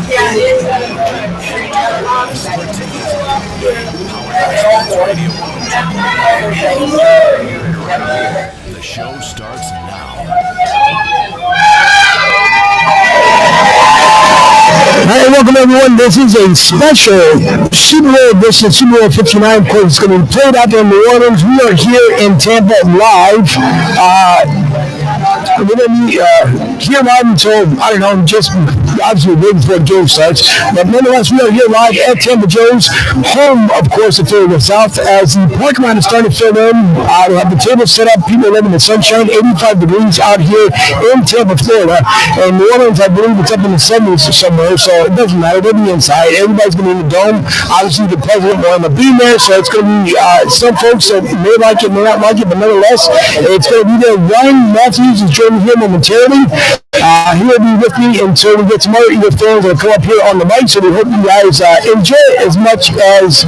The show starts now. Hi, welcome everyone. This is a special Super Bowl edition, Super Bowl 59. Of course, it's going to be played out there in New Orleans. We are here in Tampa live. We're going to be here live until, I don't know, just obviously waiting before the game starts. But nonetheless, we are here live at Tampa Joe's, home, of course, of Florida South. As the parking lot is starting to fill in, we have the table set up. People are living in the sunshine, 85 degrees out here in Tampa, Florida. And New Orleans, I believe it's up in the 70s or somewhere, so it doesn't matter. They'll be inside. Everybody's going to be in the dome. Obviously, the president will have a beam there, so it's going to be some folks that may like it, may not like it, but nonetheless, it's going to be there. Ryan Matthews is joining here momentarily. He will be with me until we get some other Eagle fans that come up here on the mic, so we hope you guys enjoy it as much as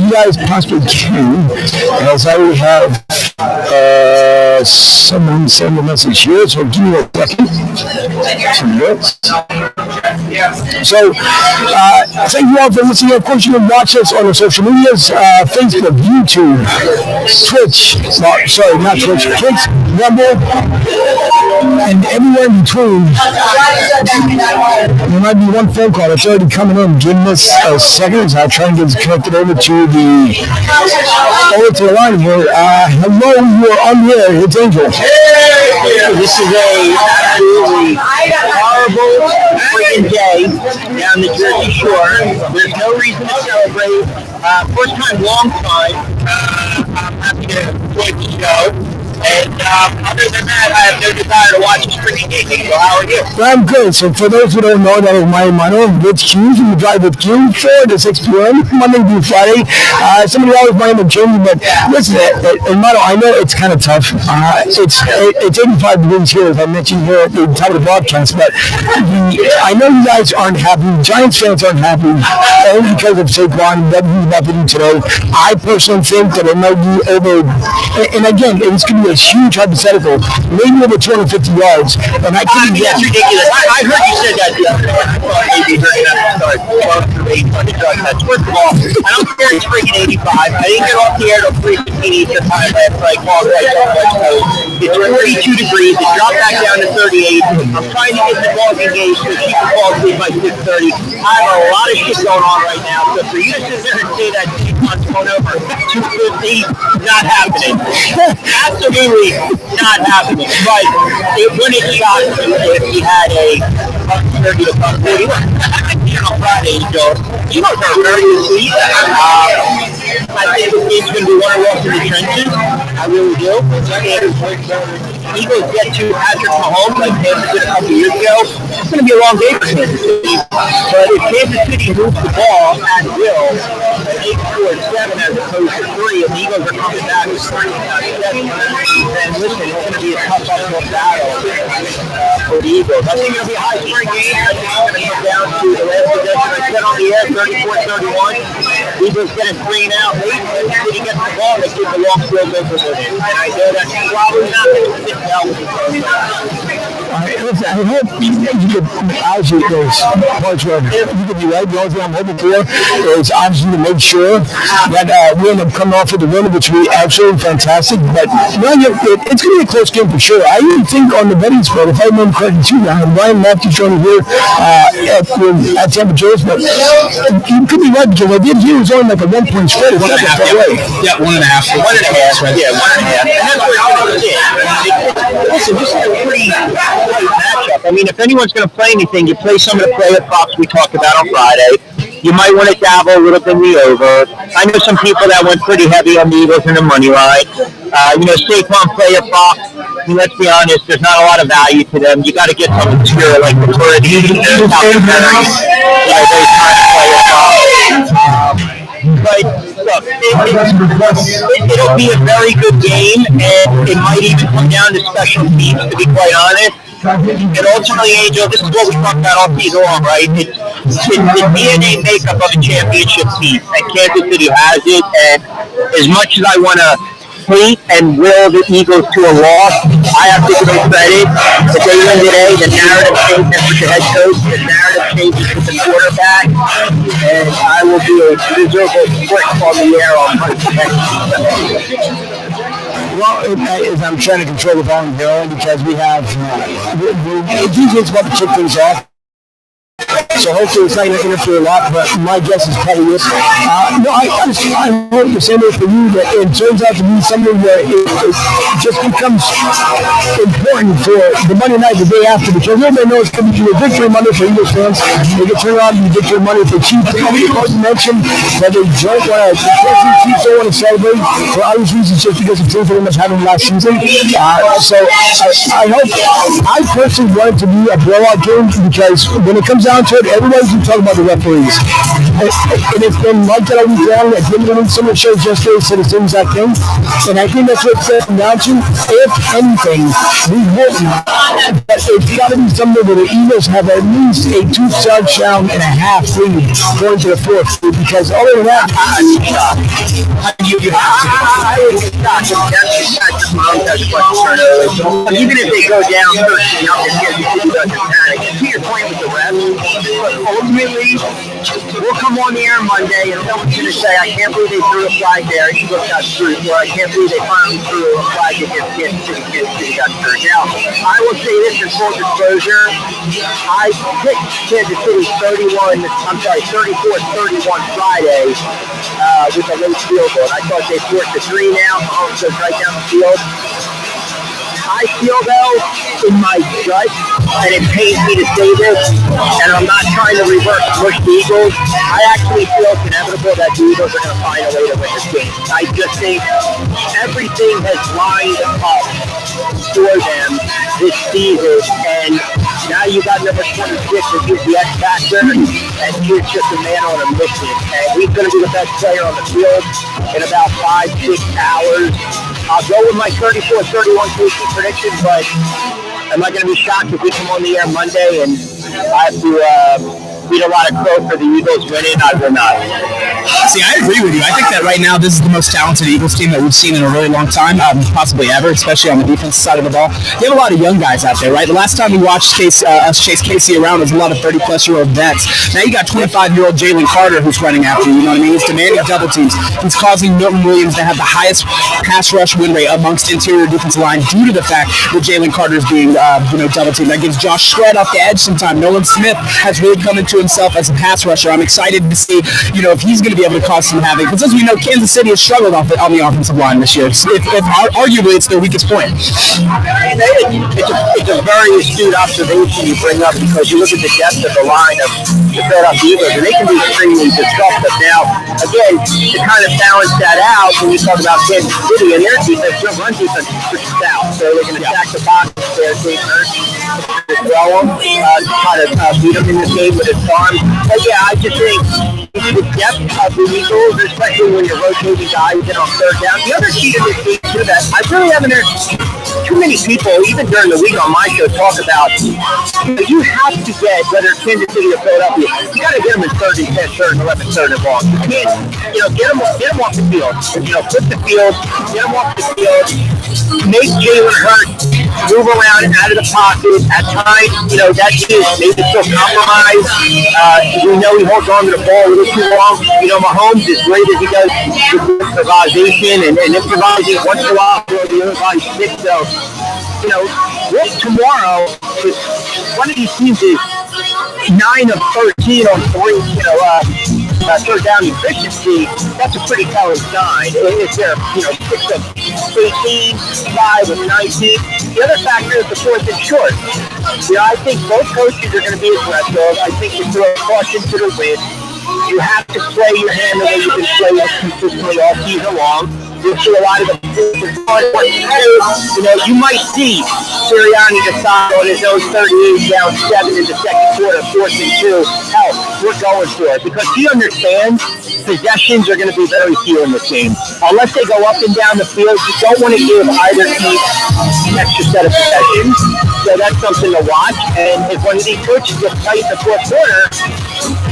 you guys possibly can. As I will have someone send a message here, so give me a second. So, thank you all for listening. Of course, you can watch us on our social medias, Facebook, YouTube, Twitch, not Twitch, Rumble, and everywhere in between. There might be one phone call that's already coming in. Give us a second. I'll try and get connected over to the line here. Hello, you are on the air. It's Angel. This is a absolutely horrible freaking day down the Jersey Shore. There's no reason to celebrate. First time, long time. I'm happy to enjoy the show. And other than that, I have no desire to watch a spring game. So how are you? I'm good. So for those who don't know, that is my motto, Rich Q from the Drive with Q, 4 to 6 p.m., Monday through Friday. Somebody always might have changed, but listen, motto, I know it's kind of tough. It's 85 degrees here, as I mentioned here at the top of the broadcast, but I know you guys aren't happy. Giants fans aren't happy, only because of Saquon, what he's about to do today. I personally think that it might be over, and again, it's going to be a huge hypothetical, maybe over 250 yards, and I couldn't get ridiculous. I heard you said that the other day. I thought maybe you're going to start 12 to 800 yards. First of all, I don't care it's freaking 85. I didn't get off the air till 3:15 Eastern time last night. It's 32 degrees. It dropped back down to 38. I'm trying to get the ball engaged so she can fall asleep by 6:30. I have a lot of shit going on right now, so for you to sit there and say that Saquon's going over 250, not happening. Absolutely not happening. But it wouldn't shock me if he had a $130 to $140. On Friday, Joe. You know they're very sweet. I think this game's going to be one of us in the trenches. I really do. Eagles get to Patrick Mahomes like Kansas did a couple years ago. It's going to be a long game for Kansas City. But if Kansas City moves the ball at will, at 8-4-7 as opposed to 3, and the Eagles are coming back with 3-7, then listen, it's going to be a tough uphill battle for the Eagles. I think it'll be a high-scoring game. I think it's going to come down to the last possession I said on the air, 34-31. Eagles get a 3 and out late. Kansas City gets the ball, they keep the long field goal for it. And I know that's probably not going to sit well with the listen, I hope you could, obviously, there's parts where you could be right. The only thing I'm hoping for is obviously to make sure that we end up coming off with the win, which would be absolutely fantastic. But it's going to be a close game for sure. I even think on the betting spread, if I remember correctly too, Ryan Matthews showing here at Tampa Joe's, but you could be right because I did hear it was only like a 1-point spread. One and a half. Yeah, 1.5. 1.5. Yeah, 1.5. And that's where it's going to sit. Listen, this is a pretty tight matchup. I mean, if anyone's going to play anything, you play some of the player props we talked about on Friday. You might want to dabble a little bit in the over. I know some people that went pretty heavy on the Eagles in the money line. Saquon player props. I mean, let's be honest, there's not a lot of value to them. You got to get some obscure, like the Florida documentaries. Those kind of player props. But look, it'll be a very good game, and it might even come down to special teams, to be quite honest. And ultimately, Angel, this is what we talked about all season long, right? It's the DNA makeup of a championship team, and Kansas City has it. And as much as I want to complete and will the Eagles to a loss. I have to give them credit. If they win today, the narrative changes with the head coach, the narrative changes with the quarterback, and I will be a miserable prick on the air on Monday. Well, as I'm trying to control the volume here, because we have DJ's about to kick things off. So hopefully it's not going to interfere a lot, but my guess is probably this. No, I hope the same way for you that it turns out to be something where it just becomes important for the Monday night, the day after, because everybody knows it's going to be a victory Monday for Eagles fans. They can turn around and be victory Monday for Chiefs. You mentioned that they don't want to, the Chiefs don't want to celebrate for obvious reasons just because of things pretty much happened last season. So I hope, I personally want it to be a blowout game because when it comes down to it, everybody's been talking about the referees. And it's been like that all week long. At the end of the week, someone shows yesterday said the same exact thing. And I think that's what it's coming down to. If anything, we hope that it's got to be something where the Eagles have at least a 2-touchdown and a half lead going to the fourth. Because other than that, even if they go down 13, I'll just get you doesn't panic. To your point with the refs, but ultimately, we'll come on the air Monday and someone's going to say, I can't believe they threw a flag there, Eagles got screwed, or I can't believe they finally threw a flag against Kansas City got screwed. Now, I will say this in full disclosure, I picked Kansas City 34-31 Friday with a late field goal. I thought they forced a 3 now, Mahomes goes right down the field. I feel though, in my gut, and it pains me to say this, and I'm not trying to reverse push the Eagles, I actually feel it's inevitable that the Eagles are going to find a way to win this game. I just think everything has lined up for them this season, and now you got number 26 who gives the X factor, and he's just a man on a mission, and he's going to be the best player on the field in about 5-6 hours. I'll go with my 34-31 KC prediction, but am I going to be shocked if we come on the air Monday and I have to beat a lot of crow for the Eagles winning? I will not. See, I agree with you. I think that right now this is the most talented Eagles team that we've seen in a really long time, possibly ever, especially on the defensive side of the ball. They have a lot of young guys out there, right? The last time we watched us chase Casey around was a lot of 30-plus-year-old vets. Now you got 25-year-old Jalen Carter who's running after you, you know what I mean? He's demanding double teams. He's causing Milton Williams to have the highest pass rush win rate amongst interior defensive line due to the fact that Jalen Carter is being double teamed. That gives Josh Sweat off the edge sometime. Nolan Smith has really come into himself as a pass rusher. I'm excited to see, if he's going to be able to cause some havoc. Because as we know, Kansas City has struggled on the offensive line this year. Arguably, it's their weakest point. It's a very astute observation you bring up because you look at the depth of the line of the Philadelphia Eagles, and they can be extremely disruptive. Now, again, to kind of balance that out, when you talk about Kansas City and their defense, their run defense is pretty stout. So they can attack the box there, Dave Hurst, to throw them, try to beat them in this game with his arm. But yeah, I just think the depth of the Eagles, especially when you're rotating guys in on third down. The other key to this game, too, that I really haven't heard too many people, even during the week on my show, talk about, you have to get, whether it's Kansas City or Philadelphia, you got to get them in 3rd and 10, 3rd and 11, 3rd and long. You can't, get them off the field. Flip the field, get them off the field, make Jalen Hurts move around out of the pocket. At times, that is maybe still compromised. We know he holds on to the ball a little too long. Mahomes, as great as he does with improvisation and improvising once in a while, the other body's sick. So, tomorrow, if one of these teams is 9 of 13 on 3, third down efficiency, that's a pretty telling sign. If they're, 6 of 18, 5 of 19. The other factor is the 4th and short. I think both coaches are going to be aggressive. I think you throw caution to the wind. You have to play your hand the way you've been playing consistently all season long. You'll see a lot of the you might see Sirianni decide on his own 38 down 7 in the second quarter, 4th and 2. Hell, we're going for it because he understands possessions are going to be very few in this game. Unless they go up and down the field, you don't want to give either team an extra set of possessions. So that's something to watch. And if one of these coaches gets tight in the fourth quarter,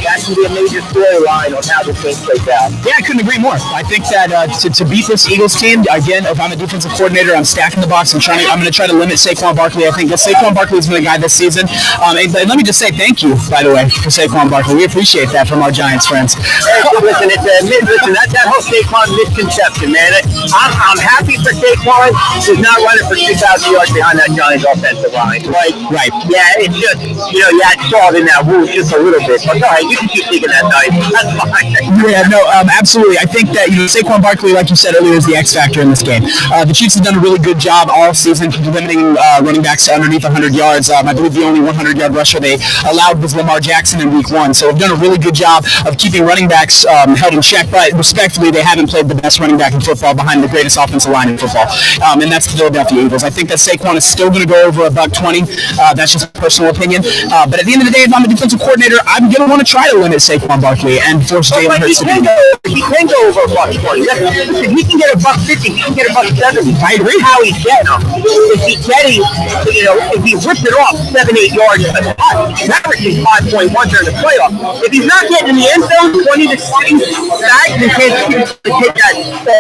that can be a major storyline on how this thing plays out. Yeah, I couldn't agree more. I think that to beat this Eagles team, again, if I'm a defensive coordinator, I'm stacking the box. I'm going to try to limit Saquon Barkley. I think that Saquon Barkley has been the guy this season. And let me just say thank you, by the way, for Saquon Barkley. We appreciate that from our Giants friends. Hey, listen, that whole Saquon misconception, man. I'm happy for Saquon. He's not running for 2,000 yards behind that Giants offensive line. Like, right. Yeah, it's just, you had salt in that wound just a little bit. But all right, you can keep thinking that night. That's fine. Yeah, no, absolutely. I think that Saquon Barkley, like you said earlier, is the X factor in this game. The Chiefs have done a really good job all season limiting running backs to underneath 100 yards. I believe the only 100-yard rusher they allowed was Lamar Jackson in Week 1. So they've done a really good job of keeping running backs held in check. But respectfully, they haven't played the best running back in football behind the greatest offensive line in football, and that's the Philadelphia Eagles. I think that Saquon is still going to go over $120. That's just a personal opinion. But at the end of the day, if I'm a defensive coordinator, I'm going to want to try to limit Saquon Barkley and force Jalen Hurts to be. He can go over $120. Listen, he can get $150. He can get $170. I agree. How he's getting them. If he's getting, if he ripped it off 7-8 yards a touch, he's averaging 5.1 during the playoff. If he's not getting in the end zone 20 to 20, he can't take that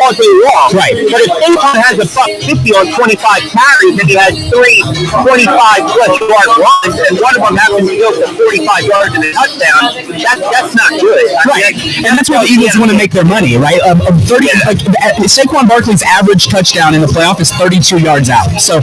all day long. Right. But if Saquon has $150 on 25 carries and he has 3 25-plus yard runs, and one of them happens to go for 45 yards and a touchdown, that's not good. Right. And that's where the Eagles want to make their money, right? Saquon Barkley's average touchdown in the playoff is 32 yards out. So,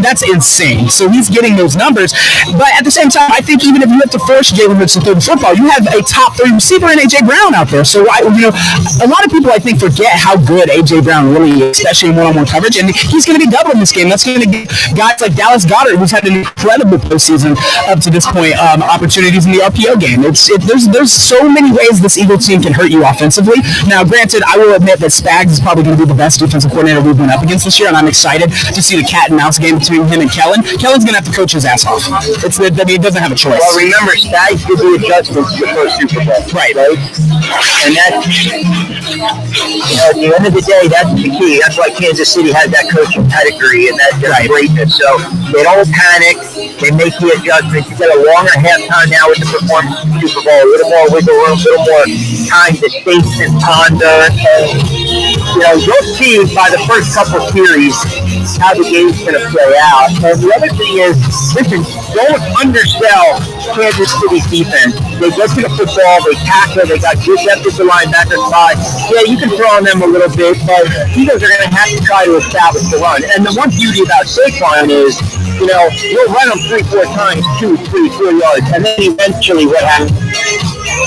that's insane. So he's getting those numbers. But at the same time, I think even if you have to force Jalen Hurts to throw the football, you have a top 3 receiver in A.J. Brown out there. So, a lot of people, I think, forget how good A.J. Brown really is, especially in one-on-one coverage. And he's going to be doubling this game. That's going to give guys like Dallas Goedert, who's had an incredible postseason up to this point, opportunities in the RPO game. There's so many ways this Eagles team can hurt you offensively. Now, granted, I will admit that Spags is probably going to be the best defensive coordinator we've been up against this year, and I'm excited to see the cat and mouse game between him and Kellen. Kellen's going to have to coach his ass off. He doesn't have a choice. Well, remember, Spags did the adjustments to the first Super Bowl. Right. And that's, at the end of the day, that's the key. That's why Kansas City has that coaching pedigree and that greatness. So they don't panic. They make the adjustments. You get a longer halftime now with the performance of the Super Bowl. A little more wiggle room, a little more time to think and ponder. And, you'll see by the first couple series how the game's going to play out. And the other thing is, listen, don't undersell Kansas City's defense. They get to the football, they tackle, they got good depth at the linebacker side. Yeah, you can throw on them a little bit, but Eagles are going to have to try to establish the run. And the one beauty about Saquon is, you'll run them 3-4 times, 2, 3, 4 yards, and then eventually what happens?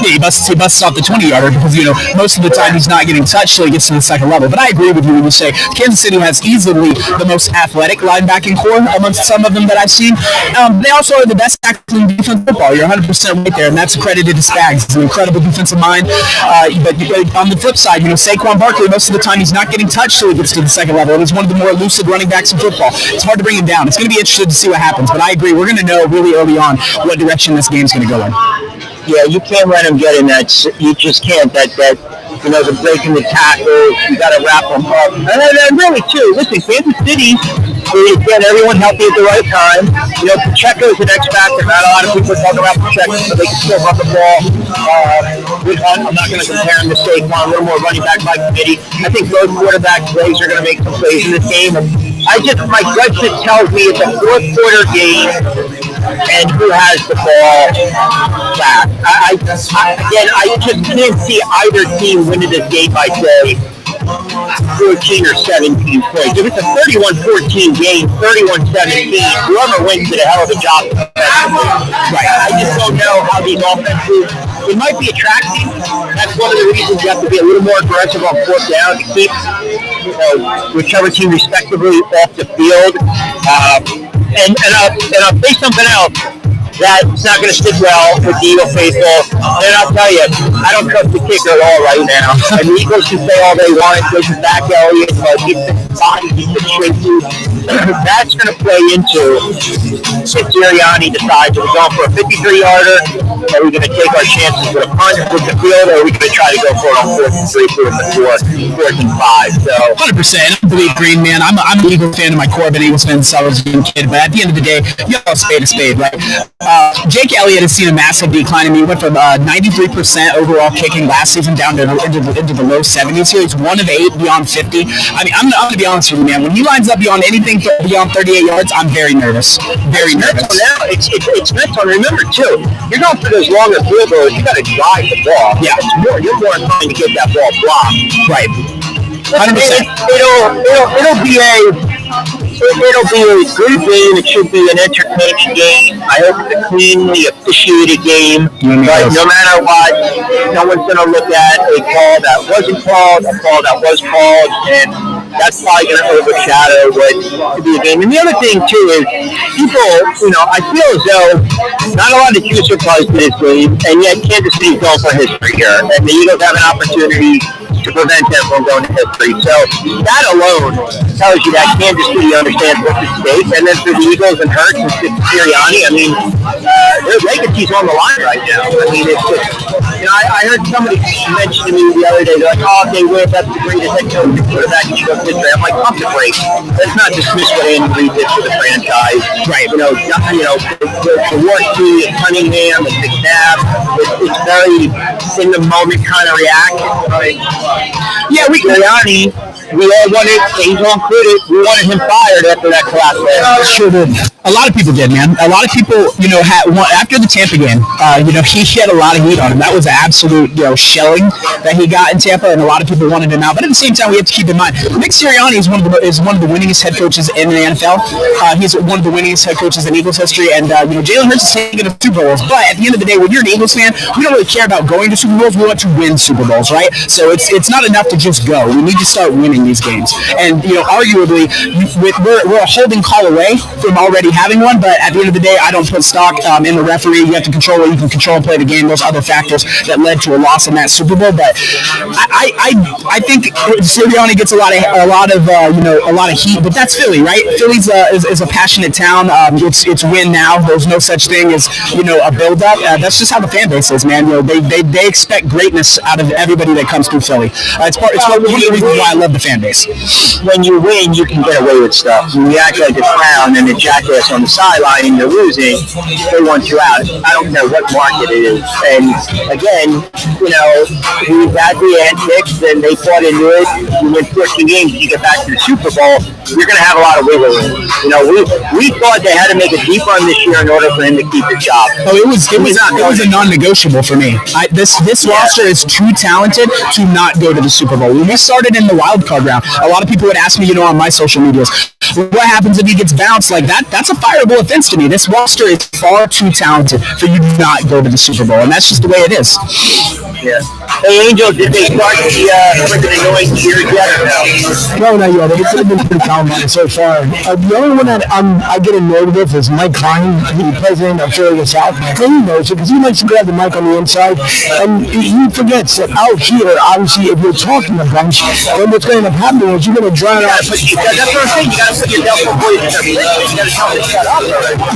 Yeah, he busts off the 20-yarder because, most of the time he's not getting touched till he gets to the second level. But I agree with you when you say Kansas City has easily the most athletic linebacking core amongst some of them that I've seen. They also are the best tackling defense football. You're 100% right there, and that's accredited to Spags. He's an incredible defensive mind. But on the flip side, Saquon Barkley, most of the time he's not getting touched till he gets to the second level. And he's one of the more elusive running backs in football. It's hard to bring him down. It's going to be interesting to see what happens. But I agree. We're going to know really early on what direction this game's going to go in. Yeah, you can't let him get in that. You just can't. That the breaking the tackles, you got to wrap them up. And really, too, listen, Kansas City is getting everyone healthy at the right time. Pacheco's an X factor. Not a lot of people are talking about Pacheco, but they can still run the ball. I'm not going to compare him to Saquon. A little more running back by committee. I think both quarterback plays are going to make some plays in this game. And my gut just tells me it's a fourth quarter game. And who has the ball back? I just can't see either team winning this game by, say, 14 or 17 points. If it's a 31-14 game, 31-17, whoever wins did a hell of a job. Right. I just don't know how these offenses. It might be attractive. That's one of the reasons you have to be a little more aggressive on fourth down to keep whichever team respectively off the field. And I'll say something else that's not going to sit well with the Eagle faithful. And I'll tell you, I don't trust the kicker at all right now. And the Eagles can say all they want, go to Zach Elliott, but body he's been shaky. That's going to play into if Sirianni decides, are we going for a 53-yarder? Are we going to take our chances with a punt with the field? Or are we going to try to go for it on 4th and 3, 4th and 5? So 100%. I believe Green, man. I'm an Eagles fan of my core, but Eagles fan since I was a young kid. But at the end of the day, you have a spade, right? Jake Elliott has seen a massive decline. I mean, he went from 93% overall kicking last season down to into the low 70s here. He's 1 of 8 beyond 50. I mean, I'm going to be honest with you, man. When he lines up beyond anything beyond 38 yards, I'm very nervous. Very nervous. It's mental. Remember, too, you're going for those longer field goals. You got to drive the ball. Yeah. You're more inclined to get that ball blocked. Right. 100%. It'll be a good game. It should be an entertaining game. I hope it's a cleanly officiated game. But no matter what, no one's going to look at a call that wasn't called, a call that was called, and that's probably going to overshadow what could be a game. And the other thing, too, is people, I feel as though not a lot of Chiefs are close to this game, and yet Kansas City's going for history here. And the Eagles have an opportunity to prevent them from going to history. So that alone tells you that Kansas City understands what's at stake. And then for the Eagles and Hurts and Sirianni, I mean, their legacy's on the line right now. I mean, it's just, I heard somebody mention to me the other day, they're like, oh, if they win, that's the greatest head coach quarterback in Eagles history. I'm like, pump the brakes. Let's not dismiss what Andy Reid did for the franchise. Right. The work to Cunningham and McNabb, it's very in the moment kind of reaction, right? Yeah, Sirianni, we all wanted, Angel included, we wanted him fired after that collapse. Sure did. A lot of people did, man. A lot of people, after the Tampa game, he had a lot of heat on him. That was an absolute, shelling that he got in Tampa, and a lot of people wanted him out. But at the same time, we have to keep in mind, Nick Sirianni is one of the winningest head coaches in the NFL. He's one of the winningest head coaches in Eagles history, and Jalen Hurts is taking to Super Bowls. But at the end of the day, when you're an Eagles fan, we don't really care about going to Super Bowls. We want to win Super Bowls, right? So it's not enough to just go. We need to start winning these games. And arguably, we're a holding call away from already having one, but at the end of the day, I don't put stock in the referee. You have to control what you can control and play the game. Those other factors that led to a loss in that Super Bowl. But I think Sirianni gets a lot of heat. But that's Philly, right? Philly's is a passionate town. It's win now. There's no such thing as a build up. That's just how the fan base is, man. They expect greatness out of everybody that comes through Philly. It's one of the reasons why I love the fan base. When you win, you can get away with stuff. When you act like a clown and a jackass on the sideline and you're losing, they want you out. I don't care what market it is. And again, we've had the antics and they fought into it. You win 14 games, you get back to the Super Bowl, you're going to have a lot of wiggle room. We thought they had to make a deep run this year in order for him to keep the job. Oh, it was a non-negotiable for me. This roster is too talented to not go to the Super Bowl. When we started in the wild card round, a lot of people would ask me, on my social medias, what happens if he gets bounced like that? That's a fireable offense to me. This roster is far too talented for you to not go to the Super Bowl, and that's just the way it is. Yeah. Hey, Angel, did they start the annoying cheers yet or no? No, not yet. It's been pretty calm on it so far. The only one that I get annoyed with is Mike Klein, the president of Philly South. He knows it because he likes to grab the mic on the inside, and he forgets that out here, obviously, if you're talking a bunch, then what's going to end up happening is you're going to drown out. That's what I'm saying. You got to put yourself in voice. You got to tell them to shut up.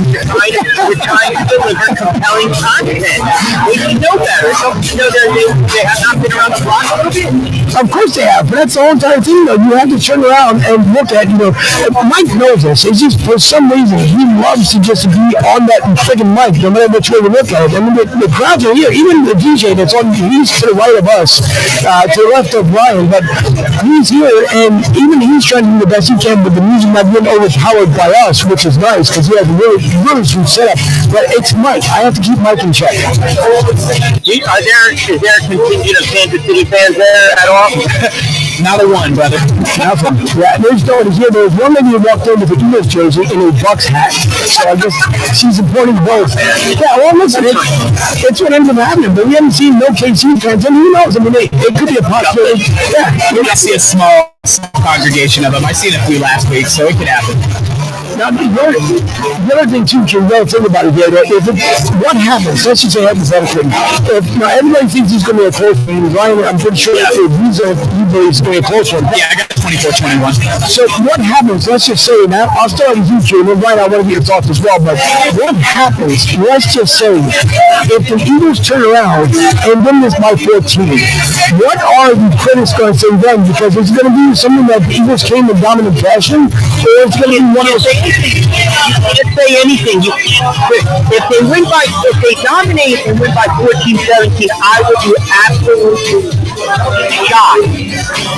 You're trying to deliver compelling content. They should know better. Don't you know they have not been around the block a little bit? Of course they have, but that's the whole entire thing, though. You have to turn around and look at, Mike knows this. It's just, for some reason, he loves to just be on that freaking mic, no matter which way we look at it. I mean, the crowds are here. Even the DJ that's on, he's to the right of us, to the left of Ryan, but he's here, and even he's trying to do the best he can, but the music might be overpowered by us, which is nice, because he has a really sweet setup. But it's Mike. I have to keep Mike in check. Is there a contingent of Kansas City fans there at all? Not a one, brother. Nothing. Yeah, there's no one here. There's one lady who walked in with a Eagles jersey and a Bucks hat. So I guess she's supporting both. Yeah, well, listen, it's what ends up happening. But we haven't seen no KC fans. And who knows? I mean, it could be a possibility. Yeah. I see a small congregation of them. I seen a few last week, so it could happen. Now, the other thing too, you got to think about it here. What happens? Let's just say hypothetically, if now everybody thinks he's going to be a close one, Ryan, I'm pretty sure if you believe he's going to be a close one. Yeah, I got 24-21. So what happens? Let's just say now. I'll start with you, Q, and then Ryan, I want to get your thoughts as well. But what happens? Let's just say if the Eagles turn around and win this by 14, what are the critics going to say then? Because it's going to be something that the Eagles came in dominant fashion, or it's going to be one of those. You can't say anything. If they dominate and win by 14-17, I would be absolutely shocked.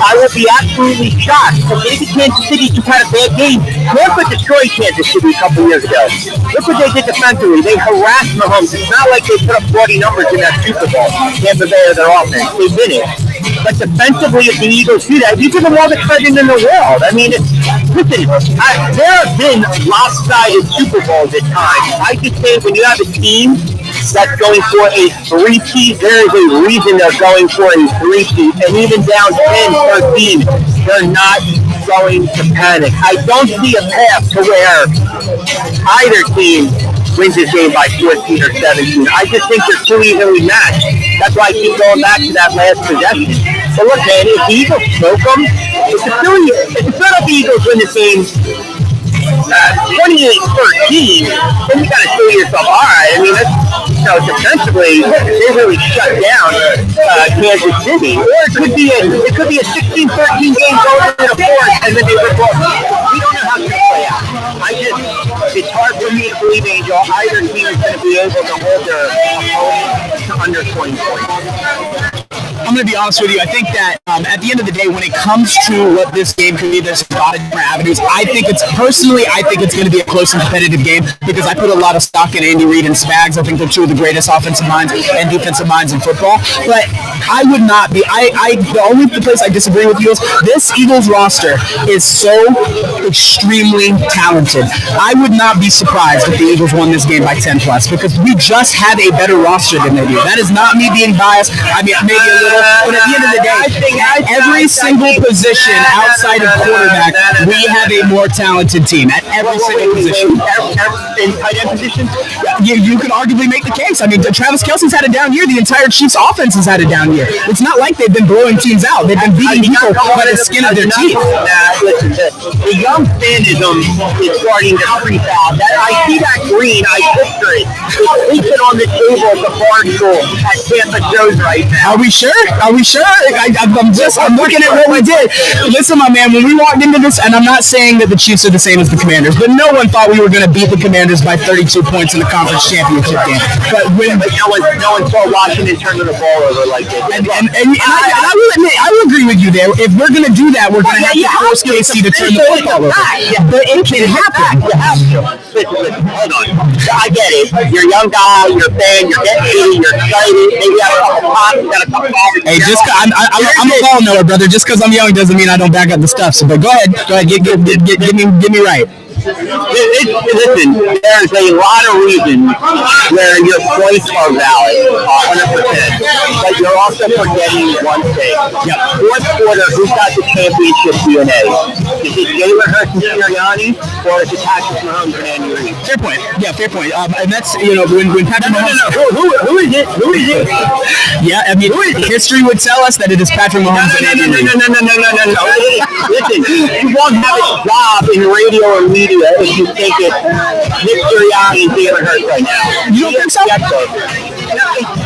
I would be absolutely shocked. Maybe Kansas City took had a bad game. Tampa destroyed Kansas City a couple years ago. Look what they did defensively. They harassed Mahomes. It's not like they put up 40 numbers in that Super Bowl. Tampa Bay or their offense. They did it. But defensively, if the Eagles do that, you give them all the credit in the world. I mean, listen, there have been lopsided Super Bowls at times. I just say when you have a team that's going for a three-peat, there is a reason they're going for a three-peat. And even down 10, 13, they're not going to panic. I don't see a path to where either team wins this game by 14 or 17. I just think they're too evenly matched. That's why I keep going back to that last possession. But look, man, if the Eagles smoke them, if it's not like the Eagles win this game 28-13, then you got to say to yourself, all right, I mean, that's, defensively, they really shut down Kansas City. Or it could be a 16-13 game going into the fourth, and then they rip off. We don't know how it's going to play out. It's hard for me to believe, Angel, either team is going to be able to hold their opponent to under 20 points. I'm going to be honest with you. I think that at the end of the day, when it comes to what this game could be, there's a lot of different avenues. I think it's going to be a close and competitive game because I put a lot of stock in Andy Reid and Spags. I think they're two of the greatest offensive minds and defensive minds in football. But I would not be. The only place I disagree with you is this Eagles roster is so extremely talented. I would not be surprised if the Eagles won this game by 10 plus because we just have a better roster than they do. That is not me being biased. I mean, maybe a little. But at the end of the day, every single position outside of quarterback, we have a more talented team at every single position. In tight end positions? You could arguably make the case. I mean, Travis Kelce's had a down year. The entire Chiefs offense has had a down year. It's not like they've been blowing teams out. They've been beating people by the skin of their teeth. Listen, the young fanism is starting to creep out. I see that green. I picture it. It's sleeping on the table at the bar stool at Tampa Joe's right now. Are we sure? I'm looking at what we did. Listen, my man, when we walked into this, and I'm not saying that the Chiefs are the same as the Commanders, but no one thought we were going to beat the Commanders by 32 points in the conference championship game. But no one saw Washington turn the ball over like this. And I will admit, I will agree with you there. If we're going to do that, we're going to have to force KC to turn the football over. But it can happen. You have to. Listen, hold on. I get it. You're a young guy, you're a fan, you're getting 80, you're excited, maybe you have a couple pops, you got a couple balls. Hey, I'm a ball knower, brother. Just because I'm young doesn't mean I don't back up the stuff. So, but go ahead, get me right. Listen, there's a lot of reasons where your points are valid, 100%. But you're also forgetting one thing. Fourth quarter, who's got the championship DNA? Is it Jalen Hurts and Sirianni, or is it Patrick Mahomes and Andy Reid? Fair point. Yeah, fair point. And that's, when Patrick Mahomes... Who is it? Who is it? Yeah, I mean, history would tell us that it is Patrick Mahomes and Andy Reid. No. Listen, you won't have a job in radio or media if you think it's Nick Sirianni and Jalen Hurts right now. You don't think so?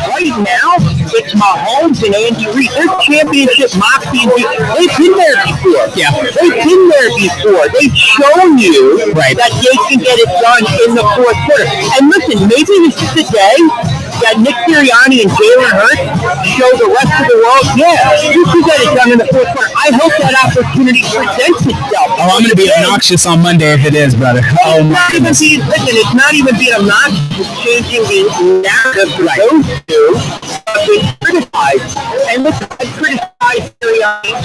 Right now, it's Mahomes and Andy Reid. They're championship moxie. They've been there before. Yeah. They've been there before. They've shown you that they can get it done in the fourth quarter. And listen, maybe this is the day that Nick Sirianni and Jalen Hurts show the rest of the world, you can get it done in the fourth quarter. I hope that opportunity presents itself. Oh, I'm going to be obnoxious on Monday if it is, brother. It's not even being obnoxious. It's changing the narrative for those two. been criticized. And listen, I criticized Sirianni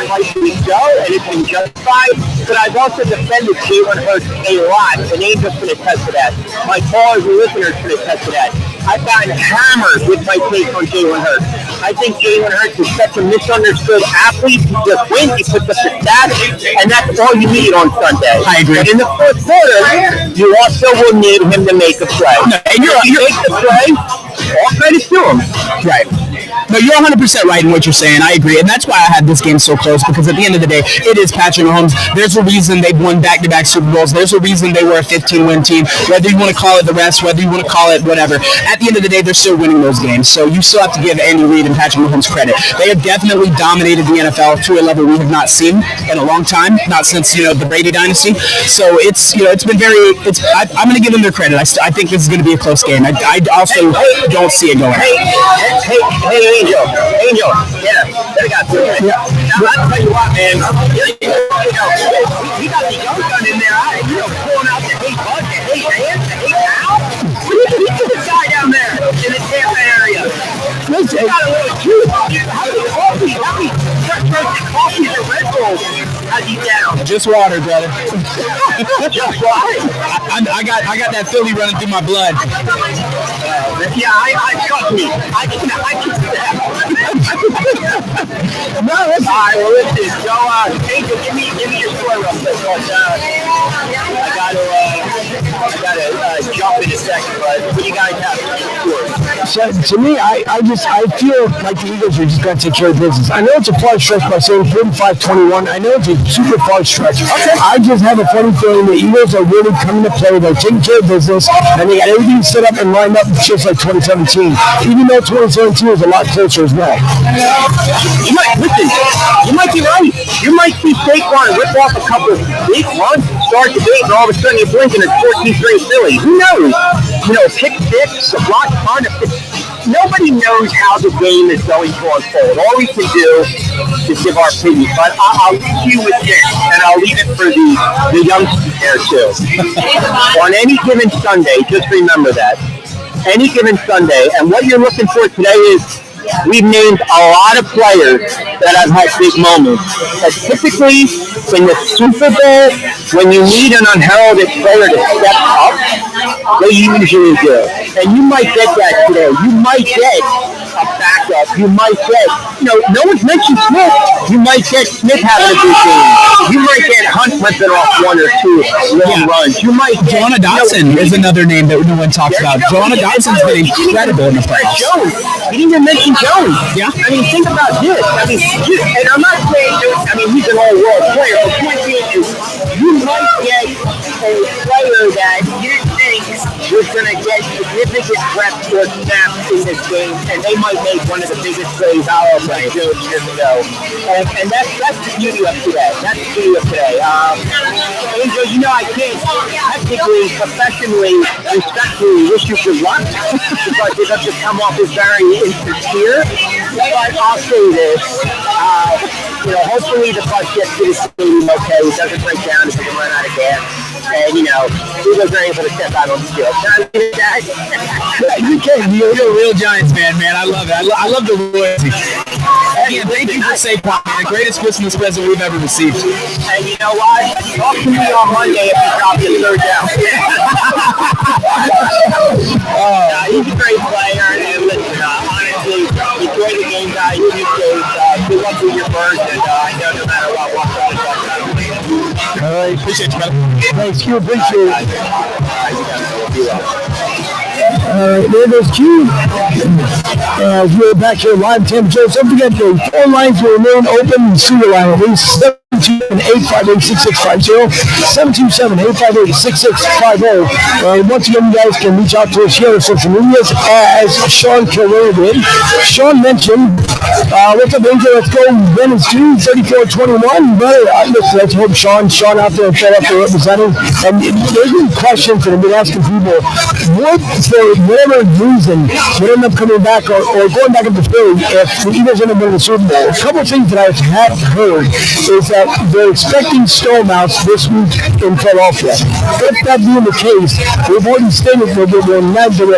like we go, and it's been justified. But I've also defended Jalen Hurts a lot, and Angel's going to attest to that. My callers and listeners can attest to that. I've gotten hammered with my take on Jalen Hurts. I think Jalen Hurts is such a misunderstood athlete. He just wins, he puts up the stats, and that's all you need on Sunday. I agree. But in the fourth quarter, you also will need him to make a play. No, and you make the play, all credit to him. Right. No, you're 100% right in what you're saying. I agree. And that's why I had this game so close, because at the end of the day, it is Patrick Mahomes. There's a reason they've won back-to-back Super Bowls. There's a reason they were a 15-win team, whether you want to call it the rest, whether you want to call it whatever. At the end of the day, they're still winning those games. So you still have to give Andy Reid and Patrick Mahomes credit. They have definitely dominated the NFL to a level we have not seen in a long time, not since, the Brady dynasty. So it's been very, I'm going to give them their credit. I think this is going to be a close game. I also don't see it going. Hey, Angel, yeah, they got to it. Yeah. Now, I'll tell you what, man, we got the young gun in there, pulling out the hate Bud, the hate Ant, the hate Al. Look at this guy down there in the Tampa area. He's got a little juice. How many fresh roasted coffees or Red Bulls has he down? Just water, brother. Just water? I got that Philly running through my blood. Yeah, I trust me. I can do that. No, listen. All right, well, listen. So, Angel, give me your story real quick. I gotta jump in a second, but what do you guys have for So, to me, I feel like the Eagles are just going to take care of business. I know it's a far stretch by saying 35-21. I know it's a super far stretch. Okay. I just have a funny feeling the Eagles are really coming to play. They're taking care of business, and they got everything set up and lined up just like 2017. Even though 2017 was a lot closer as well. You might be right. You might see Saquon rip off a couple of big runs, start the game, and all of a sudden you're blinking at 14-3 Philly. Who knows? Pick six, a block punt. Nobody knows how the game is going to unfold. All we can do is give our opinion. But I'll leave you with this, and I'll leave it for the youngsters there too. On any given Sunday, just remember that. Any given Sunday, and what you're looking for today is we've named a lot of players that have had big moments. But typically, in the Super Bowl, when you need an unheralded player to step up, they usually do. And you might get that today. You might get a backup. You might get, no one's mentioned Smith. You might get Smith having a good game. You might get Hunt ripping off one or two long runs. You might get Joanna Dotson is another name that no one talks about. Joanna Dotson's been incredible in the playoffs. Jones. You didn't even mention Jones. Yeah. I mean, think about this. And I'm not saying, he's an all-world player. The point being is, you might get a player that you think was going to get significant reps or snaps in this game, and they might make one of the biggest plays I'll ever do years ago. And that's the beauty of today. That's the beauty of today. Angel, I can't technically, professionally, respectfully wish you good luck because it doesn't come off as very insincere. But I'll say this. Hopefully the bus gets to the stadium okay. It doesn't break down. It doesn't run out of gas. And, Eagles are able to step out on the field. Can I leave it at that? You can. You're a real Giants fan, man. I love it. I love the loyalty. Again, thank you for Saquon, man. The greatest Christmas present we've ever received. And you know what? Talk to me on Monday if you drop your third down. He's a great player. And listen, honestly, enjoy the game, guys. Good luck with your birds. And I know no matter what, walk on the ball. All right. Appreciate you, brother. Thanks, Q. Appreciate it. All right, there goes Q. We're back here live, Tampa Jones. Don't forget the phone lines will remain open. The studio line at least 727-858-6650. 727-858-6650. Once again, you guys can reach out to us here on social medias as Sean Kilroy did. Sean mentioned, what's up, Angel? Let's go. Ben and Stu, 34-21. Brother, let's hope Sean out there and set up for representing. And there's been questions that have been asking people, what for whatever reason would end up coming back or going back into Philly if the Eagles end up winning the Super Bowl? A couple of things that I've had heard is that that they're expecting snow amounts this week in Philadelphia. If that being the case, we've already stated that they will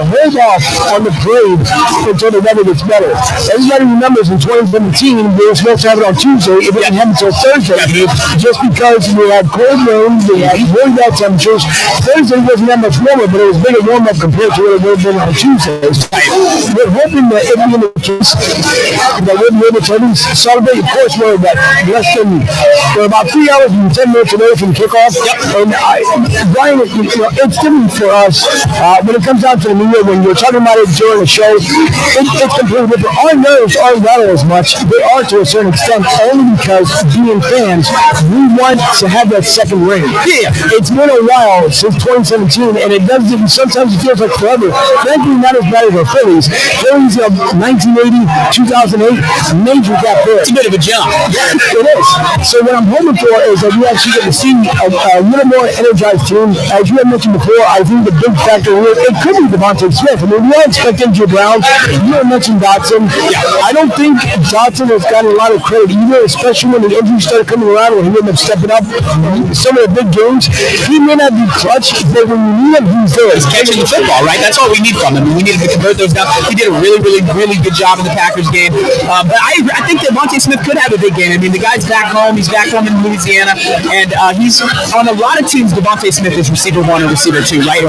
hold off on the parade until the weather gets better. Everybody remembers in 2017, we were supposed to have it on Tuesday. It didn't happen until Thursday, just because we had cold rain, we had really bad temperatures. Thursday wasn't that much warmer, but it was a bigger warm-up compared to what it would have been on Tuesday. We're hoping that it being the case, that we'll be able to at least celebrate. Of course, we're about 3 hours and 10 minutes away from kickoff. And Brian, it's different for us when it comes down to the New Year. When you're talking about it during the show, it's completely different. Our nerves aren't rattle as much. They are to a certain extent, only because being fans, we want to have that second ring. Yeah, it's been a while since 2017, and it doesn't. Sometimes it feels like forever. Frankly, not as bad as the Phillies. Phillies of 1980, 2008, major gap there. It's a bit of a jump. It is. So what I'm hoping for is that we actually get to see a little more energized team. As you had mentioned before, I think the big factor here, it could be Devontae Smith. I mean, we all expect Angel Brown. You had mentioned Dotson. I don't think Dotson has gotten a lot of credit either, especially when the injuries started coming around, when he ended up stepping up some of the big games. He may not be clutch, but when you need him, he's there. He's catching the football, right? That's all we need from him. We needed to convert those down. He did a really, really, really good job in the Packers game. But I think that Devontae Smith could have a big game. I mean, the guy's back home. He's back home in Louisiana, and he's on a lot of teams. Devontae Smith is receiver 1 and receiver 2, right?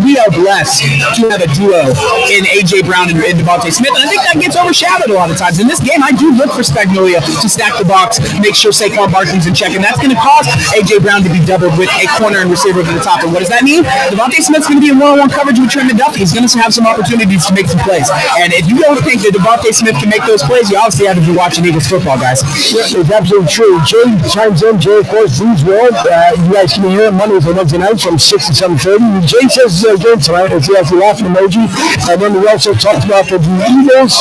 We are blessed to have a duo in A.J. Brown and Devontae Smith, and I think that gets overshadowed a lot of times. In this game, I do look for Spagnolia to stack the box, make sure Saquon Barkley's in check, and that's going to cause A.J. Brown to be doubled with a corner and receiver over the top. And what does that mean? Devontae Smith's going to be in one-on-one coverage with Trent McDuffie. He's going to have some opportunities to make some plays. And if you don't think that Devontae Smith can make those plays, you obviously have to be watching Eagles football, guys. Yeah, it's absolutely true. Jay chimes in. Jay, of course, Blues World. You guys can hear him Mondays and Wednesday nights from 6 to 7:30. Jay says again tonight, as he has the laughing emoji. And then we also talked about the Eagles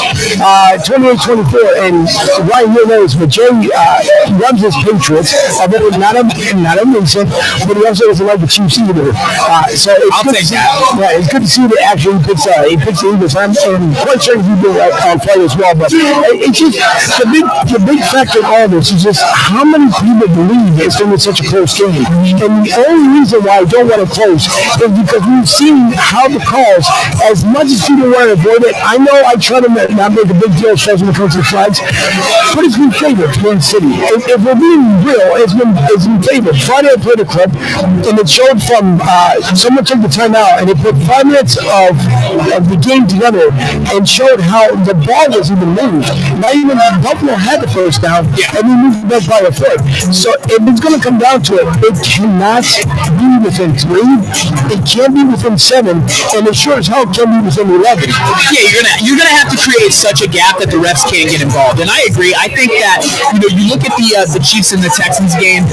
28-24. And Ryan here knows, but Jay loves his Patriots. Not a Mason, but he also doesn't like the Chiefs either. So I'll take that. Yeah, it's good to see that actually he picks the Eagles. I'm quite sure he will play as well. But it's just the big factor of all this is just how many people believe it's going to be such a close game. And the only reason why I don't want to close is because we've seen how the calls, as much as people want to avoid it, I know I try to not make a big deal when it comes to the flags, but it's been favored for Kansas City. If we're being real, it's been favored. Friday I played a clip, and it showed from someone took the time out, and they put 5 minutes of the game together and showed how the ball was even moved. Not even Buffalo had the first down, and we moved it by a foot. So if it's going to come down to it, it cannot be within 3, it can't be within 7, and it sure as hell can be within 11. Yeah, you're gonna have to create such a gap that the refs can't get involved. And I agree. I think that you look at the Chiefs and the Texans game.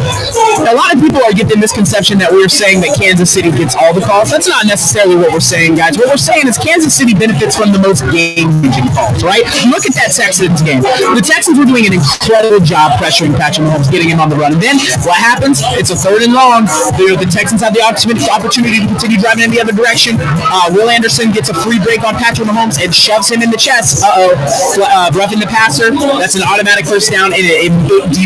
A lot of people are getting the misconception that we're saying that Kansas City gets all the calls. That's not necessarily what we're saying, guys. What we're saying is Kansas City benefits from the most game-changing calls, right? Look at that Texans game. The Texans were doing an incredible job pressuring Patrick Mahomes, getting him on the run. And then what happens? It's a 3rd and long. The Texans have the opportunity to continue driving in the other direction. Will Anderson gets a free break on Patrick Mahomes and shoves him in the chest. Roughing the passer. That's an automatic first down, and it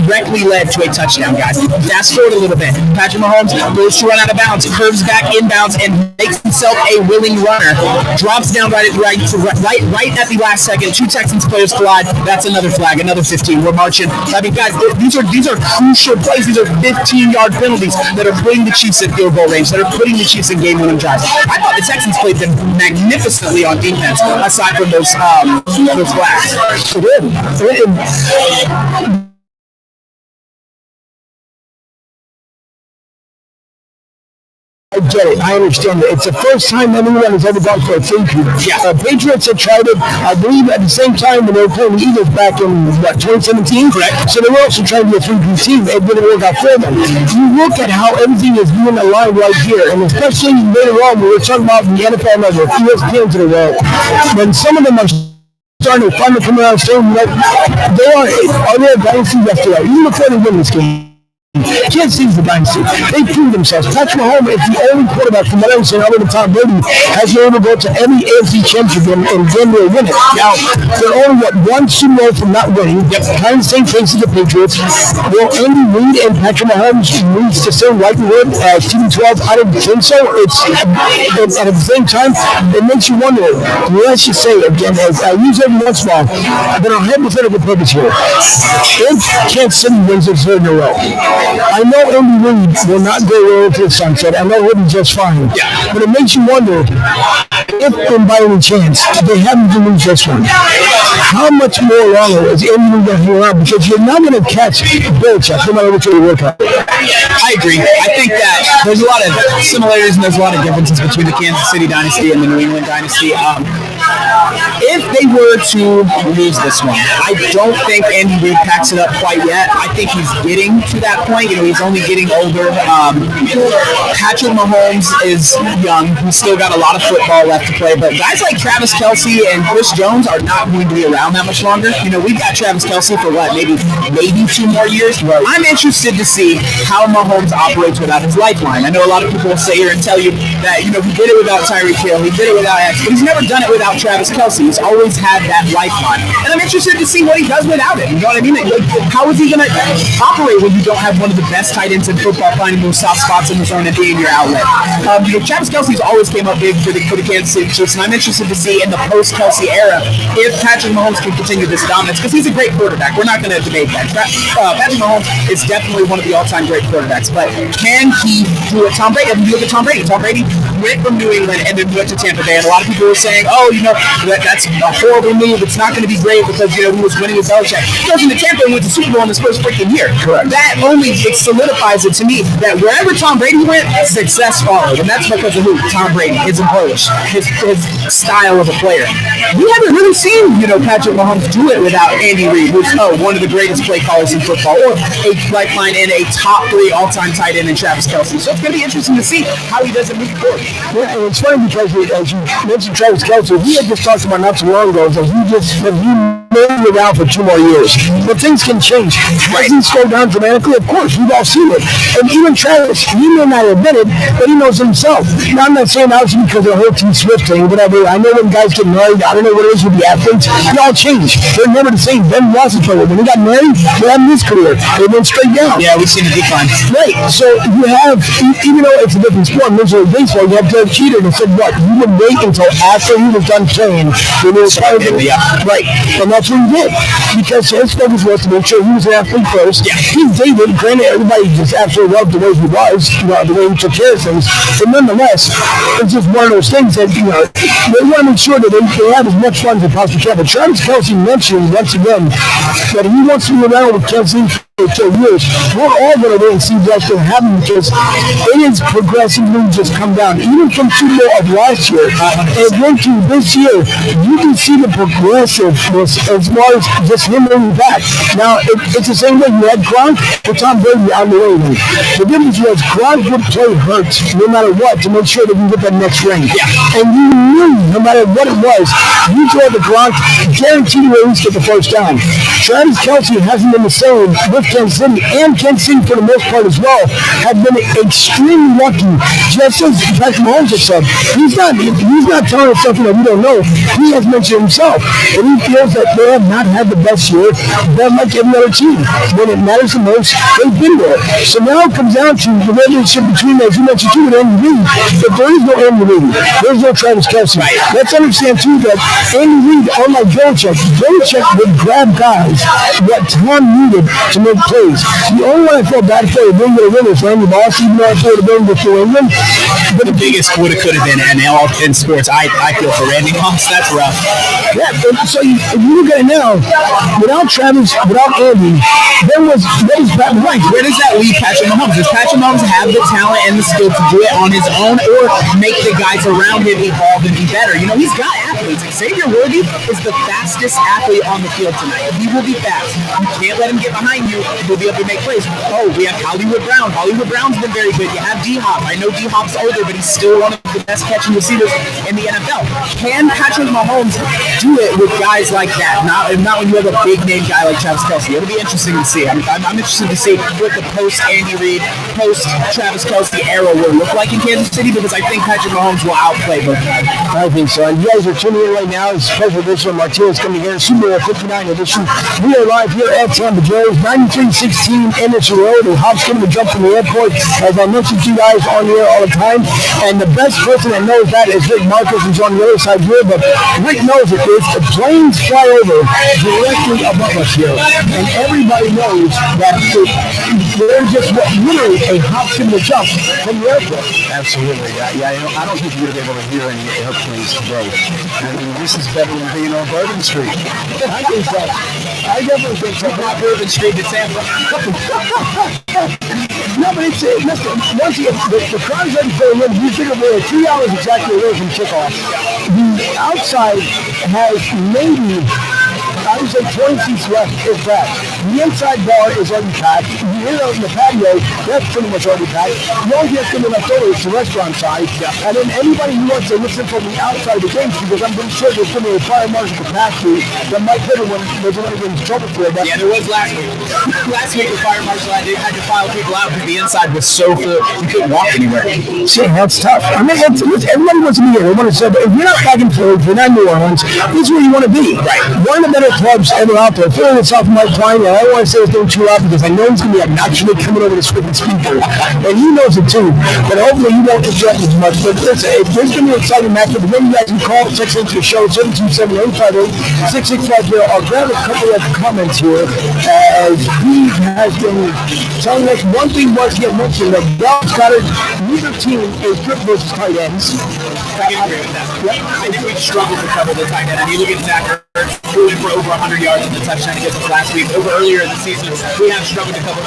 directly led to a touchdown, guys. Fast forward a little bit. Patrick Mahomes goes to run out of bounds, curves back inbounds, and makes himself a willing runner. Drops down right at the last second. 2 Texans players collide. That's another flag, another 15. We're marching. I mean, guys, these are crucial plays. These are 15-yard penalties that are putting the Chiefs at field goal range, that are putting the Chiefs in game-winning drives. I thought the Texans played them magnificently on defense, aside from those flags. I get it. I understand it. It's the first time anyone has ever gone for a three-peat. Patriots had tried it, I believe, at the same time when they were playing the Eagles back in, 2017? Correct. So they were also trying to be a three-peat team. It didn't work out for them. You look at how everything is being aligned right here, and especially later on, when we're talking about the NFL Network, ESPN to the world, when some of them are starting to finally come around saying that they are there dynasty yesterday. You look at the win this game. Kansas City's the dynasty. They prove themselves. Patrick Mahomes is the only quarterback from what I was saying other than Tom Brady has been able to go to every AFC championship game and then will win it. Now, they're only one Super Bowl from not winning. Kind of the same case as the Patriots. Will Andy Reid and Patrick Mahomes reach the same likelihood as TB12? I don't think so. It's at the same time, it makes you wonder. Let's just say again, as I use every once in a while, but on hypothetical purpose here. If Kansas City wins their third in a row, I know Andy Reid will not go over to the sunset. I know he'll be just fine. But it makes you wonder if, by any chance, they happen to lose this one. How much more longer is Andy Reid going to hang around? Because you're not going to catch Belichick no matter which way you work out. I agree. I think that there's a lot of similarities and there's a lot of differences between the Kansas City dynasty and the New England dynasty. If they were to lose this one, I don't think Andy Reid packs it up quite yet. I think he's getting to that point. He's only getting older. Patrick Mahomes is young. He's still got a lot of football left to play. But guys like Travis Kelce and Chris Jones are not going to be around that much longer. We've got Travis Kelce for what, maybe 2 more years. Right. I'm interested to see how Mahomes operates without his lifeline. I know a lot of people will sit here and tell you that he did it without Tyreek Hill, he did it without X, but he's never done it without Travis Kelce. He's always had that lifeline. And I'm interested to see what he does without it. You know what I mean? How is he going to operate when you don't have one of the best tight ends in football finding those soft spots in the zone and being your outlet? Travis Kelce's always came up big for the Kansas City Chiefs, and I'm interested to see in the post-Kelce era if Patrick Mahomes can continue this dominance, because he's a great quarterback. We're not going to debate that. Patrick Mahomes is definitely one of the all-time great quarterbacks, but can he do it? Tom Brady, I mean, you look at Tom Brady. Tom Brady went from New England and then went to Tampa Bay, and a lot of people were saying, that's a horrible move. It's not going to be great because, he was winning with Belichick. He goes into Tampa and went to Super Bowl in his first freaking year. Correct. That only solidifies it to me that wherever Tom Brady went, success followed, and that's because of who? Tom Brady, his approach, his style of a player. We haven't really seen, Patrick Mahomes do it without Andy Reid, who's one of the greatest play callers in football, or a lifeline and a top 3 all-time tight end in Travis Kelce. So it's going to be interesting to see how he does it moving forward. Yeah, and it's funny because as you mentioned Travis Kelce, we had just talked about not too long ago that he made it around for 2 more years. But things can change. Has he slowed down dramatically? Of course, we've all seen it. And even Travis, he may not admit it, but he knows himself. Now, I'm not saying obviously because of the whole T Swift thing, whatever. I know when guys get married, I don't know what it is with the athletes. They all change. They're never the same. Ben Roethlisberger, when he got married, they had his career. They went straight down. Yeah, we've seen the decline. Right. So you have, even though it's a different sport, Major League Baseball, you have Derek Jeter that said, what? You would wait until after he was done playing. Right. And that's what he did. Because his focus was to make sure he was an athlete first. Yeah. He dated, granted, everybody just absolutely loved the way he was, the way he took care of things. But nonetheless, it's just one of those things that, they want to make sure that they have as much fun as they possibly can. But Travis Kelce mentioned once again that he wants to be around with Kansas City for 2 years. We're all going to wait and see what's going to happen because it is progressively just come down. Even from Super Bowl of last year and then to this year, you can see the progressiveness as far as just him moving back. Now, it's the same way you had Gronk with Tom Brady on the way. The difference was Gronk would play hurts no matter what to make sure that you get that next ring. Yeah. And you knew no matter what it was, you throw the Gronk, guaranteed to at least get the first down. Travis Kelce hasn't been the same with Kansas City, and Kansas City for the most part as well have been extremely lucky. Just as Patrick Mahomes has said, he's not telling us something that we don't know. He has mentioned himself, and he feels that they have not had the best year. They're like every other team. When it matters the most, they've been there. So now it comes down to the relationship between, as you mentioned too, with Andy Reid. If there is no Andy Reid, there's no Travis Kelce. Right. Let's understand too that Andy Reid, unlike Belichick would grab guys what Tom needed to make plays. The only one I felt bad for was being the winners, Randy Moss, even though I thought it would have been New England. But the biggest would have could have been, and in sports, I feel for Randy Moss. That's rough. Yeah, so if you look at it now, without Travis, without Andy, what is Pat Mahomes? Where does that leave Patrick Mahomes? Does Patrick Mahomes have the talent and the skill to do it on his own, or make the guys around him evolve and be better? He's got athletes. Xavier Worthy is the fastest athlete on the field tonight. He will be fast. You can't let him get behind you. He'll be able to make plays. Oh, we have Hollywood Brown. Hollywood Brown's been very good. You have D-Hop. I know D-Hop's older, but he's still one of the best catching receivers in the NFL. Can Patrick Mahomes do it with guys like that, not when you have a big name guy like Travis Kelce. It'll be interesting to see. I'm interested to see what the post Andy Reid, post Travis Kelce era will look like in Kansas City, because I think Patrick Mahomes will outplay both. I think so. And you guys are tuning in right now. It's a special edition of Martinez Company here, Super Bowl 59 edition. We are live here at Tampa, Joe's 93-16 Anderson Road, and Hops coming to jump from the airport, as I mentioned to you guys on the air all the time. And the best person that knows that is Rick Marcus, who's on the other side here. But Rick knows it. The planes fly over directly above us here, and everybody knows that they're just literally a hop, skip, and a jump from the airport. Absolutely. I don't think you're going to be able to hear any airplanes today. I mean, this is better than being on Bourbon Street. I think so. I definitely think so. Not Bourbon Street to Tampa. No, but listen, once again, the crowd's ready for the win. You figure we're 3 hours exactly away from kickoff. The outside has maybe, I would say, 20 seats left, if that. The inside bar is already packed. You hear out in the patio, that's pretty much already packed. The only thing that's going to be left over is the restaurant side. And then anybody who wants to listen from the outside of the games, because I'm pretty sure there's going to be a fire marshal capacity that might hit when there's going to get in trouble for it. Yeah, there was last week. Last week, the fire marshal had to file people out because the inside was so full, you couldn't walk anywhere. See, that's tough. I mean, everybody wants to be here. They want to say, but if you're not back in Florida, if you're not in New Orleans, this is where you want to be. Right. One of the better clubs ever out there. Philly itself Mike Klein, and I don't want to say his name too loud because I know he's going to be obnoxiously coming over the script and speaker. And he knows it too. But hopefully he won't interrupt as much. But listen, if there's going to be an exciting matchup, then you guys can call, text into the show, 727-858-6650, or grab a couple of comments here, as he has been telling us one thing was to get mentioned, that Dallas Goddard, neither team is good versus tight ends. I can agree with that. Yep. I think we've struggled to cover the tight end. And you look at Zach Ertz, who went for over 100 yards in the touchdown against us last week. Earlier in the season, we have struggled to cover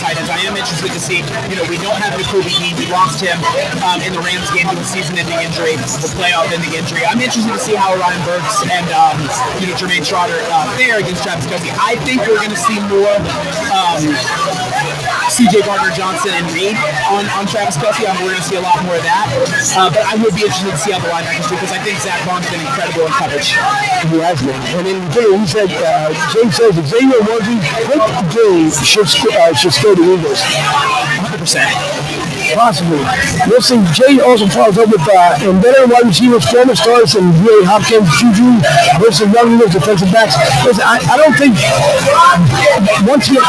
tight ends. I am interested to see, we don't have N'Kobe Dean. We lost him in the Rams game with a season-ending injury, the playoff-ending injury. I'm interested to see how Ryan Burks and, Jermaine Trotter fare against Travis Kelce. I think we're going to see more C.J. Gardner-Johnson and Reed on Travis Kelce. We're going to see a lot more of that. But I would be interested to see how the linebackers do, because I think Zach Bond's been incredible in coverage. He has been. And then he said, James says, Xavier Worthy, quick game should scare the Eagles. 100%. Possibly. Listen, Jay also follows up with better wide receivers, former stars, and Ray Hopkins, Juju versus young Eagles defensive backs. Listen, I don't think, once again,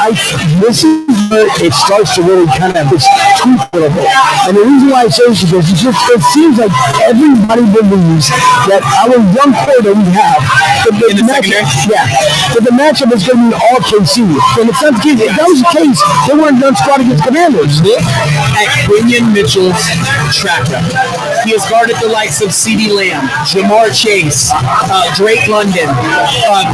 this is where it starts to really kind of this tweak a little bit. And the reason why I say this is because it seems like everybody believes that our young core that we have, the matchup is going to be all KC. And it's not the case. If that was the case, they weren't done squad against Commanders. Quinion Mitchell's track record. He has guarded the likes of CeeDee Lamb, Jamar Chase, Drake London,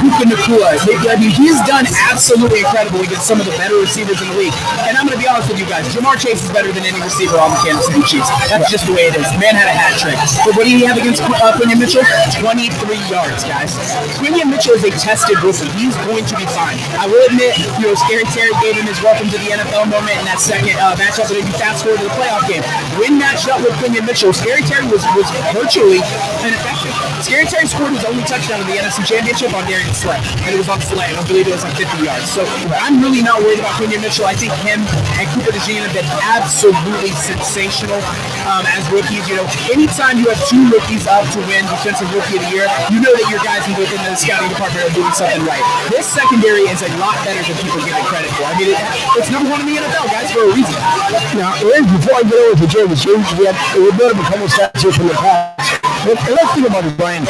Puka Nacua. I mean, he has done absolutely incredible against some of the better receivers in the league. And I'm going to be honest with you guys, Jamar Chase is better than any receiver on the Kansas City Chiefs. That's just the way it is. The man had a hat trick. But what did he have against Quinion Mitchell? 23 yards, guys. Quinion Mitchell is a tested rookie. He's going to be fine. I will admit, Scary Terry gave him his welcome to the NFL moment in that second matchup, but if you fast forward to the playoff game, when matched up with Quinion Mitchell, Scary Terry was virtually ineffective. Scary Terry scored his only touchdown in the NFC Championship on Darian Slay, and it was on Slay. I believe it was like 50 yards. So I'm really not worried about Quinion Mitchell. I think him and Cooper DeJean have been absolutely sensational as rookies. Anytime you have two rookies up to win Defensive Rookie of the Year, you know that your guys within the scouting department are doing something right. This secondary is a lot better than people give it credit for. I mean, it's number one in the NFL, guys, for a reason. Now, before I get over to James, we built up a couple of stats here from the past. Let's think about it, Brian.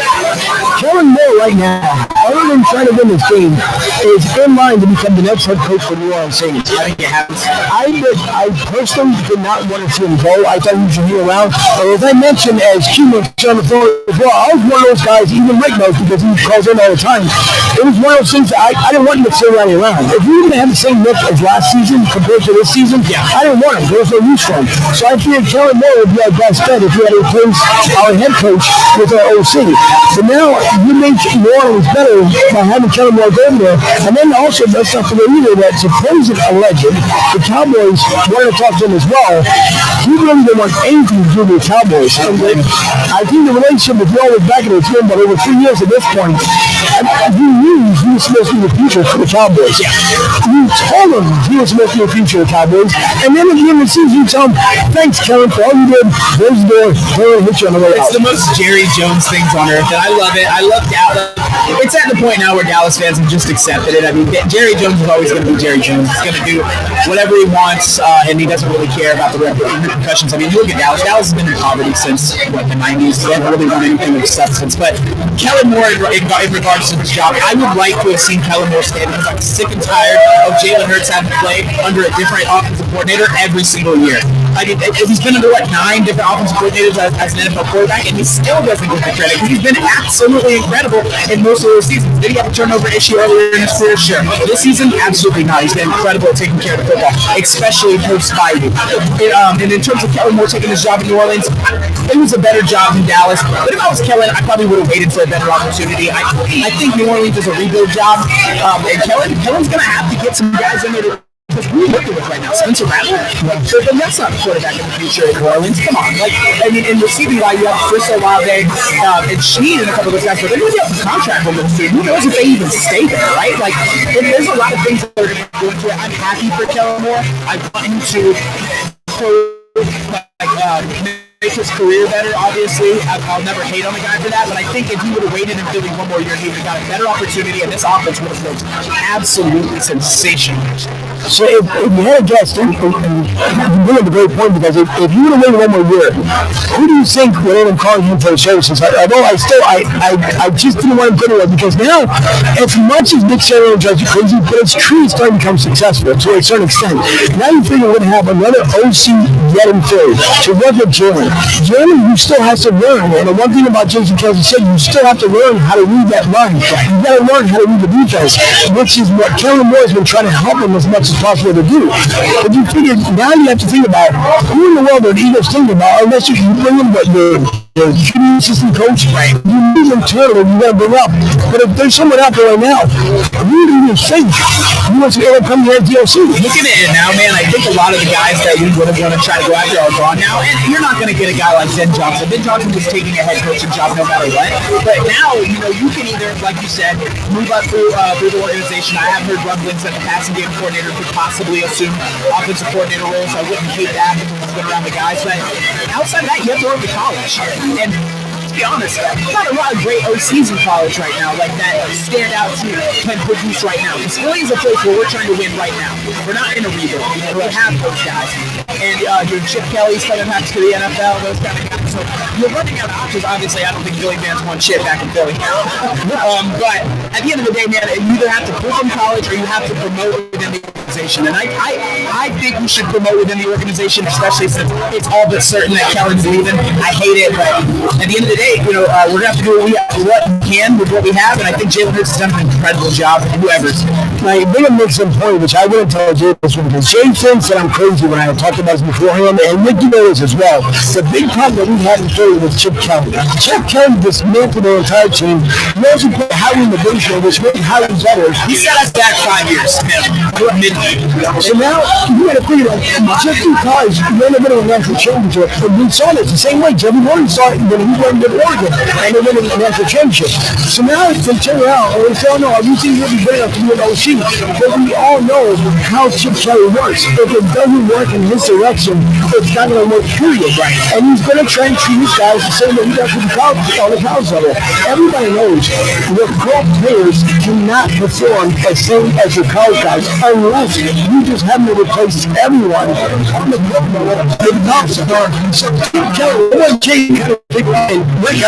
Kellen Moore right now, other than trying to win this game, is in line to become the next head coach for New Orleans Saints. I think it happens. I personally did not want to see him go. I thought he should be around. And as I mentioned, as Q mentioned on the phone as well, I was one of those guys, even Rick knows because he calls in all the time. It was one of those things that I didn't want him to stay around. If we were going to have the same look as last season compared to this season, I didn't want him. There was no use for him. So I figured Kellen Moore would be our best bet if we had to replace our head coach with our OC. So now you make New Orleans better better by having Kellen Moore over there. And then also, let's not forget either that supposed alleged, the Cowboys wanted to talk to him as well. He really didn't want anything to do with the Cowboys. And I think the relationship with Joe was back in the team, but over 3 years at this point, he knew he was supposed to be the future for the Cowboys. You told him he was supposed to be the future of the Cowboys, and then at the end of the season, you tell him, thanks, Kellen, for all you did. There's the door. We're going to hit you on the way out. It's the most Jerry Jones things on earth, and I love it. I love Dallas. It's at the point now where Dallas fans have just accepted it. I mean, Jerry Jones is always going to be Jerry Jones. He's going to do whatever he wants, and he doesn't really care about the repercussions. I mean, look at Dallas. Dallas has been in poverty since, the 90s. They haven't really won anything of substance. But Kellen Moore, in regards to this job, I would like to have seen Kellen Moore stay because I'm sick and tired of Jalen Hurts having to play under a different offensive coordinator every single year. I mean, he's been under, 9 different offensive coordinators as an NFL quarterback, and he still doesn't get the credit. He's been absolutely incredible in most of those seasons. Did he have a turnover issue earlier in his career? Sure. This season, absolutely not. He's been incredible at taking care of the football, especially post-Spidey. And in terms of Kellen Moore taking his job in New Orleans, it was a better job in Dallas. But if I was Kellen, I probably would have waited for a better opportunity. I think New Orleans is a rebuild job, and Kellen's going to have to get some guys in there because who are you working with right now? Spencer Rattler? So then that's not the quarterback in the future in New Orleans. Come on. In receiving line, you have Chris Olave and Sheed and a couple of those guys, but they're going to get the contract from those two. Who knows if they even stay there, right? There's a lot of things that are going to it. I'm happy for Kellen Moore. I want him to make his career better, obviously. I'll never hate on the guy for that, but I think if he would have waited in Philly one more year, he would have got a better opportunity, and this offense would have looked absolutely sensational. So if you had a guess, and you bring up a great point, because if you would have waited one more year, who do you think would end up calling him for the services? Although I just didn't want to put it up, because now, as much as Nick Sirianni drives you crazy, but it's true it's starting to become successful to a certain extent. Now you figure we're going to have another OC yet in Philly to work with Jalen. Jalen, you still have to learn, and the one thing about Jason Kelsey said, you still have to learn how to read that line. You got to learn how to read the defense, which is what Kellen Moore has been trying to help him as much as possible to do. But you figure, now you have to think about who in the world are the Eagles thinking about, unless you bring in what your QB assistant coach, you need them turtle, you got to bring up. But if there's someone out there right now, who do you think he wants to end up coming here at DLC? Looking at it now, man, I think a lot of the guys that we would have want to try to go after are gone now, and you're not going to get a guy like Ben Johnson. Ben Johnson was taking a head coaching job no matter what. But now, you can either, like you said, move up through the organization. I have heard rumblings that the passing game coordinator could possibly assume offensive coordinator roles. I wouldn't hate that because he's been around the guys. But outside of that, you have to go to college. And to be honest, not a lot of great OCs in college right now, like that stand out to can produce right now. Because Philly is a place where we're trying to win right now. We're not in a rebuild. We have those guys. And your Chip Kelly's coming back to the NFL, those kind of guys. So you're running out of options. Obviously, I don't think Philly fans want Chip back in Philly. But at the end of the day, man, you either have to quit from college or you have to promote within the organization. And I think we should promote within the organization, especially since it's all but certain that Kellen's leaving. I hate it, but at the end of the day, we're going to have to do what we can with what we have, and I think Jalen Hurts has done an incredible job with whoever's. Now, you're going to make some point, which I wouldn't tell Jay this one, because Jay thinks that I'm crazy when I talked about this beforehand, and Nick, you know this as well. The big problem that we had in Philly was Chip Kelly. Chip Kelly dismantled the entire team. He also put Howie in the basement, which made Howie better. He set us back 5 years. So now, you got to figure that just because you end up winning a national championship, and we saw this the same way. Jeffrey Morgan saw it when he went to Oregon, and they won a national championship. So now they turn around, and they say, oh no, we think he'll be good enough to be an OC. But we all know how Chip Kelly works. If it doesn't work in his direction, it's not going to work, period. Right. And he's going to try and treat his guys the same way he does with the college, on the college level. Everybody knows that pro players cannot perform the same as your college guys unless you just have to replace everyone on the pro level with the college level. So Chip Kelly, what change and Rick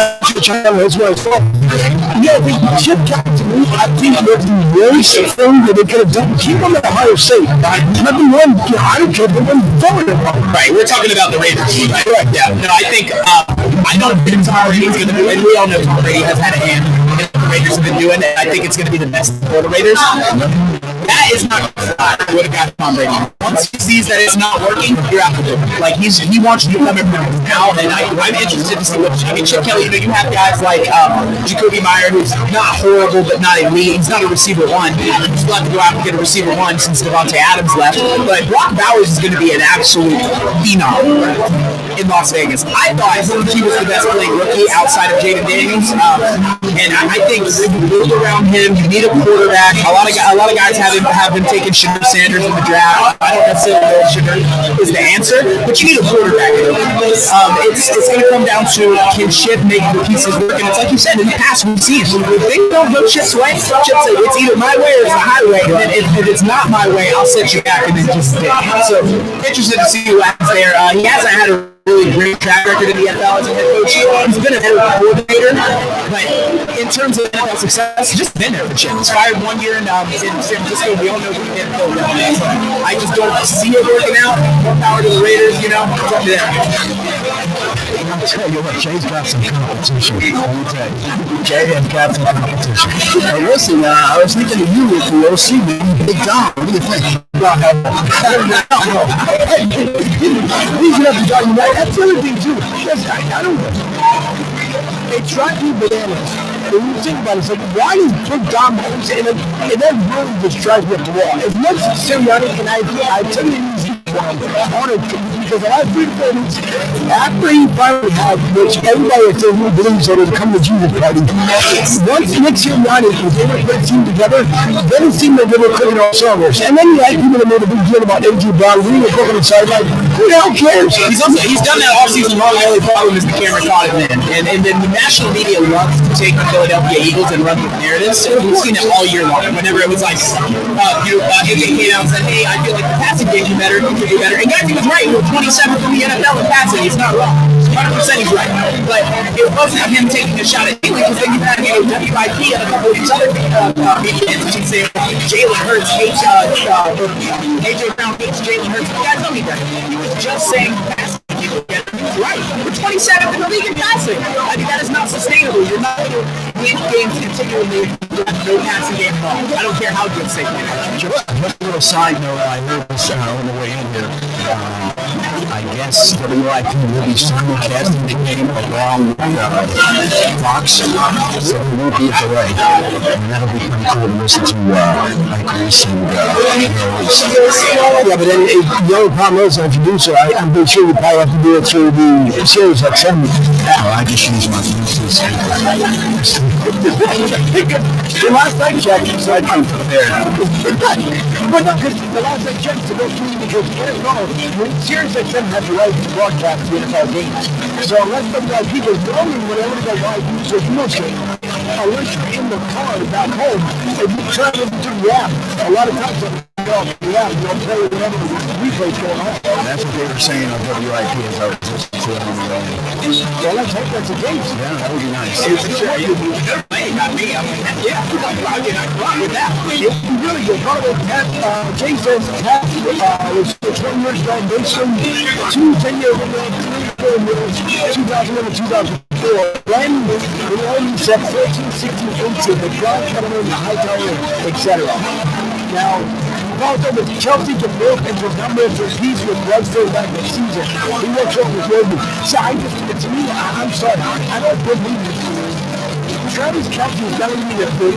China is where it's from. Yeah, Chip Kelly to me, I think was the worst thing that they could have done. Keep him at Ohio State. Number one, I don't care if they're voted him. Right, we're talking about the Raiders. Right? Correct. Yeah. No, I think I don't think Tom Brady's going to do it. We all know Tom Brady has had a hand in what the Raiders have been doing, and I think it's going to be the best for the Raiders. That is not what a guy Tom Brady. Once he sees that it's not working, you're out the door. Like he wants you to come in now, and I'm interested to see what. I mean, Chip Kelly, you have guys like Jacoby Meyer, who's not horrible but not elite. He's not a receiver one. He's allowed to go out and get a receiver one since Devontae Adams left. But Brock Bowers is going to be an absolute phenom in Las Vegas. I thought he was the best playing rookie outside of Jaden Daniels, and I think if you build around him, you need a quarterback. A lot of guys have been taking Shedeur Sanders in the draft. I don't necessarily know if Shedeur is the answer, but you need a quarterback. It's going to come down to can Chip make the pieces work, and it's like you said in the past we've seen. If they don't go Chip's way, Chip said it's either my way or it's the highway, and then if it's not my way, I'll set you back and then just stick. So interested to see what happens there. He hasn't had a really great track record in the NFL as a head coach. He's been a head coordinator, but in terms of NFL success, he's just been there for Chip. He's fired 1 year in San Francisco. We all know who he did. I just don't see it working out. More power to the Raiders, It's up to them. I'll tell you what, Jay's got some competition. Jay has got some competition. Hey, listen, I was thinking of you with the OC, man. Big Dom. What do you think? He's enough to tell you that. That's the other thing, too. Listen, I don't know. They try to be bananas. When you think about it, it's like, why does Big Dom Holmes, and that really just drives me up the wall. As much as Sirianni and I tell you, because I have 3 minutes after he finally had, which everybody who believes that will come to Jesus party. Once Nick Sirianni was able to put a team together, then it seemed like they were clicking all cylinders. And then you had people that made a big deal about A.J. Brown reading a book on the sideline. Who the hell cares? He's done that all season long. The only problem is the camera caught him in. And then the national media loves to take the Philadelphia Eagles and run with narratives. We've seen it all year long. Whenever it was like, if they came out and said, hey, I feel like the passing game is better, it could be better. And guys, he was right. He was 27th in the NFL in passing. He's not wrong. 100% he's right. But it wasn't him taking a shot at Haley, because then you had WIP and a couple of these other media entities saying Jalen Hurts hates A.J. Brown hates Jalen Hurts. You guys don't need that. He was just saying passing. He's right. We're 27th in the league in passing. I mean, that is not sustainable. You're not going to win games continually with no passing game at all. I don't care how good safe they are. Just a little side note, I heard this on the way in here. I guess WIP will be simulcasting the game along with Fox, so it won't be a delay. And that'll be pretty cool to listen to like Reese and Rose. Yeah, but then the only problem is, if you do so, I'm pretty sure you probably have to do it through the series at 7. I just use my useless. The last I checked, so I can't prepare. But no, because the last I checked to go through, because you don't know, when Sirius XM has the right to broadcast the NFL games. So unless WIP goes normally whenever they go live, so you must say, unless you're in the car back home, if you try to listen to the app, a lot of times you'll play whatever replay's going on. That's what they were saying on WIP as I was listening to it on the way. Well, let's hope that's the case. Yeah, that would be nice. Not me. I mean, yeah, I can with that. It would be really good. Jay says Pat was 20 years ago, Mason, 2 10-year windows, 3 years, 2001 and 2004. Then we only set 14, 16, 18, the John Ketterman, the Hightower, etc. Now, also with Chelsea to milk and his number of peace with Redfield back this season. He works over with Roby. So to me, I'm sorry, I don't believe it. Travis Kelce is telling me that to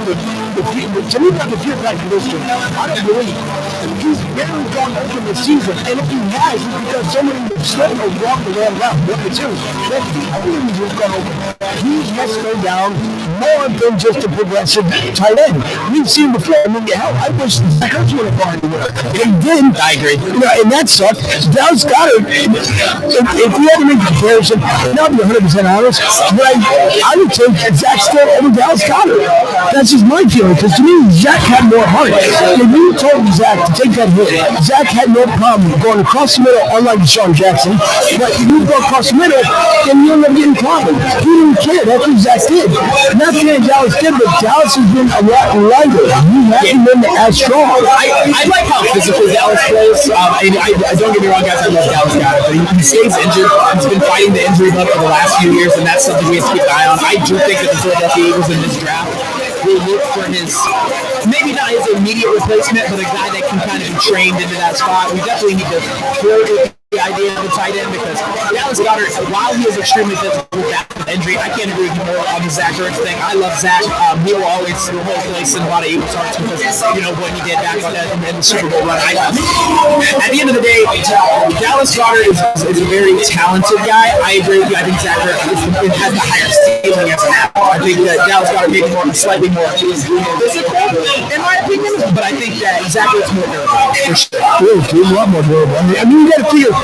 me, not the pure back position. I don't believe it. He's barely gone open this season, and if he has, it's because somebody slipped or walked the way around. Number 2, that's the only reason he's gone open. He has to go down more than just a progressive tight end. We've seen before. I mean, hell, I wish the Hurts would have gone to work. He didn't. I agree. And that sucked. Dallas Goedert, if we had to make a comparison, and I'll be 100% honest, but I would take Zach Still over Dallas Goedert. That's just my feeling, because to me, Zach had more heart. If you told Zach to take that hit, Zach had no problem going across the middle, unlike Deshaun Jackson, but if you go across the middle, then you'll never get in clobbered. He didn't care. That's what Zach did. Not saying Dallas did, but Dallas has been a lot lighter. He hasn't been as strong. I like how physical Dallas plays. I don't get me wrong, guys, I love Dallas Goedert, but he stays injured. He's been fighting the injury bug for the last few years, and that's something we have to keep an eye on. I do think that the Philadelphia Eagles in this draft will look for his, maybe not his immediate replacement, but a guy that can kind of be trained into that spot. We definitely need to flirt with the idea of a tight end because Dallas Goedert, while he is extremely physical back with injury, I can't agree with you more on the Zach Ertz thing. I love Zach. He will always hold place in a lot of Eagles hearts because, what he did back on in the Super Bowl run. At the end of the day, Dallas Goedert is a very talented guy. I agree with you. I think Zach Ertz has the higher ceiling as an athlete. I think that Dallas Goedert may be slightly more physical, in my opinion, but I think that Zach Ertz more durable, for sure. He's a lot more durable. I mean, you got to figure,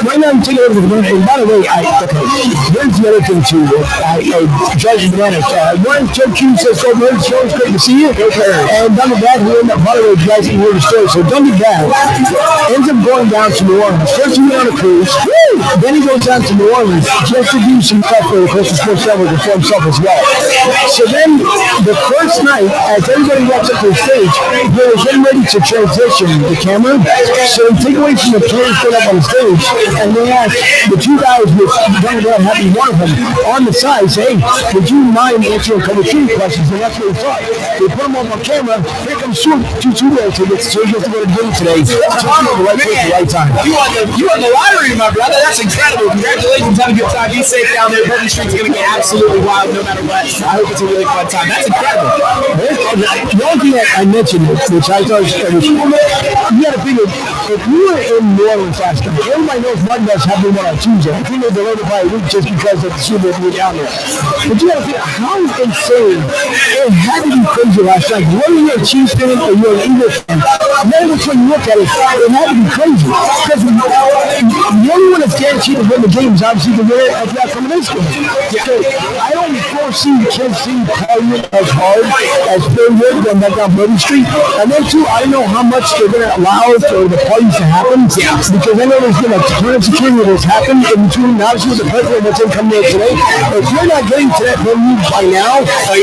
right now I'm taking over the run, and by the way, here's the other thing too, Judge Bananas, one, Joe Q says, so Murray, show, it's great to see you, and Duncan Bad, who ended up, by the way, you guys can hear the story, so Duncan Bad ends up going down to New Orleans. First he went on a cruise, then he goes down to New Orleans just to do some stuff for the Coastal Sports Network for himself as well. So then, the first night, as everybody walks up to the stage, they were getting ready to transition the camera, so they take away from the players going up on the stage, and they asked the two guys with Duncan Bad having one of them on the side, say, hey, would you mind answering a couple of trivia questions? And that's what they thought. They put him up on camera, here comes two tickets, so he gets to go to the game today. Just the right place at the right time. You won the lottery, my brother. That's incredible. Congratulations. Have a good time. Be safe down there. Bourbon Street's going to get absolutely wild no matter what. I hope it's a really fun time. That's incredible. The only thing that I mentioned, which I thought was you got to figure, if you were in New Orleans last night, everybody knows Martinez had been on Tuesday. I think they delayed it by a week just because of the Super Bowl down there. But you got to figure, how insane it had to be crazy last night. Whether you're a Chiefs fan or you're an Eagles fan, none of us when you look at it, it had to be crazy. Because the only one that's guaranteed to win the game is obviously the winner of that coming this game. So I don't foresee Kansas City playing as hard as they would going back down Bourbon Street. And then too, I don't know how much they're going to allow for the parties to happen. Because I know there's been a ton of security that's happened in between, obviously, with the president and what's coming in today. If you're not getting to that venue by now, I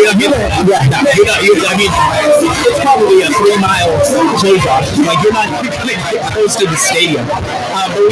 mean, it's probably a 3-mile trade-off. Like, you're not close to the stadium. But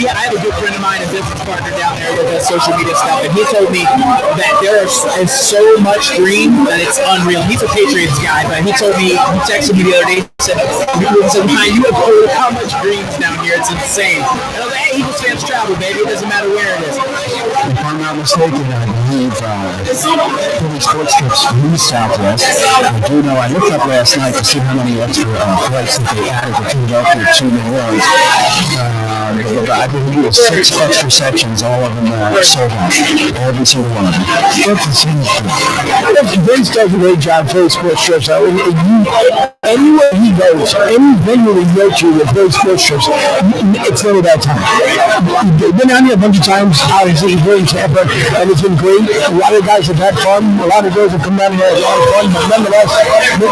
I have a good friend of mine, a business partner down there with the social media stuff, and he told me that there is so much green that it's unreal. He's a Patriots guy, but he told me, he texted me the other day, he said, you have heard how much green's down here, it's insane. And I was like, hey, Eagles fans travel, baby, it doesn't matter where it is. If I'm not mistaken, I believe Philly Sports Trips leave Southwest. I do know, I looked up last night to see how many extra flights that they added to Philadelphia to New Orleans. I believe it was 6 extra sections, all of them sold out. Every single one of them. That's insane. Vince does a great job for Sports Trips. Anywhere he goes, any venue we go to with those Sports Trips, it's never that time. They've been down here a bunch of times, obviously, here in Tampa, and it's been great. A lot of guys have had fun. A lot of girls have come down here and had a lot of fun, but nonetheless,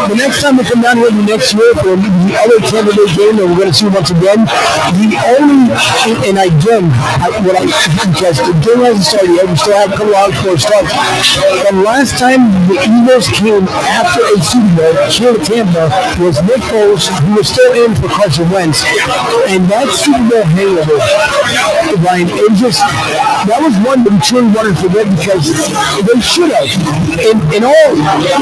the next time we come down here next year for the other Tampa Bay game that we're going to see once again, the only, and again, because the game hasn't started yet, we still have a couple hours before it starts. The last time the Eagles came after a Super Bowl here to Tampa was Nick Foles, who was still in for Carson Wentz, and that Super Bowl hangover, Ryan, it just, that was one that we truly wanted to forget because they should have, in all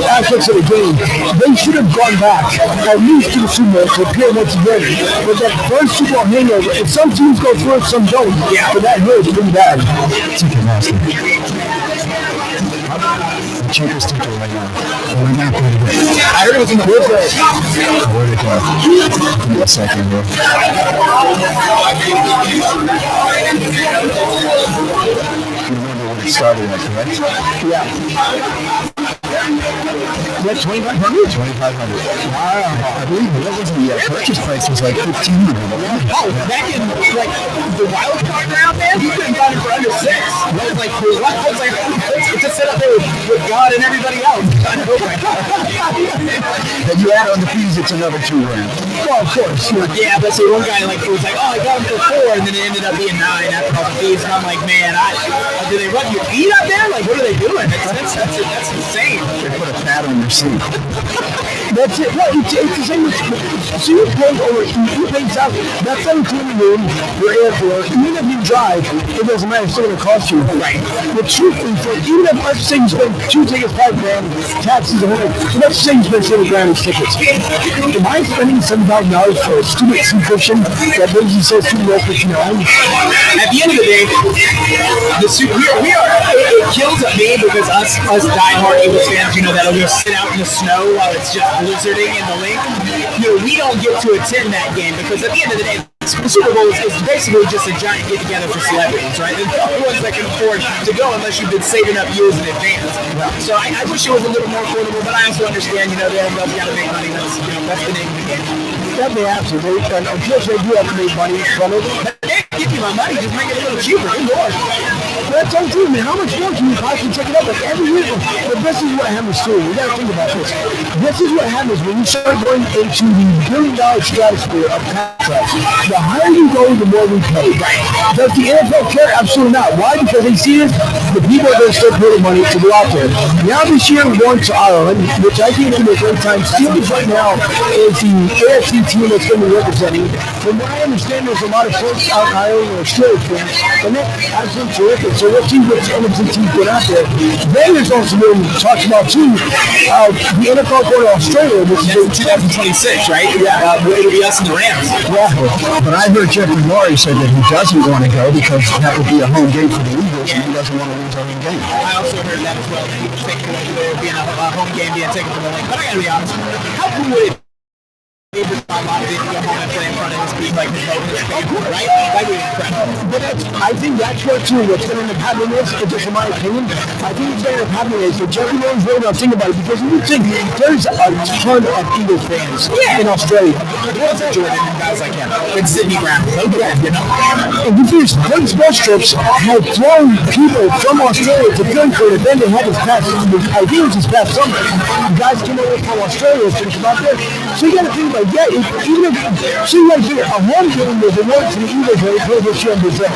aspects of the game, they should have gone back at least to the Super Bowl to appear once again. But that first Super Bowl hangover, and some teams go through it, some don't, but that hurts really bad. It's nasty. The cheapest ticket right now. We're not going to get it. I heard it was in the woods. Where'd it go? Give me a second here. You remember when it started at, correct? Yeah. What, 2,500? 2,500. Wow. I believe it. What was the purchase price? Was like 1,500. Oh, back in like the wild card round, man, you couldn't find it for under 6. I was like, for what? I was like, it's just set up there with God and everybody else. Then you add on the fees, it's another $2,000. Well, of course. Yeah, but see, one guy like was like, oh, I got him for 4, and then it ended up being 9 after all the fees. And I'm like, man, do they run your feet up there? Like, what are they doing? That's insane. They put a pad on your seat. That's it. Well, it's the same. So you pay South. That's the team room you're in for. Even if you drive, it doesn't matter. It's still going to cost you. Right. But truthfully, even if let's say you spend 2 tickets, $5 grand, taxes, let's say you spend $7 grand in tickets. Am I spending $7,000 for a student subscription that basically says student local $59? At the end of the day, it kills me because us diehard Eagles fans, that'll just sit out in the snow while it's just blizzarding in the lake. We don't get to attend that game because at the end of the day, the Super Bowl is basically just a giant get-together for celebrities, right? There's no ones that can afford to go unless you've been saving up years in advance. So I wish it was a little more affordable, but I also understand, they've got to make money. That's the name of the game. Definitely absolutely. And unfortunately, I do have to make money from it. Give me my money, just make it a little cheaper. That's untrue, man. How much more can you possibly check it out? Like every year, but this is what happens too. We gotta think about this. This is what happens when you start going into the billion-dollar stratosphere of contracts. The higher you go, the more we pay. Right. Does the NFL care? Absolutely not. Why? Because they see this. The people are going to start putting money to go out there. Now this year, we're going to Ireland, which I think is a great time. Steelers right now is the AFC team that's going to be representing. From what I understand, there's a lot of folks out in Ireland who are Steelers fans, and that's absolutely terrific. So we'll see which NFC teams get out there. Then there's also been talked about too, the NFL going to Australia, which is 2026, right? Yeah. It'll be us and the Rams. Yeah. But I heard Jeffrey Lurie said that he doesn't want to go because that would be a home game for the Eagles, and he doesn't want to lose a home game. I also heard that as well. That he was thinking that there would be a home game being taken from the lake. But I gotta be honest, how cool would it be for a lot of people to go home and play in front of his feet like his family, right? That would be incredible. But I think that's what too. What's going to end up happening is, just in my opinion, I think what's going to end up happening is that Jeffrey Lurie's really not thinking about it because you think there's a ton of Eagles fans in Australia. Jordan and guys like him. And Sidney Brown. And these sports trips have flown people from Australia to Vancouver. Then they had this past, I think it was this past summer. The guys came over from Australia to come out there. So you got to think about, even if, see right here, a home game was awarded to the Eagles when they played this year in Brazil.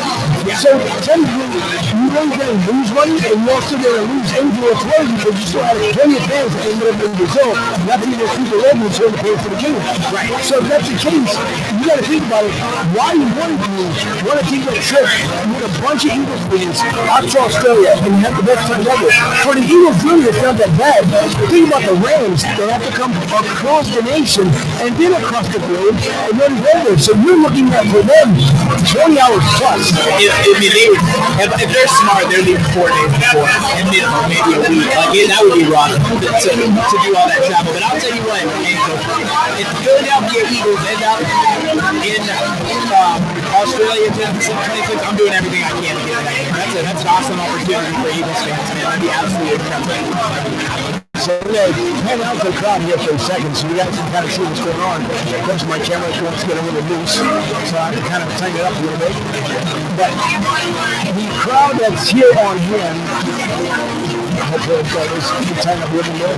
So technically, you really going to lose money, and you're also going to lose influence money because you still have plenty of fans that ended up in Brazil. Not even if people live in to pay for the game. Right. So if that's the case, you got to think about it. Why you want to take a trip with a bunch of Eagles fans out to Australia and have the best time ever? For the Eagles, really, it's not that bad. Think about the Rams. They have to come across the nation and then across the globe and then over. So you're looking at, for them, 20 hours plus. If they're smart, they're leaving 4 days before, and maybe a week. That would be rough to do all that travel. But I'll tell you what, Angel, if the Philadelphia Eagles end up in Australia in 2026, I'm doing everything I can to get there. That's an awesome opportunity for Eagles fans, man. That'd be absolutely incredible. So we're going to hang out to the crowd here for a second so you guys can kind of see what's going on. Of course, my camera wants to get a little loose, so I have to kind of tighten it up a little bit. But the crowd that's here on hand, hopefully it's tighten up a little bit.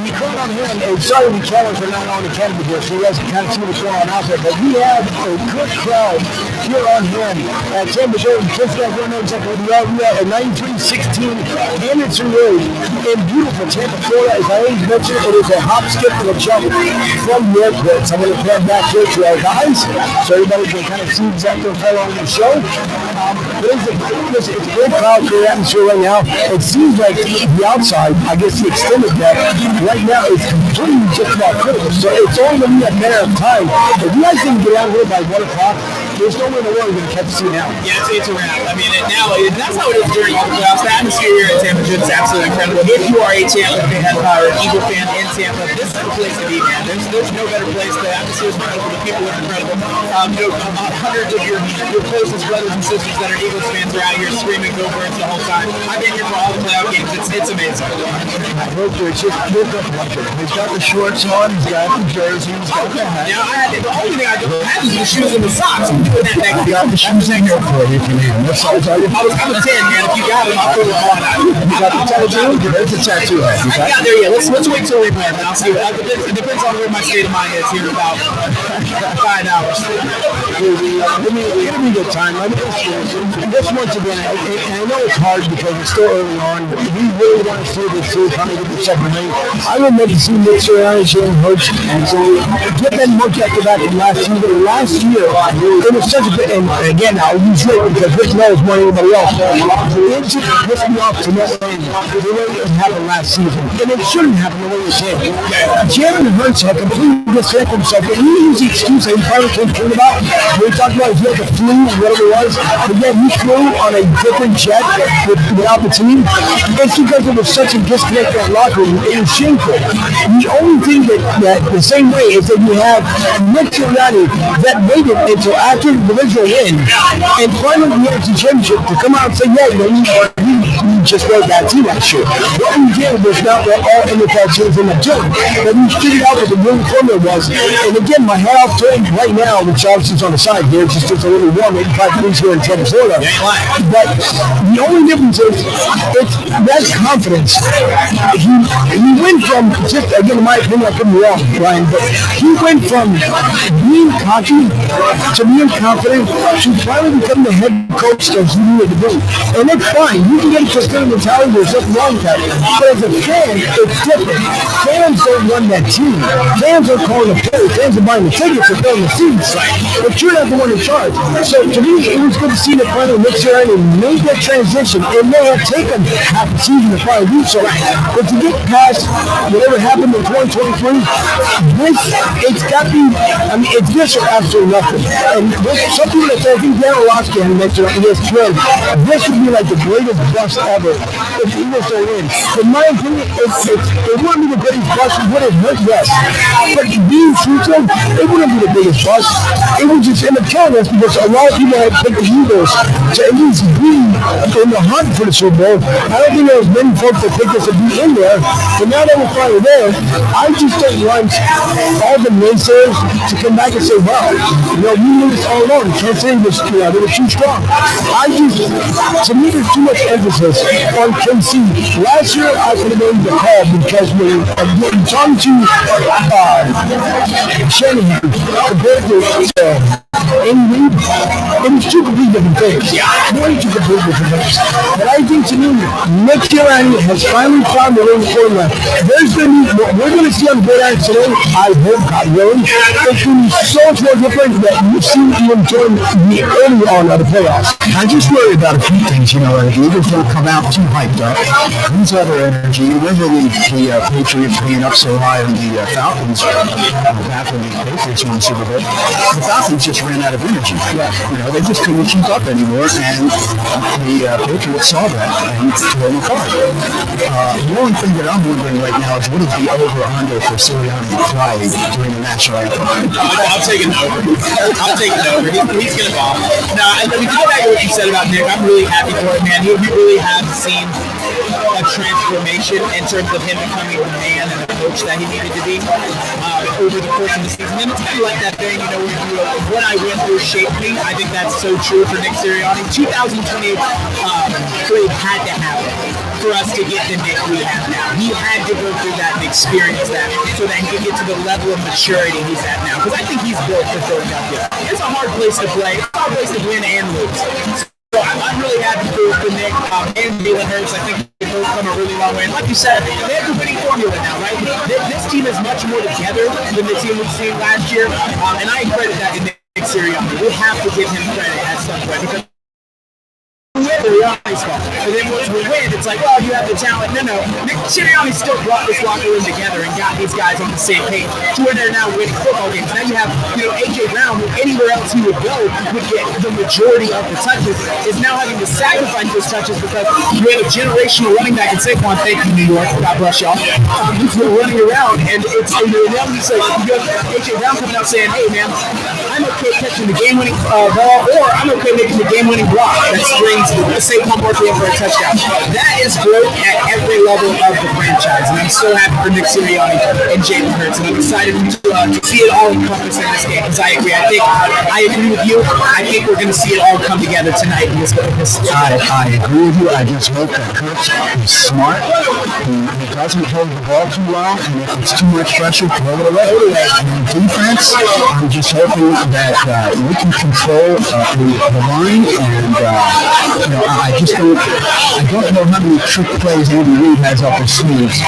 The crowd on hand, and sorry the cameras are not on the camera here, so you guys can kind of see what's going on out there. But we have a good crowd here on hand at Tampa. Just like we know exactly where we are at 9316 Anderson Road in beautiful Tampa, Florida. As I always mentioned, it is a hop, skip, and a jump from the airport. So I'm going to plan back here to our guys so everybody can kind of see exactly what's going on in the show. It's a great crowd, great atmosphere right now. It seems like the outside, I guess the extended deck, right now is completely just about critical. So it's only going to be a matter of time. If you guys didn't get out here by 1 o'clock, there's no way in the world you're going to catch a seat now. Yeah, it's a wrap. I mean, that's how it is during all the playoffs. The atmosphere here at Tampa is absolutely incredible. If you are a Tampa fan or an Eagle fan in Tampa, this is the place to be, man. There's no better place. The atmosphere is incredible. The people are incredible. Hundreds of your closest brothers and sisters that are Eagles fans are out here screaming "Go Birds" the whole time. I've been here for all the playoff games. It's amazing. I hope it's just look up like it. He's got the shorts on. He's got the jersey. He's got the hat. Now, the only thing I don't have is the shoes and the socks. Thank you. got the shoes in here for you if you need them. What size are you? I was 10, man. If you got them, I'll put them on. You got the tattoo? There's a tattoo head. I got there yet. Let's wait till we plan, and I'll see. It depends on where my state of mind is here in about 5 hours. It'll be a good time. I mean, this once again, and I know it's hard because it's still early on. We really want to see this through, trying to get the second ring. I would like to see Nick Sirianni, Jalen Hurts, and so get that much after that from last season. Last year, it was such a bit, and again, I'll use Rick because Rick knows more than anybody else. It just pissed me off to no end the way it happened last season. And it shouldn't happen the way it did. Jalen Hurts had completely disconnected himself. And he used the excuse that he probably came clean about. When he talked about he had the flu, whatever it was. But yet he flew on a different jet without the team. It's because there was such a disconnect in that locker room. It was shameful. The only thing that the same way is that you have Nick Sirianni that waited until after the original win and finally the NFC Championship to come out and say, yeah, we just wrote that team last year. What we did was not what all NFL teams end up doing. But we figured out what the winning formula was. And again, my hat off to him right now, which obviously is on the side here, just a little warm, 85 degrees here in Tampa, Florida. But the only difference is it's that confidence. He went from, just again, in my opinion, I could be wrong, Brian, but he went from being cocky to being confident to finally become the head coach that he needed to be. And it's fine. You can get to a certain mentality, there's nothing wrong with that. But as a fan, it's different. Fans don't run that team. Fans are calling the play. Fans are buying the tickets and filling the seats. But you're not the one in charge. So to me, it was good to see that finally Nick Sirianni made that transition. It may have taken half the season to finally do so. But to get past whatever happened in 2023, it's got to be, I mean, it's this or absolutely nothing. And some people that say, I think Dan Orlovsky had mentioned on ESPN, this would be like the greatest bust ever if the Eagles don't win. In my opinion, it wouldn't be the greatest bust, it would have hurt less. But being truthful, it wouldn't be the biggest bust. It would just end up killing us because a lot of people had picked the Eagles to at least be in the hunt for the Super Bowl. I don't think there was many folks that picked us to be in there, but now that we're finally there, I just don't want all the naysayers to come back and say, well, we knew this all along. Kansas City was, they were too strong. To me, there's too much emphasis on KC. Last year, I could have made the call because when talking to Shanahan compared to Andy Reid, it was two completely different things. Way two completely different things. But I think to me, Nick Sirianni has finally found the winning formula. We're going to see on the Great Iron today, I hope, God willing, it's going to be so much more different that you've seen even during the early on of the playoffs. I just worry about a few things, the Eagles don't come out too hyped up. Lose other energy. Remember the Patriots being up so high on the Falcons back when the Patriots won the Super Bowl. The Falcons just ran out of energy. They just couldn't keep up anymore, and the Patriots saw that and tore them apart. The only thing that I'm wondering right now is what is the over-under for Sirianni to play during the national anthem? I'll take it over. He's going to ball. Now, I mean, to go back to what you said about Nick, I'm really happy for it, man. We really have seen a transformation in terms of him becoming the man and the coach that he needed to be over the course of the season. And it's kind of like that thing, what I went through shaped me. I think that's so true for Nick Sirianni. 2020 trade had to happen for us to get the Nick we have now. He had to go through that and experience that so that he could get to the level of maturity he's at now. Because I think he's built for Philadelphia. It's a hard place to play. It's a hard place to win and lose. So I'm really happy for Nick and Jalen Hurts. I think they both come a really long way. And like you said, they have the winning formula now, right? This team is much more together than the team we've seen last year. And I credit that to Nick Sirianni. We have to give him credit at some point because and then once we win, it's like, well, you have the talent. No. Nick Sirianni still brought this locker room together and got these guys on the same page to where they're now winning football games. Now you have, AJ Brown, who anywhere else he would go would get the majority of the touches, is now having to sacrifice those touches because you have a generational running back in Saquon. Thank you, New York. God bless y'all. He's running around, and it's now you say you have AJ Brown coming out saying, hey, man, I I'm okay catching the game-winning ball, or I'm okay making the game-winning block that springs Saquon Barkley in for a touchdown. That is growth at every level of the franchise, and I'm so happy for Nick Sirianni and Jalen Hurts, and I'm excited to see it all encompassed in this game, because I agree. I agree with you. I think we're going to see it all come together tonight in this I agree with you. I just hope that Hurts is smart. He doesn't hold the ball too long, and if it's too much pressure, throw it away. And defense, I'm just hoping that we can control the line, and I don't know how many trick plays Andy Reid has up his sleeves,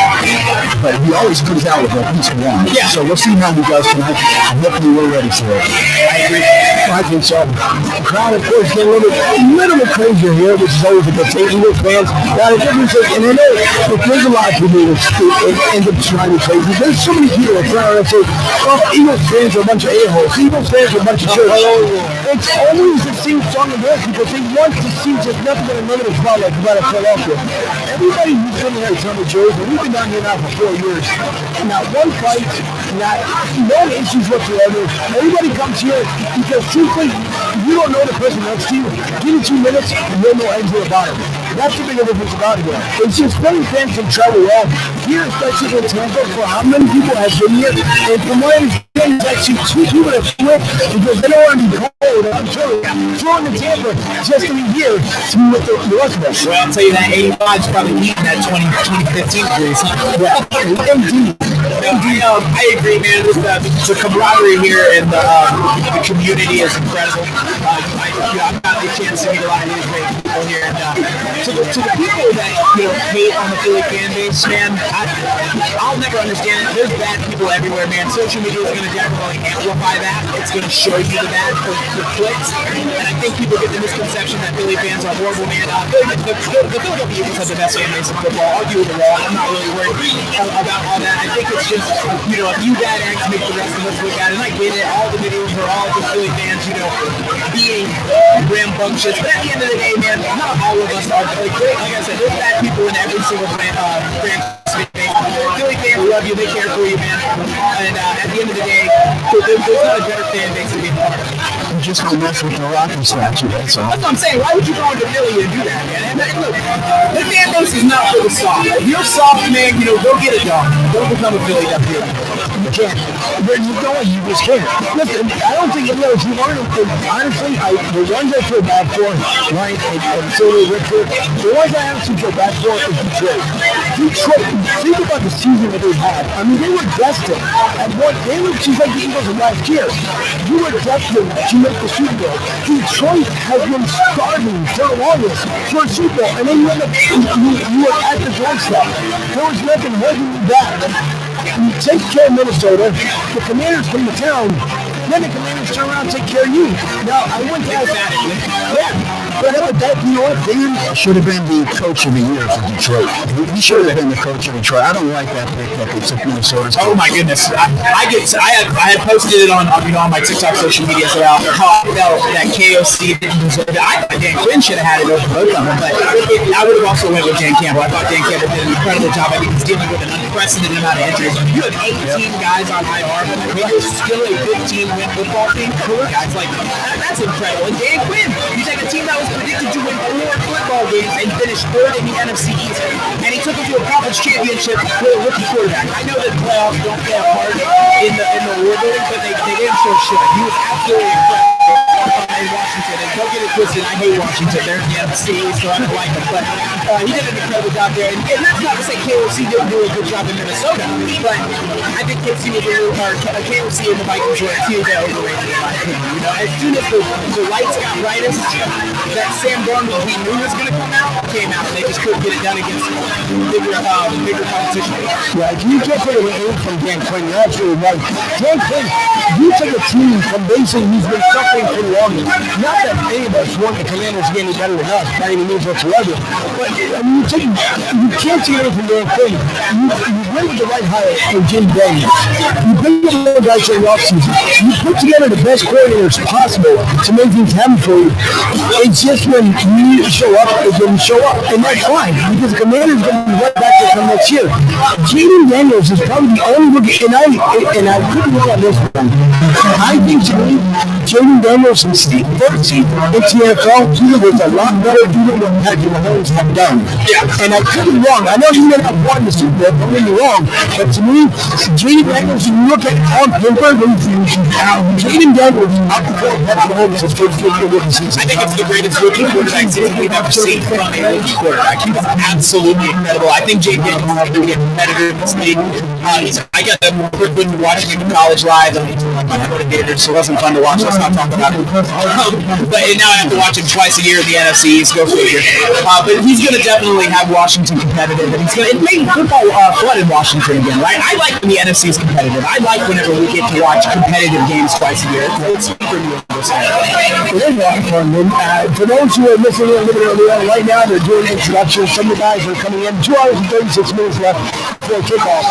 but he always comes out with at least one. Yeah. So we'll see how he does tonight, and hopefully we're ready for it. I agree. I think so. The crowd, of course, get a little bit crazier here, which is always a good thing. Eagles fans, now the difference is, and I know there's a lot of people that end up trying to be crazy. There's so many people that try to say, oh, Eagles fans are a bunch of a-holes. Eagles fans are a bunch of jerks. It's always the same song and dance because they want to see just nothing but a negative spotlight about Philadelphia. Everybody who's been here at Tampa, Joe, and we've been down here now for 4 years. Not one fight, no issues whatsoever. Everybody comes here because truthfully, you don't know the person next to you. Give it 2 minutes and you'll know anything about it. That's the big difference about it. It's just Philly fans can travel well. Here, especially in Tampa, for how many people have been here, and from what I understand, it's actually 2 people that quit because they don't want to be cold. I'm sure throwing to Tampa just to be here to be with the rest of us. Well, I'll tell you that 85 is probably heating that 2015 degrees. Yeah, indeed. I agree, man. The camaraderie here and the community is incredible. I've got the chance to meet a lot of really great people here. And to the people that hate on the Philly fan base, man, I'll never understand it. There's bad people everywhere, man. Social media is going to definitely amplify that. It's going to show you the bad for clicks. And I think people get the misconception that Philly fans are horrible, man. The Philadelphia Eagles have the best fan base in football. Argue with the wall. I'm not really worried about all that. I think it's just, a few bad acts make the rest of us look at it. And I get it. All the videos are all the Philly fans, being rambunctious. But at the end of the day, man, not all of us are. Like I said, there's bad people in every single franchise. Philly fans love you. They care for you, man. And at the end of the day, there's not a better fan base to be a part of. You just don't mess with the Rocky statue, that's all. That's what I'm saying. Why would you go into Philly and do that, man? And look, the fan base is not for the soft. If you're soft, man, go get a dog. Don't become a Philly up here. You can't. You just can't. Listen, I don't think you learn it. Honestly, the ones I feel bad for, right, and Silver Richard, the ones I actually feel bad for is Detroit. Detroit, think about the season that they had. I mean, they were destined. They were just like the Eagles of last year. You were destined to make the Super Bowl. Detroit has been starving for the longest for a Super Bowl, and then you were at the doorstep. There was nothing holding you back. You take care of Minnesota, the Commanders come to town, then the Commanders turn around and take care of you. Now, I went to ask that. Yeah. But that, they should have been the coach of the year for Detroit. He should have been the coach of Detroit. I don't like that pick that they took Minnesota's coach. Oh my goodness! I had posted it on my TikTok social media about how I felt that KOC didn't deserve it. I thought Dan Quinn should have had it over both of them, but I would have also went with Dan Campbell. I thought Dan Campbell did an incredible job. I think he's dealing with an unprecedented amount of injuries. You have 18 guys on IR, but you're still a 15-win football team. Guys, that's incredible. And Dan Quinn, you take a team that was predicted to win 4 football games and finish 3rd in the NFC East, and he took them to a conference championship with a rookie quarterback. I know that playoffs don't play a part in the war building, but they didn't show shit. He was absolutely incredible in Washington, and don't get it twisted, I hate Washington. They're in the NFC East, so I don't like them, but he did an incredible job there, and that's not to say KOC didn't do a good job in Minnesota, but I think KOC and the Vikings were a team that overrated in my opinion. As soon as the lights got brightest, that Sam Darnold we knew was going to come out, came out, and they just couldn't get it done against bigger competition. Yeah, you can't take away from Dan Quinn. You're absolutely right. Dan Quinn, you took a team from basically who's been suffering for long. Not that any of us want the Commanders to get any better than us, by any means whatsoever. But you can't take away from Dan Quinn. You went with the right hire for Jim Daniels. You bring the little guys in the offseason. You put together the best coordinators possible to make things happen for you. It's just when you need to show up, it didn't show up. And that's fine, because the Commanders are going to be right back to come next year. Jaden Daniels is probably the only rookie, and I couldn't look at this one. I think Jaden Daniels and Steve Bertzi into the NFL was a lot better even than Patrick Mahomes have done. Yeah. And I could be wrong. I know he may not have won the Super Bowl, don't get me wrong. But to me, Jaden Daniels, when you look at on paper, Jaden Daniels outperformed Patrick Mahomes his first rookie season. I think it's the greatest rookie quarterback season we've ever seen from a rookie quarterback. He's absolutely incredible. I think Jake Daniels is going to be a competitor in this league. I got the privilege of watching him in college live. I'm motivated, so it wasn't fun to watch. Let's not talk about it. But now I have to watch him twice a year in the NFC East. Go figure. But he's going to definitely have Washington competitive, and it made football flood in Washington again, right? I like when the NFC is competitive. I like whenever we get to watch competitive games twice a year. It's super new on this side. It is a lot of fun. And, for those who are listening a little bit earlier, right now they're doing introductions. Some of the guys are coming in. 2 hours and 36 minutes left before kickoff.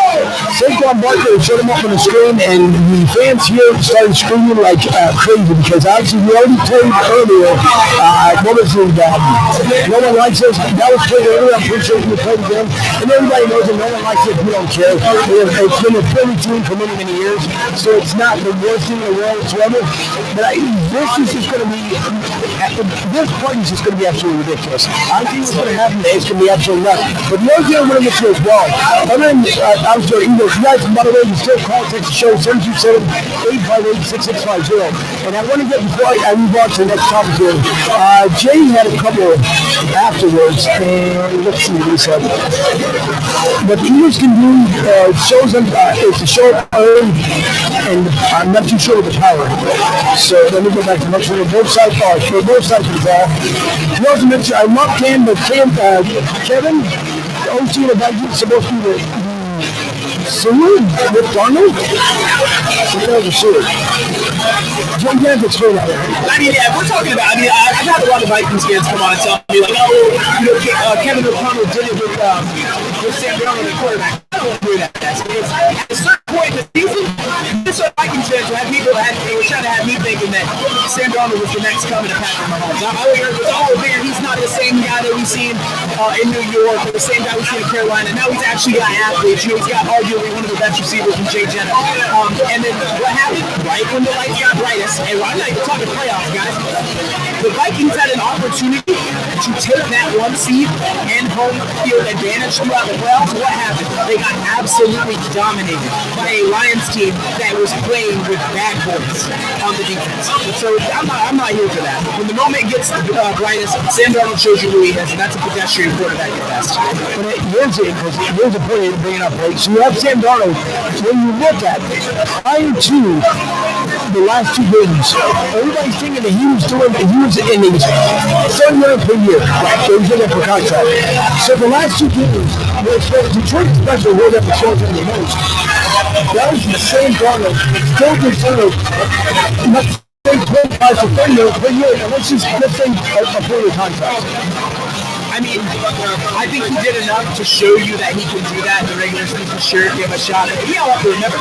Saquon Barkley showed him up on the screen, and the fans here started screaming like crazy because obviously we already played earlier. What was it? No one likes us. That was played earlier. I'm pretty sure we played again. And everybody knows that no one likes it. We don't care. It's been a Philly team for many, many years, so it's not the worst thing in the world whatsoever. But this is just going to be, this party is just going to be absolutely ridiculous. I think what's going to happen today is going to be absolutely nuts. But the other thing I'm going to mention as well, I'm sorry, you guys, by the way, you still call text the show 727-858-6650. And I want to get, before I move on to the next topic here, Jay had a couple afterwards, and let's see what he said. What the Eagles can do shows them is to show up early, and I'm not too sure of the power. So let me go back to make sure both sides are sure both sides of the ball. You also mentioned I love Cam, but Kevin, the OC of the Vikings, supposed to be the Seward with Darnold? What the hell is Seward? John Gant's straight out there. I mean, yeah, we're talking about, I've had a lot of Vikings fans come on and tell me, like, Kevin O'Connell did it with Sam Darnold, the quarterback. I don't agree with that. At a certain point in the season, this is what Vikings fans will have people they were trying to have me thinking that Sam Darnold was the next coming to Patrick Mahomes. Man, he's not the same guy that we've seen in New York, or the same guy we've seen in Carolina. Now he's actually got athletes. He's got arguably one of the best receivers in Jay Jenner. And then what happened? Right when the lights got brightest, and I'm not even talking playoffs, guys, the Vikings had an opportunity to take that 1 seed and home field advantage throughout the playoffs. What happened? They got absolutely dominated by a Lions team that was playing with bad boys on the defense. So I'm not here for that. When the moment gets brightest, Sam Darnold shows you who he is, and that's a pedestrian quarterback at best. But here's the point you're bringing up, right? So you have Sam Darnold. When you look at it, prior to the last 2 games, everybody's thinking that he was in the $7 million per year. Right? So he's in there for contract. So the last 2 games, Detroit especially rolled up the shoulder the most. That was the same Darnold, still considered not say 25 to 30 million per year. And let's say a 4-year contract. I mean, I think he did enough to show you that he can do that in the regular season. Sure, give a shot. We all have to remember,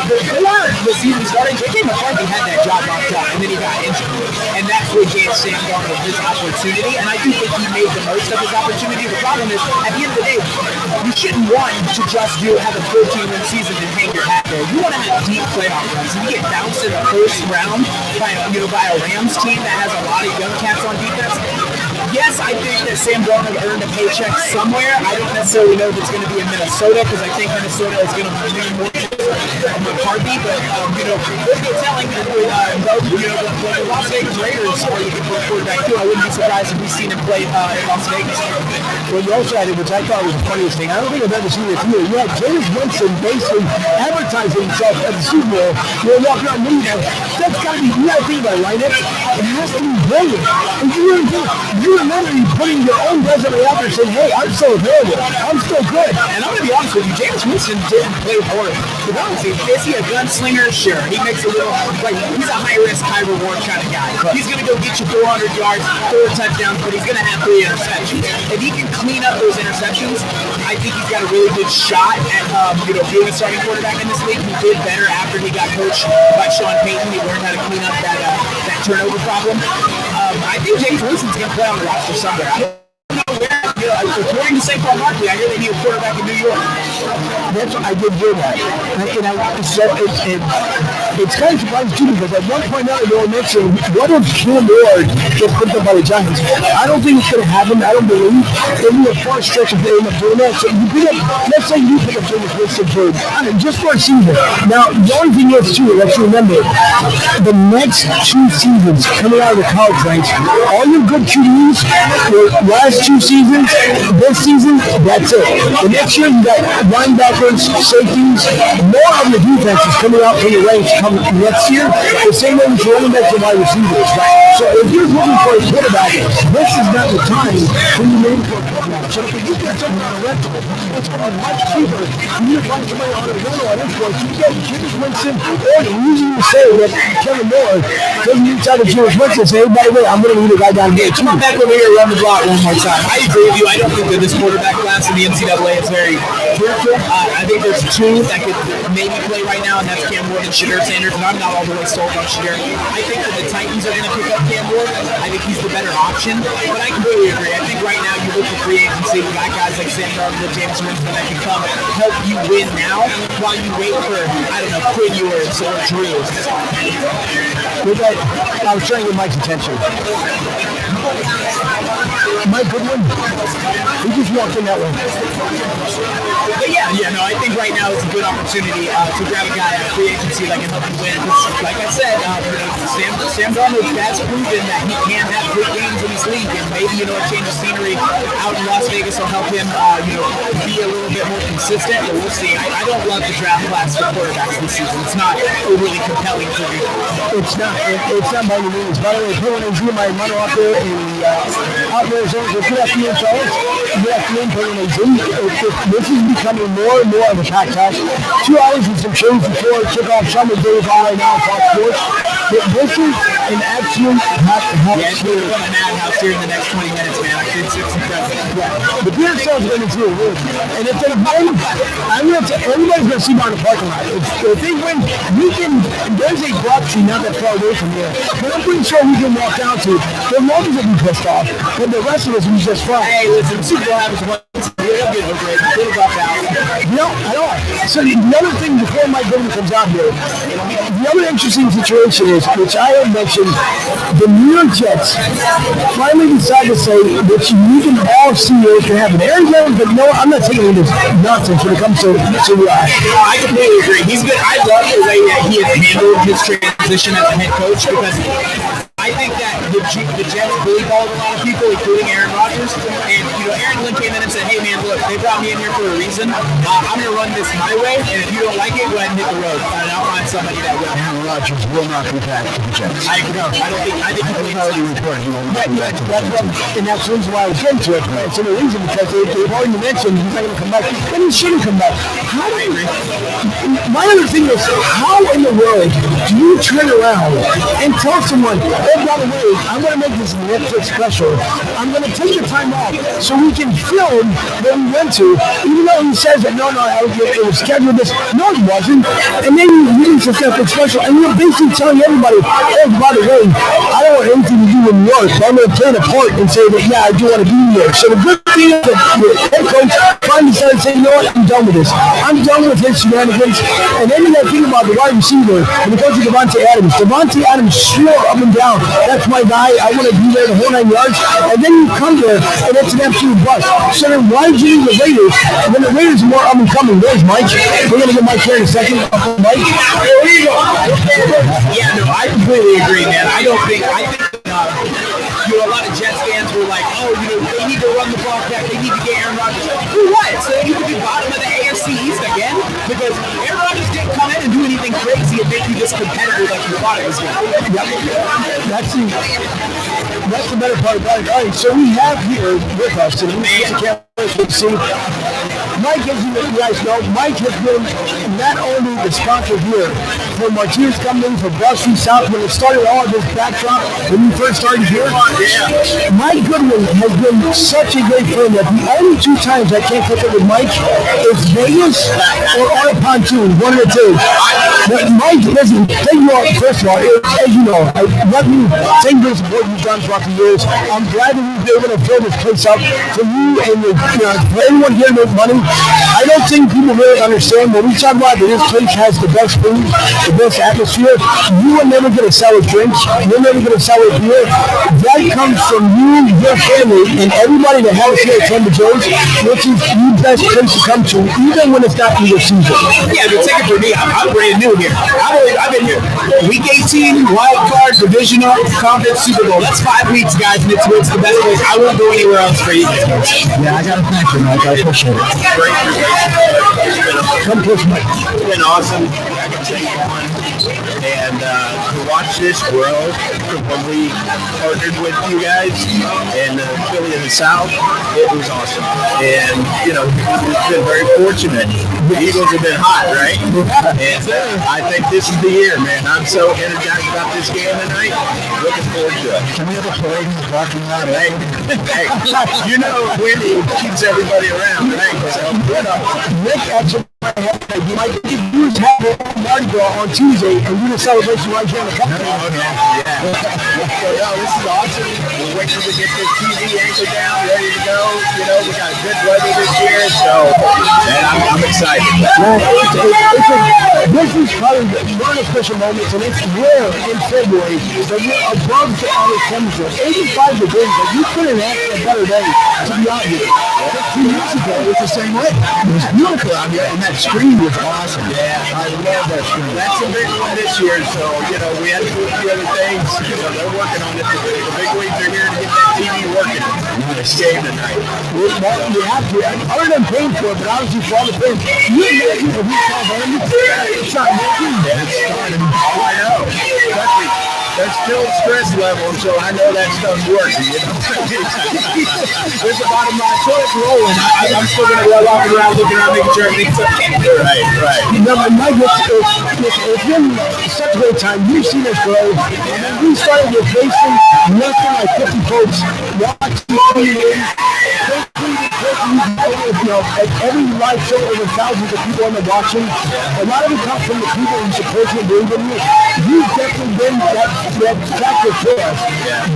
before the season started, J.K. McCarthy had that job locked up, and then he got injured. And that's what gave Sam Darnold his opportunity, and I do think he made the most of his opportunity. The problem is, at the end of the day, you shouldn't want to just have a 14-win season and hang your hat there. You want to have deep playoff runs. If you get bounced in the first round by a Rams team that has a lot of young cats on defense, yes, I think that Sam Darnold earned a paycheck somewhere. I don't necessarily know if it's going to be in Minnesota, because I think Minnesota is going to lean more to McCarthy. But there's no telling the Las Vegas Raiders are looking for a quarterback too. I wouldn't be surprised if we've seen him play in Las Vegas. Well, you also had it, which I thought was the funniest thing. I don't think I've ever seen it here. You had James Winston basically advertising himself at the Super Bowl. You're walking around the league. That's got to be, you got to think about it, right? It has to be brilliant. And you remember you putting your own resume out there saying, hey, I'm still available. I'm still good. And I'm going to be honest with you, James Winston didn't play horrible. To be honest with you, is he a gunslinger? Sure. He makes a little, he's a high-risk, high-reward kind of guy. He's going to go get you 400 yards, 4 touchdowns, but he's going to have 3 interceptions. If he can clean up those interceptions, I think he's got a really good shot at being a starting quarterback in this league. He did better after he got coached by Sean Payton. He learned how to clean up that turnover problem. I think James Winston's going to play on the roster somewhere. I don't know where. according to St. Paul Barkley, I hear they need a quarterback in New York. That's what I did hear that. It's kind of surprising too because at one point now they were mentioning what if Cam Ward gets picked up by the Giants? I don't think it's going to happen. I don't believe it'll be a far stretch if they end up doing that. So you pick up, let's say you pick up James Winston for just for a season. Now the only thing is too, let's remember the next 2 seasons coming out of the college ranks, all your good QBs, your last 2 seasons, this season, that's it. The next year you got linebackers, safeties, more of your defense is coming out from the ranks come next year. The same way with your running backs and wide receivers. So if you're looking for a quarterback, this is not the time for you to for a quarterback. So if you get something on a rental, it's going to be much cheaper for you to find somebody on a rental at this point. You get James Winston, or the reason you say that Kevin Moore doesn't reach out to James Winston and say, hey, by the way, I'm going to need a guy down here. Come on back over here, run the block one more time. I agree with you. I don't think that this quarterback class in the NCAA is very careful. I think there's 2 that could maybe play right now, and that's Cam Ward and Shadur Sanders, and I'm not all the way sold on Shadur. I think that the Titans are going to pick up Cam Ward. I think he's the better option, but I completely agree. I think right now you look for free agency, you got guys like Sam Darnold and James Winston that can come help you win now while you wait for, I don't know, Quinn Ewers or Drew. I was trying to get Mike's attention. Mike Goodwin, he just walked in that way. But I think right now it's a good opportunity to grab a guy out of free agency that can help you win. Like I said, Sam Darnold has proven that he can have good games in this league, and maybe a change of scenery out in Las Vegas will help him, be a little bit more consistent. But we'll see. I don't love the draft class for quarterbacks this season. It's not overly compelling for me. It's not. It's not by any means. By the way, everyone is my mother out there in Arizona. Good afternoon, fellas. Good afternoon, this is becoming more and more of a packed house. 2 hours and some change before kickoff. Summer days on right now on Fox Sports. This is an absolute packed house. Yeah, it's going to become a madhouse here in the next 20 minutes, man. It's impressive. Yeah. The beer sales are going to do it. And if they win, I'm going to tell everybody's going to see me on the parking lot. If they win, there's a blockchain not that far away from here. But I'm pretty sure we can walk down to. The Lobos will be pissed off. But the rest of us will be just fine. Hey, listen, Super Bowl happens once. They'll get over it. They'll drop out. I know. So the other thing before Mike Goodwin comes out here, the other interesting situation is, which I had mentioned, the New York Jets finally decided to say that you can all see it can happen. Aaron Jones, but no, I'm not taking this nonsense when it comes to I completely agree. He's good. I love the way that he has handled his transition as a head coach because I think that the Jets bully-balled a lot of people, including Aaron Rodgers. And, Aaron Glenn came in and said, hey, man, look, they brought me in here for a reason. I'm going to run this my way, and if you don't like it, go ahead and hit the road. And I'll find somebody that will. Aaron Rodgers will not be back to the Jets. I agree. I think he's already reported he will not be back to the Jets. And that's the reason why I was getting to it. It's the reason because they've already mentioned he's not going to come back. And he shouldn't come back. My other thing is, how in the world do you turn around and tell someone, oh, by the way, I'm going to make this Netflix special. I'm going to take the time off so we can film where we went to, even though he says that, no, it was scheduled this. No, it wasn't. And then you release this Netflix special, and you're basically telling everybody, oh, by the way, I don't want anything to do with New York, but I'm going to play the part and say that, yeah, I do want to be here. So the good thing is that the head coach finally decided to say, you know what, I'm done with this. I'm done with his shenanigans. And then you got to think about the wide receiver, and it goes to Devontae Adams. Devontae Adams swore up and down, that's my guy, I want to be there the whole 9 yards. And then you come there, and it's an absolute bust. So then why did you leave the Raiders when the Raiders are more up and coming? There's Mike. We're going to get Mike here in a second. Mike. Here we go. Yeah, no, I completely agree, man. I think a lot of Jets fans were like, oh, they need to run the ball back. They need to get Aaron Rodgers. For what? So they need to be bottom of the AFC East again? Because Aaron Rodgers didn't come in and do anything crazy and make you this competitor like you thought it was going to be. That's the better part about it. All right, so we have here with us today, Mike, as you guys know, Mike has been not only the sponsor here for Martinez Company, for Boston South, when it started all of this backdrop, when we first started here. Mike Goodwin has been such a great friend that the only 2 times I can't catch up with Mike is Vegas or on a pontoon, one of the two. But Mike, listen, thank you all, first of all, as you know, I love you, thank you for the support you've done throughout the years. I'm glad that we've been able to fill this place up for you and for anyone here to make money. I don't think people really understand when we talk about that this place has the best food, the best atmosphere. You are never going to sell with drinks. You're never going to sell with beer. That comes from you, your family, and everybody that has here at Tampa Joe's, which is the best place to come to, even when it's not in your season. Yeah, the ticket for me, I'm brand new here. I've been here week 18, wild card, divisional, conference, Super Bowl. That's 5 weeks, guys, and it's the best place. I won't go anywhere else for you. Yeah, I got to thank you, Mike. I appreciate it. Come close, Mike. It's been awesome. I can say one. And to watch this grow when we partnered with you guys in Philly in the South, it was awesome. And, you know, we've been very fortunate. The Eagles have been hot, right? And I think this is the year, man. I'm so energized about this game tonight. Looking forward to it. Can we have a parade in the parking lot? Hey, you know, Wendy keeps everybody around, right? So, you know, Nick actually you might use have a Mardi Gras on Tuesday and do the celebration right here on the country. Yeah. So, yo, this is awesome. We're waiting to get this TV anchor down, ready to go. You know, we got good weather this year, so, man, I'm excited. This is probably one of the special moments, and it's rare in February that we're above the average temperature. 85 degrees, like you couldn't ask for a better day to be out here. 2 years ago, it was the same way. It was beautiful out here, and that screen was awesome. Yeah, I love that screen. That's a big one this year, so, you know, we had to do a few other things. You know, they're working on it. The big leagues are here to get that TV working. This game tonight. You have to, other than paying for it, but obviously for all the things, you imagine if we call them, it's not making. Yeah, it's starting. Oh, I know. Especially, there's still stress level, so I know that stuff's working, you know. There's the bottom line. So it's rolling. I'm still going to go walking around, looking around, making sure everything's okay. Right. No, Mike, it's been such a great time. You've seen us grow. We started with facing nothing like 50 folks watching at every live show over thousands of people on the watching. A lot of it comes from the people who support you and believe in you. You've definitely been that factor for us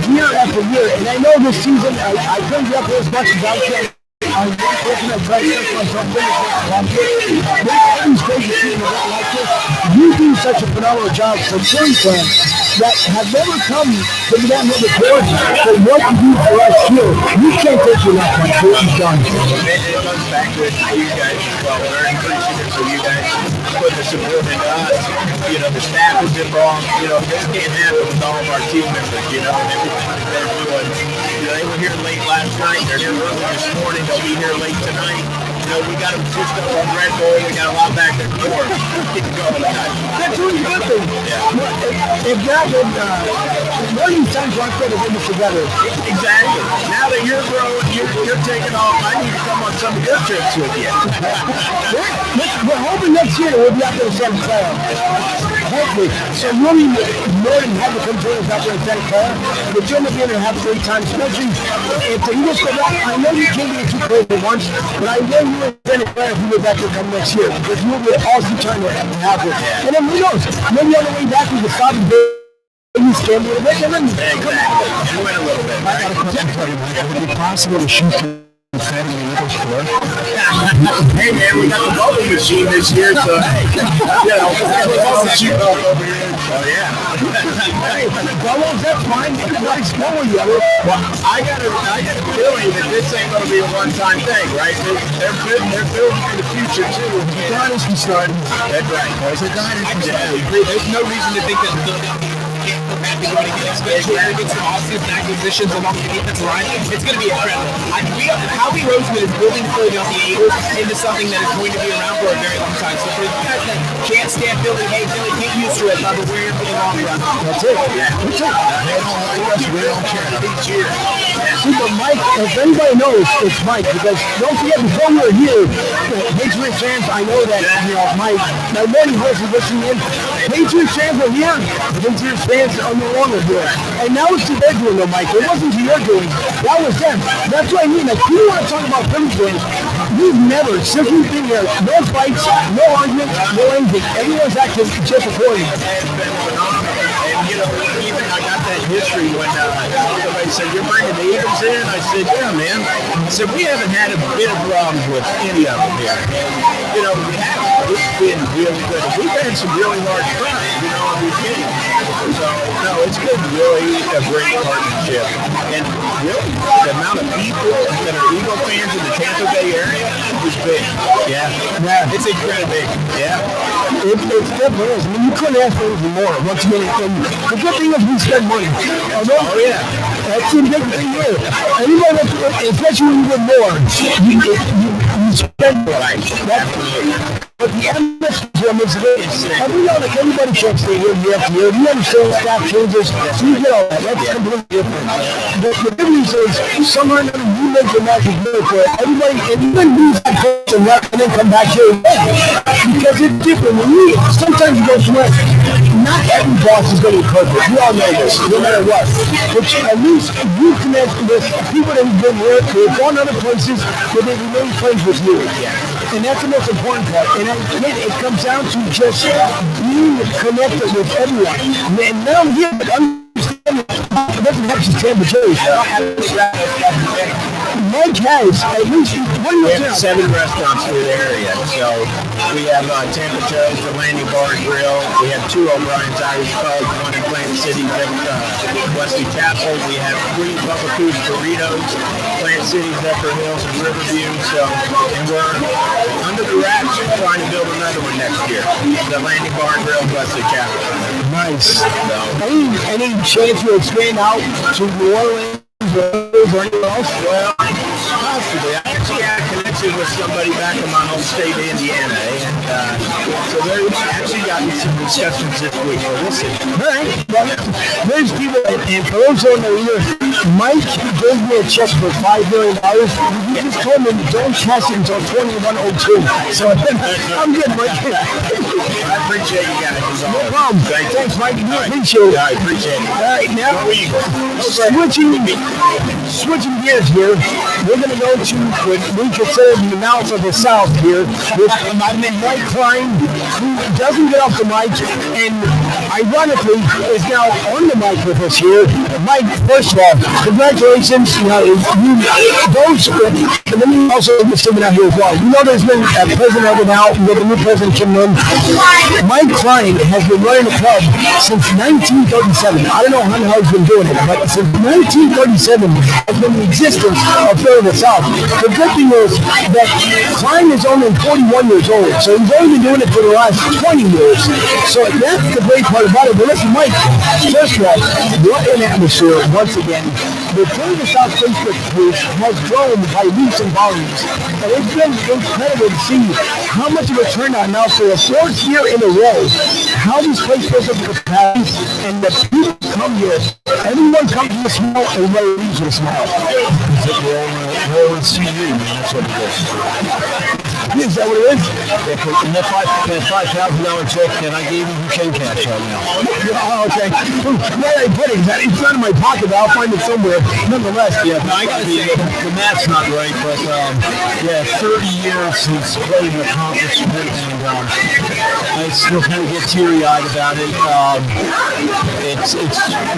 year after year. And I know this season, I couldn't get up here as much as I can. I'm one person that tries to set myself in crazy season like this. You do such a phenomenal job for Philly fans that have never come to the net before for what you do for us here. You can't take your left hand for what you've done. It goes back to you guys as well. We're appreciative for you guys putting the support into us. You know, the staff is involved. You know, this can't happen with all of our team members, you know, and everything that they're doing. You know, they were here late last night. They're here early this morning. They'll be here late tonight. You know, we got them switched up on Red Bull. We got a lot back there for them. Keep going tonight. That's really good thing. Yeah. If that would, one of these times like that to get us together. Exactly. Now that you're growing, you're taking off, I need to come on some of your trips with you. We're hoping next year we'll be out there in Santa Clara. Hopefully. So we'll be more than happy to come join us out there in Santa Clara. But you're going to be able to have a great time, especially if the Eagles go back. I know you can't get too crazy once, but I know you in Santa Clara if you go back there come next year, because you'll be an awesome time to have it. And then who knows? Maybe on the way back we can stop and you scam a little bit and then Exactly. And win a little bit. I got a question for you, Mike. Would it be possible to shoot confetti in the Eagles' floor? Hey man, we got the bubble machine this year, so hey, you know, the bubble machine over here. So yeah. hey, bubbles, that's fine. Nice going, you. Well, I got a feeling that this ain't gonna be a one-time thing, right? They're building for the future too. Dynasty starting. That's right. There's a dynasty. There's no reason to think that Philadelphia can't go back and win again, especially if it's some offensive acquisitions along the defensive line. It's going to be incredible. Howie Roseman is building the Philadelphia Eagles into something that is going to be around for a very long time. So for the guys that can't stand Philly, hey, Philly, get used to it, but we're here for the long run. That's it. Yeah. That's it. They don't like us. We don't care. Each year. See, but Mike, if anybody knows, it's Mike, because don't forget, before we were here, Patriots fans, I know that, Mike, my morning voice is listening in. Patriots fans were here, Patriots fans are no longer doing. And now it's to their doing, though, Mike. It wasn't to your doing. That was them. That's what I mean. Like, you want to talk about Phillies fans, we've never, since we've been here, no fights, no arguments, no anything. Everyone's acting just accordingly. And, you know, even I got that history when somebody said, you're bringing the Eagles in? I said, yeah, man. I said, we haven't had a bit of problems with any of them here. And, you know, we haven't. It's been really good. We've had some really large crowds, you know, we've been. So, no, it's been really a great partnership. And really, the amount of people that are Eagle fans in the Tampa Bay area is big. Yeah. It's incredibly big. Yeah. It definitely is. I mean, you couldn't ask for anything more. Once again, the good thing is we spend money. Oh, yeah. That's the big thing here. Anybody, especially when you get more, you spend more. Right. But the atmosphere makes it is. And we know that everybody can't stay here year after year. You understand staff changes, so you get all that. That's completely different. The good news is, somewhere or another, you make the magic work for it. Everybody, and you can lose that coach and then come back here and win. Because it's different. Sometimes you go somewhere, not every boss is going to be perfect. We all know this, no matter what. But at least you connect with people that have been here, they've gone other places, but they remain friends with you. And that's the most important part. And again, it comes down to just being connected with everyone. And now I'm here, but understand it doesn't have to stand the choice. Mike has at least, what do you have 7 restaurants through the area. So we have Tampa Joe's, the Landing Bar Grill. We have 2 O'Brien's Irish Pubs, 1 in Plant City, Wesley Chapel. We have 3 Bubba Foods Burritos, Plant City, Zephyr Hills, and Riverview. So, and we're under the wraps trying to build another one next year. The Landing Bar Grill, Wesley Chapel. Nice. Any chance you expand out to New Orleans or anywhere else? Well, possibly. I actually had a connection with somebody back in my home state of Indiana, and so they've actually gotten some discussions this week. So we'll see. All right. Well, there's people, and for those who don't know either, Mike gave me a check for $5 million. He just told me don't cash it until 2102. So I'm good, Mike. I appreciate you guys. No problem. Thanks, Mike. We appreciate it. I appreciate it. All right, now switching gears here, we're going to go to what we consider the mouth of the South here with Mike Klein, who doesn't get off the mic and ironically is now on the mic with us here. Mike, first of all, congratulations. You know, let me also get this statement out here as well. You know, there's been a president over now, with the new president Kim Lin. Mike Klein has been running the club since 1937. I don't know how long he's been doing it, but since 1937 has been the existence of Florida South. The good thing is that Klein is only 41 years old, so he's only been doing it for the last 20 years. So that's the great part about it. But listen, Mike, first of all, what an atmosphere once again. The Florida South Facebook page has grown by leaps and volumes, and it's been incredible to see how much of a turnout now for the 4th year in a row. How this place goes up to capacity, and the people come here. Everyone comes with a smile, and everybody leaves with a smile. We're on CU, man. That's what it is. Is that what it is? And that $5,000 check that I gave you, you can cash out now. Oh, okay. Where I put it? It's not in my pocket, but I'll find it somewhere. Nonetheless. Yeah, no, I gotta say, the math's not right, but yeah, 30 years since quite an accomplishment, and I still kind of get teary-eyed about it. It's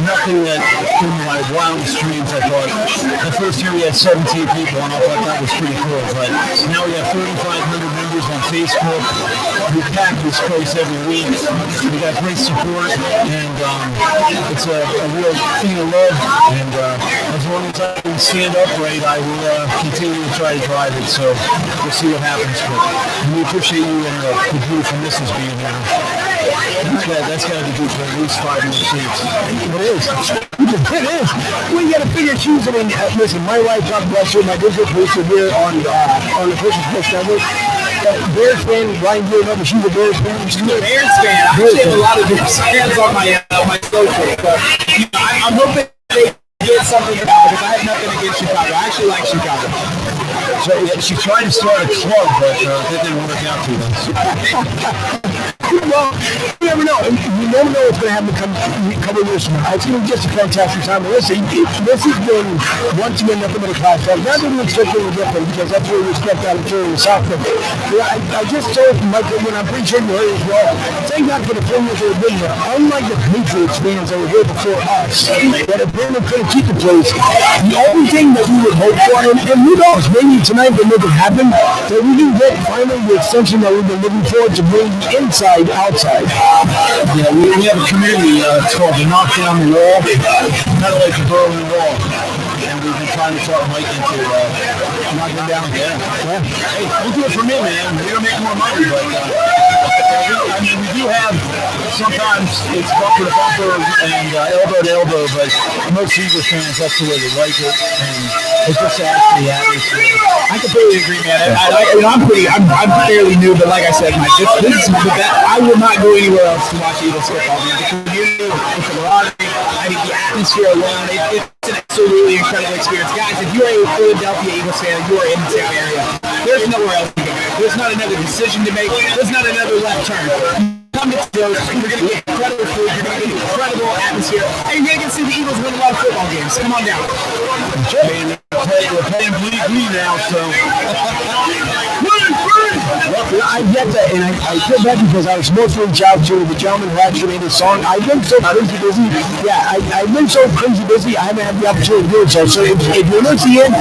nothing that in my wildest dreams I thought. The first year we had 17 people, and I thought that was pretty cool, but now we have 3,500 members on Facebook. We pack this place every week. We got great support, and it's a real thing of love, and as long as I can stand upright, I will continue to try to drive it, so we'll see what happens, but we appreciate you and the beautiful missus being here. That's got to be good for at least 5 more seats. It is. It is. We got to figure shoes. I mean, listen, my wife, God bless her, my digital producer here on the Christian Sports Network. Bears fan, Ryan, you know, she's a Bears fan. She's a Bears fan. I actually have a lot of Bears fans on my social, but you know, I'm hoping they get something about because I have nothing against Chicago. I actually like Chicago. So, yeah, she tried to start a club, but that didn't work out too well. Well, you never know. You never know what's going to happen a couple of years from now. It's going to be just a fantastic time. Listen, this has been once again nothing but a class. Now, that doesn't expect anything different because that's what we expect out of here in the South. But I just told Michael, and I'm pretty sure you heard it as well, thank God for the fans that have been here. Unlike the Patriots fans that were here before us, that have been and couldn't keep the place, the only thing that we would hope for, and who knows, maybe tonight we'll make it happen, that we can get finally the extension that we've been looking for to bring the inside outside. Yeah, we have a community, it's called the Knock Down the Wall, kind of like the Berlin Wall. And we've been trying to talk Mike into knocking down again. Yeah. Hey, don't do it for me, man. We're going to make more money, but I mean, we do have, sometimes it's bumper to bumper and elbow to elbow, but most Eagles fans, that's the way they like it, and it just adds to the atmosphere. I completely agree, man. I'm fairly new, but like I said, Mike, this is the best. I will not go anywhere else to watch Eagles football, man. The community, the camaraderie, I mean, the atmosphere alone, it's an absolutely incredible experience. Guys, if you're a Philadelphia Eagles fan, you are in the Tampa area, there's nowhere else to go. There's not another decision to make. There's not another left turn. Come to those. You're going to get incredible food. You're going to get incredible atmosphere. And you're going to get to see the Eagles win a lot of football games. Come on down. We're playing bleed now, so. I get that, and I feel bad because I was supposed to reach out to the gentleman who actually made the song. I've been so crazy busy. Yeah, I've been so crazy busy, I haven't had the opportunity to do it. So if you're not seeing,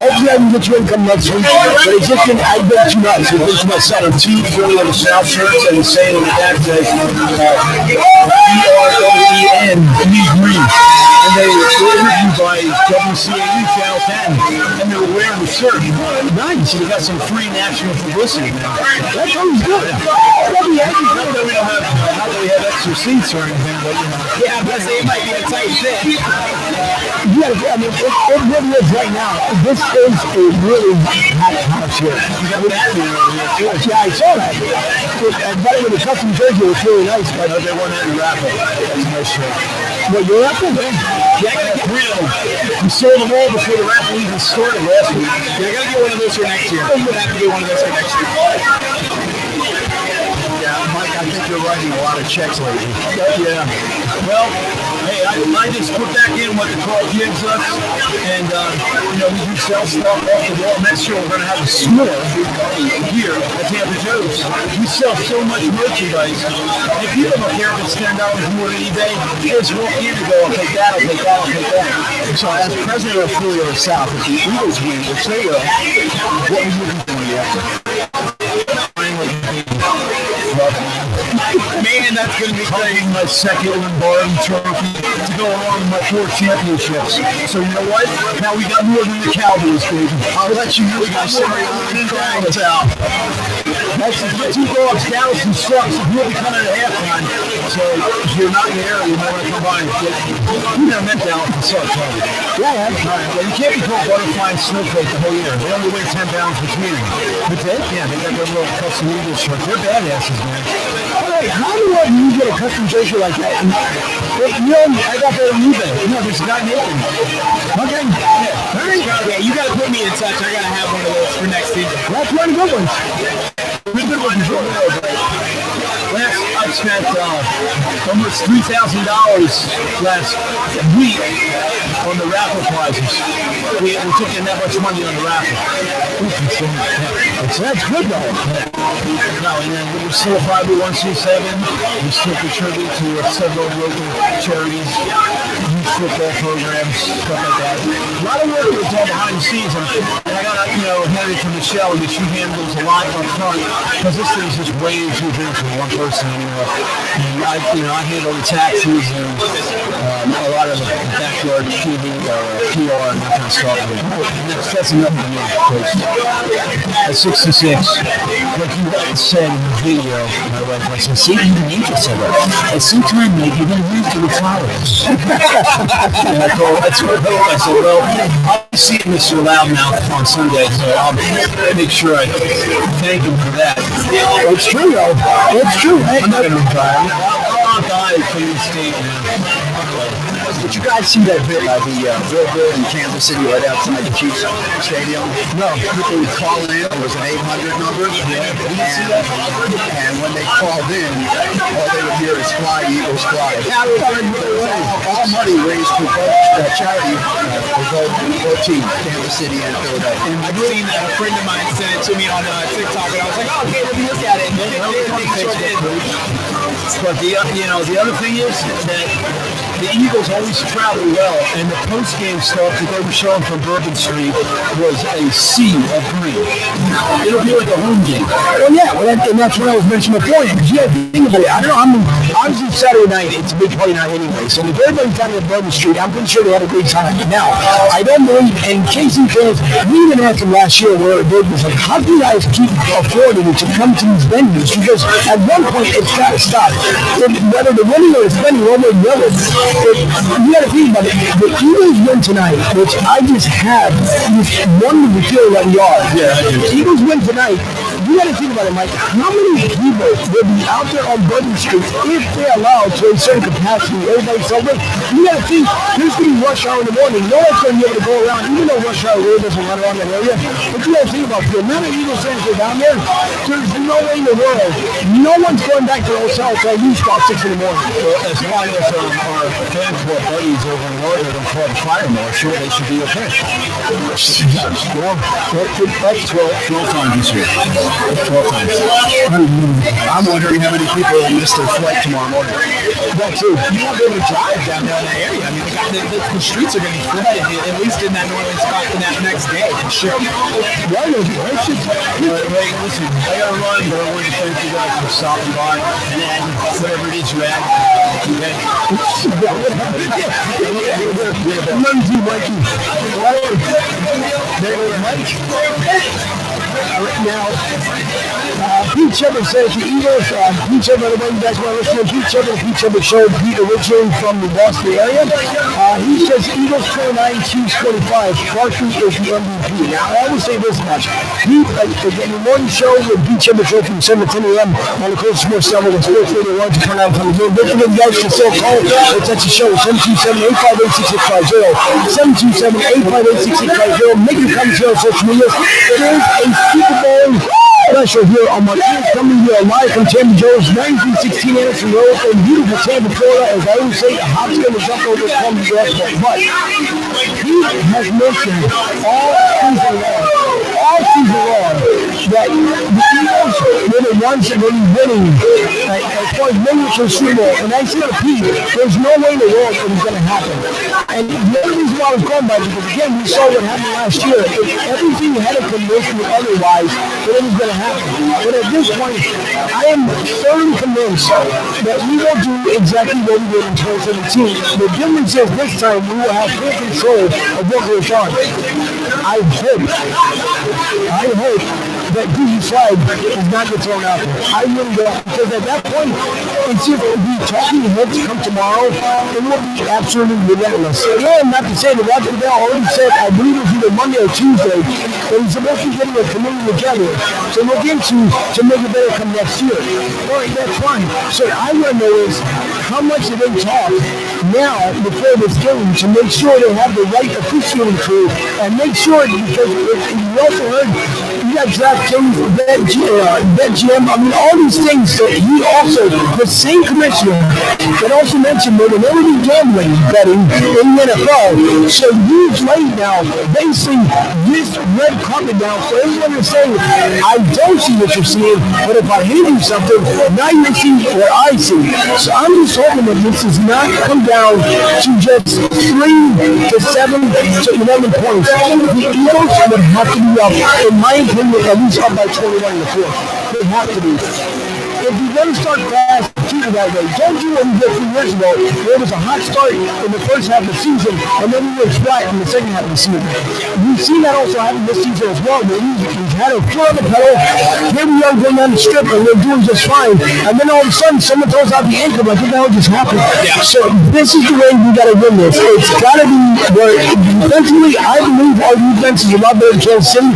hopefully I can get you in come next week. But it's just been, I've been too much. It's been too much. Got a team really on the South shirts and saying on the back says BRWEN, Lee Green. And they were interviewed by WCAU Channel 10, and they were wearing the shirt. Nice. So we got some free national publicity now. That's always good. Not that we have extra seats or anything, but you know. Yeah, but it might be a tight fit. Yeah, I mean, it really is right now. This is a really hot house here. You got that over here too. Yeah, I saw that. I got it with a custom jersey. It was really nice. But No, they weren't at the raffle. That's a nice shirt. well, you're up there, man. Yeah, I got 3 of them. We sold them all before the raffle even started last week. Yeah, I got to get one of those for next year. I'm going to have to get one of those for next year. Yeah, Mike, I think you're writing a lot of checks lately. Yeah. Well, hey, I just put back in what the call gives us, and you know, we do sell stuff off the wall. Next year we're going to have a store here at Tampa Joe's. We sell so much merchandise. If you don't care if it's $10 more than eBay, you just walk in and go, I'll take that, I'll take that, I'll take that. So as president of Philly of the South, if the Eagles win, which they will, what are you looking for the after? Man, that's going to be Claiming my second Lombardi trophy to go along with my 4 championships. So you know what? Now we got more than the Cowboys, baby. I'll let you know. We got Dallas out. That's the 2 dogs. Dallas and sucks. We'll be coming at halftime. So if you're not in the area, you might want to come by and get. You never met Dallas and sucks, have you? Yeah, All right. Well, you can't be called butterfly and snowflake the whole year. They only weigh 10 pounds between them. But yeah, they got their little custom Eagles shirts. They're badasses, man. Hey, how do you get a custom jersey like that? And, you know, I got that on eBay. No, there's a guy making them. Okay. Yeah. All right. Yeah, you got to put me in touch. I got to have one of those for next season. That's one of the good ones. We've been looking for last I spent almost $3,000 last week on the raffle prizes. We took in that much money on the raffle. So that's good though. No, and then we were still 501c7. We still contribute to several local charities, youth football programs, stuff like that. A lot of work was all behind the scenes, and I got to, hand it to Michelle, and she handles a lot up front, because this thing's just way too big for one person anymore. And I handle the taxes and a lot of the backyard TV, PR, and that kind of stuff. That's enough for me. At 66, like you said in the video, my wife said, see, even Angel said that. At some time, mate, you're going to move to the flowers. And I told her, that's what I said, well, I'll be seeing Mr. Loudmouth on Sunday, so I'll make sure I thank him for that. It's true though. It's true. I'm not going to retire. top guys from the state, man. Did you guys see that billboard in Kansas City right outside the Chiefs Stadium? No. People would call in. It was an 800 number. And when they called in, all they would hear is "Fly, Eagles, Fly." All money raised for charity for both teams, Kansas City and Philadelphia. And I've seen that. A friend of mine sent it to me on TikTok, and I was like, oh, okay, let me look at it. And But the other thing is that the Eagles always travel well, and the post-game stuff that they were showing from Bourbon Street was a sea of green. It'll be like a home game. Well, yeah, and that's what I was mentioning before. Because you have to think about it. I don't know. I mean, obviously Saturday night, it's a big party night anyway. So if everybody's down at Bourbon Street, I'm pretty sure they had a great time. Now, I don't believe, and Casey fans, we even asked them last year where it was like, how do you guys keep affording to come to these venues? Because at one point, it's got to stop. Whether the winning or the spending, one way or the other, you got to think about it. The Eagles win tonight, which I just have this wonderful feeling that we are. Yeah, the Eagles win tonight. You got to think about it, Mike. How many people will be out there on Bourbon Street if they're allowed to a certain capacity? Everybody celebrate. You got to think there's going to be rush hour in the morning. No one's going to be able to go around, even though rush hour really doesn't run around that area. But you got to think about the amount of Eagles fans that are down there. There's no way in the world. No one's going back to the hotel until at least about 6 in the morning. Well, as long as our fan club buddies over in Northern don't call the fire marshal, they should be okay. Well, that's 12 times this year. That's 12 times. I'm wondering how many people will miss their flight tomorrow morning. That too. You won't be able to drive down there in that area. I mean, the streets are going to be flooded, at least in that northern spot in that next day. Sure. Wait, listen, I got to run, but I want to thank you guys for stopping by. And whatever it is you had, okay? Now, Pete Shepard says the Eagles, Pete Shepard, you guys want to listen to Pete Shepard showed Pete originally from the Boston area. He says Eagles 29, Chiefs 25. Clarkson is the MVP. Now, I always say this much. Pete, the morning show with Pete Shepard show from 7 to 10 a.m. on the Coast Sports Network and Sports Radio 1 to turn out from the game. Don't forget, you guys can still call it. It's at the show, 727-858-6650. 727-858-6650. Make your comments here on social media. There's a Super Bowl special here on Martinez Company here live from Tampa, Joe's 9316 Anderson Road in beautiful Tampa, Florida. As I always say, the hop's going to jump over from the US, but he has mentioned all season long that the Eagles were the ones that were winning as far as winning the Super Bowl. And I said to Pete, there's no way in the world it was going to happen. And the other reason why I was going by it, because again, we saw what happened last year. Everything had to convince me otherwise that it was going to happen. But at this point, I am thoroughly convinced that we will do exactly what we did in 2017. The difference is this time we will have full control of what goes on. I hope that Goosey Flag does not get thrown out there. I really don't, because at that point, it's just the talking heads come tomorrow, it will be absolutely relentless. And not to say that Roger Goodell already said, I believe it was either Monday or Tuesday, that he's supposed to be getting a committee together to look into to make it better come next year. All right, that's fine. So I want to know is how much do they talk now before this game to make sure they have the right officiating crew and make sure, because you also heard you got DraftKings, BetGM, I mean all these things. So he also, the same commissioner that also mentioned that there will be gambling betting in the NFL. So he's right now basing this red carpet down for everyone to say, I don't see what you're seeing, but if I hand you something, now you see what I see. So I'm just hoping that this does not come down to just 3 to 7 to 11 points. The Eagles would have to be up, in my opinion, at least up by 21 in the fourth. They have to be. If you're going to start fast, keep it that way. Don't do what we did 3 years ago. There was a hot start in the first half of the season, and then we were flat in the second half of the season. We've seen that also happen this season as well. We've had a foot on the pedal. Here we are going down the strip, and we're doing just fine. And then all of a sudden, someone throws out the ankle. Like, what the hell just happened? So this is the way we got to win this. It's got to be where defensively, I believe our defense is a lot better than Kansas City,